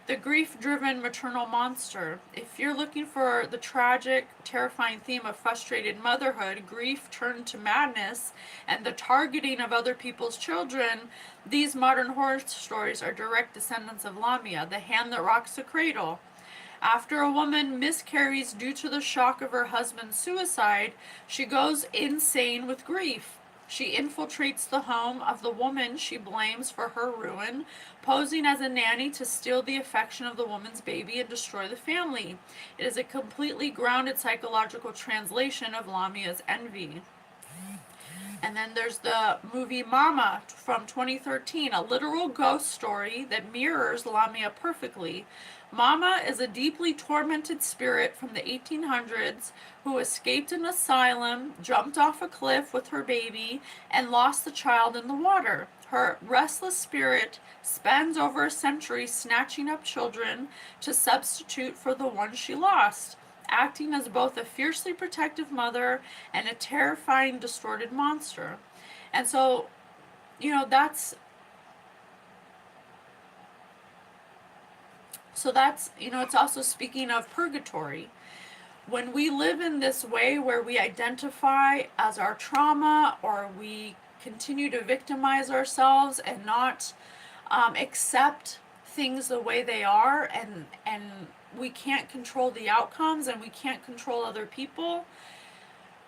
the grief-driven maternal monster. If you're looking for the tragic, terrifying theme of frustrated motherhood, grief turned to madness, and the targeting of other people's children, these modern horror stories are direct descendants of Lamia, the hand that rocks the cradle. After a woman miscarries due to the shock of her husband's suicide, she goes insane with grief. She infiltrates the home of the woman she blames for her ruin, posing as a nanny to steal the affection of the woman's baby and destroy the family. It is a completely grounded psychological translation of Lamia's envy. And then there's the movie Mama from 2013, a literal ghost story that mirrors Lamia perfectly. Mama is a deeply tormented spirit from the 1800s who escaped an asylum, jumped off a cliff with her baby, and lost the child in the water. Her restless spirit spends over a century snatching up children to substitute for the one she lost, acting as both a fiercely protective mother and a terrifying, distorted monster. And so, that's it's also speaking of purgatory. When we live in this way where we identify as our trauma, or we continue to victimize ourselves and not accept things the way they are, and we can't control the outcomes and we can't control other people,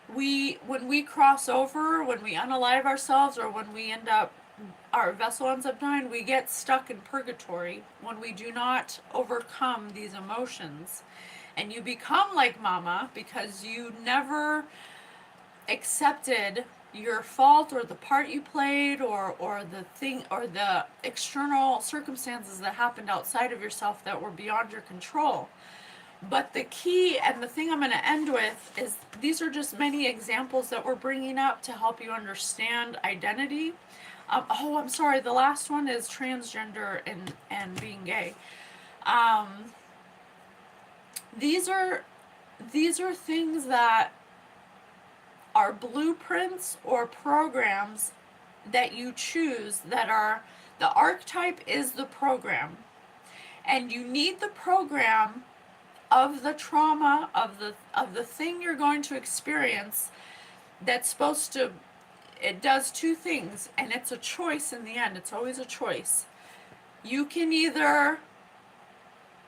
when we cross over, when we unalive ourselves, or when our vessel ends up dying, we get stuck in purgatory when we do not overcome these emotions. And you become like Mama because you never accepted your fault, or the part you played, or the thing, or the external circumstances that happened outside of yourself that were beyond your control. But the key, and the thing I'm going to end with, is these are just many examples that we're bringing up to help you understand identity. I'm sorry, the last one is transgender and being gay. These are things that are blueprints or programs that you choose, that are, the archetype is the program. And you need the program of the trauma, of the thing you're going to experience, that's supposed to it does two things, and it's a choice in the end. It's always a choice. You can either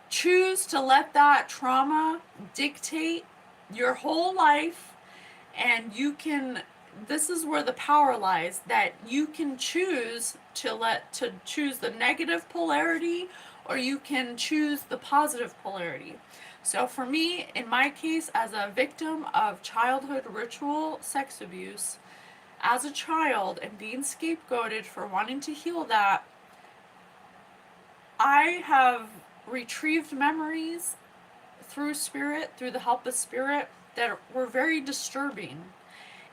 choose to let that trauma dictate your whole life, and you can, this is where the power lies, that you can choose to choose the negative polarity, or you can choose the positive polarity. So for me, in my case, as a victim of childhood ritual sex abuse, as a child, and being scapegoated for wanting to heal that, I have retrieved memories through spirit, through the help of spirit, that were very disturbing,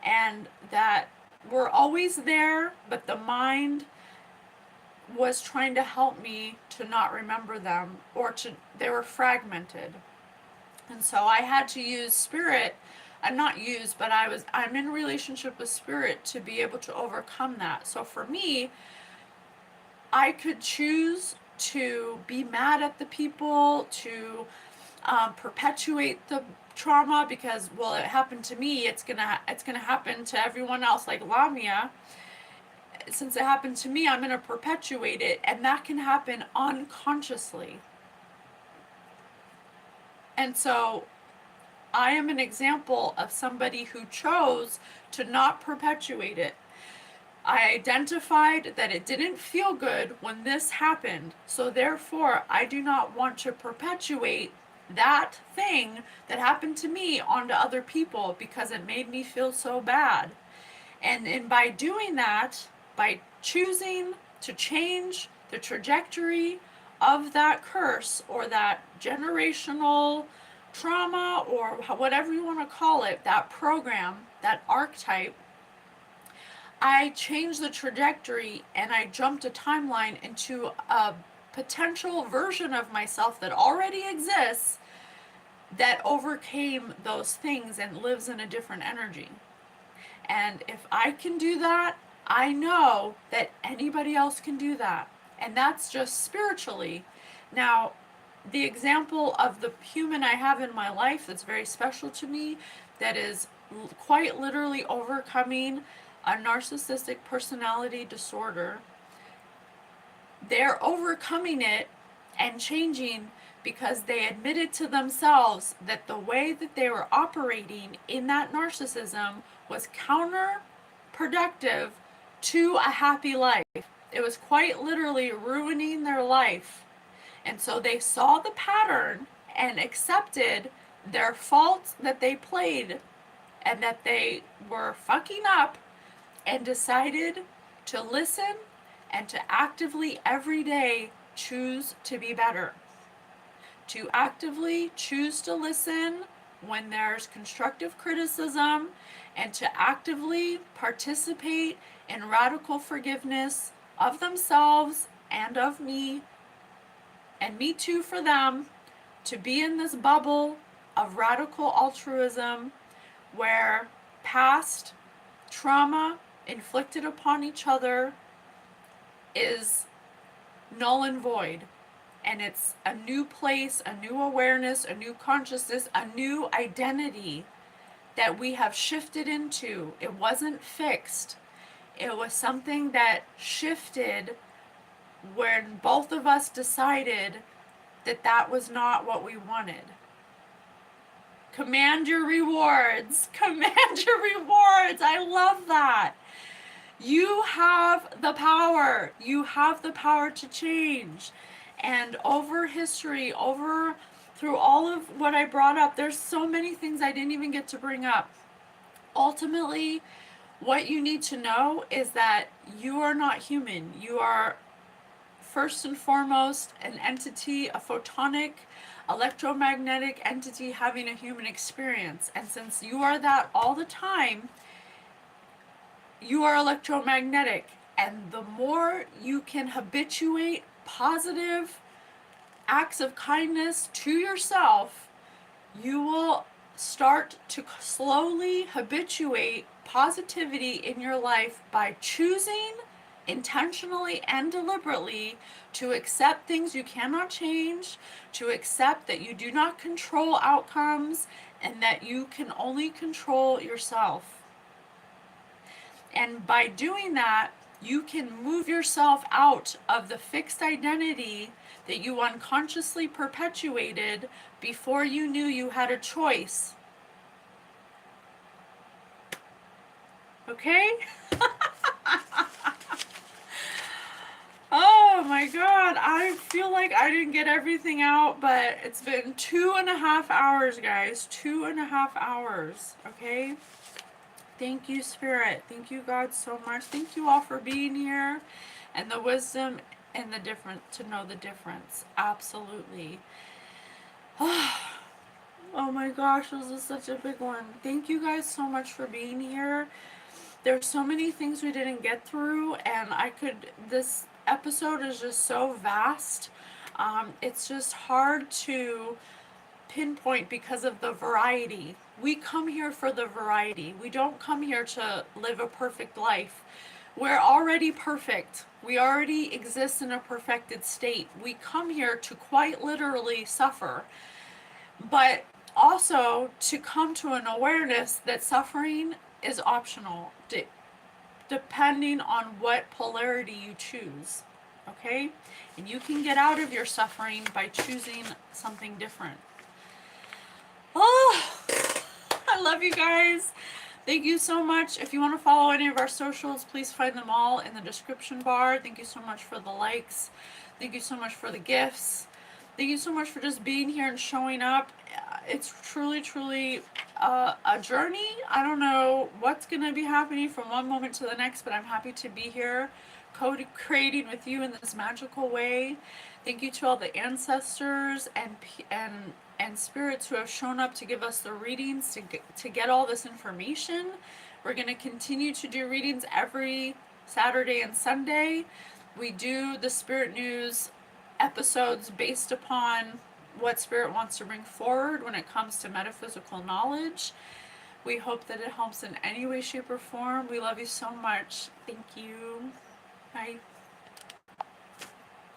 and that were always there, but the mind was trying to help me to not remember them, or they were fragmented. And so I had to use spirit, not use, but I'm in relationship with spirit to be able to overcome that. So for me, I could choose to be mad at the people, to perpetuate the trauma, because, well, it happened to me, it's gonna happen to everyone else, like Lamia. Since it happened to me, I'm gonna perpetuate it, and that can happen unconsciously. And so I am an example of somebody who chose to not perpetuate it. I identified that it didn't feel good when this happened, so therefore I do not want to perpetuate that thing that happened to me onto other people, because it made me feel so bad. And by doing that, by choosing to change the trajectory of that curse, or that generational trauma, or whatever you want to call it, that program, that archetype, I changed the trajectory, and I jumped a timeline into a potential version of myself that already exists, that overcame those things and lives in a different energy. And if I can do that, I know that anybody else can do that. And that's just spiritually. Now, the example of the human I have in my life that's very special to me, that is quite literally overcoming a narcissistic personality disorder, they're overcoming it and changing, because they admitted to themselves that the way that they were operating in that narcissism was counterproductive to a happy life. It was quite literally ruining their life. And so they saw the pattern and accepted their faults that they played, and that they were fucking up, and decided to listen and to actively every day choose to be better. To actively choose to listen when there's constructive criticism, and to actively participate in radical forgiveness of themselves and of me, and me too for them, to be in this bubble of radical altruism where past trauma inflicted upon each other is null and void. And it's a new place, a new awareness, a new consciousness, a new identity that we have shifted into. It wasn't fixed. It was something that shifted when both of us decided that that was not what we wanted. Command your rewards. Command your rewards. I love that. You have the power. You have the power to change. And over history, through all of what I brought up, there's so many things I didn't even get to bring up. Ultimately, what you need to know is that you are not human. You are first and foremost an entity, a photonic, electromagnetic entity having a human experience. And since you are that all the time, you are electromagnetic. And the more you can habituate positive acts of kindness to yourself, you will start to slowly habituate positivity in your life by choosing intentionally and deliberately to accept things you cannot change, to accept that you do not control outcomes, and that you can only control yourself. And by doing that, you can move yourself out of the fixed identity that you unconsciously perpetuated before you knew you had a choice. Okay? Oh my god, I feel like I didn't get everything out, but it's been 2.5 hours, guys. 2.5 hours, okay? Thank you, Spirit. Thank you, God, so much. Thank you all for being here and the wisdom and the difference, to know the difference. Absolutely. Oh my gosh, this is such a big one. Thank you guys so much for being here. There's so many things we didn't get through, and this episode is just so vast. It's just hard to pinpoint because of the variety. We come here for the variety. We don't come here to live a perfect life. We're already perfect. We already exist in a perfected state. We come here to quite literally suffer, but also to come to an awareness that suffering is optional, depending on what polarity you choose. Okay? And you can get out of your suffering by choosing something different. Oh, I love you guys. Thank you so much. If you want to follow any of our socials, please find them all in the description bar. Thank you so much for the likes. Thank you so much for the gifts. Thank you so much for just being here and showing up. It's truly, truly a journey. I don't know what's going to be happening from one moment to the next, but I'm happy to be here co-creating with you in this magical way. Thank you to all the ancestors and spirits who have shown up to give us the readings, to get all this information. We're going to continue to do readings every Saturday and Sunday. We do the Spirit News episodes based upon what Spirit wants to bring forward when it comes to metaphysical knowledge. We hope that it helps in any way, shape, or form. We love you so much. Thank you. Bye.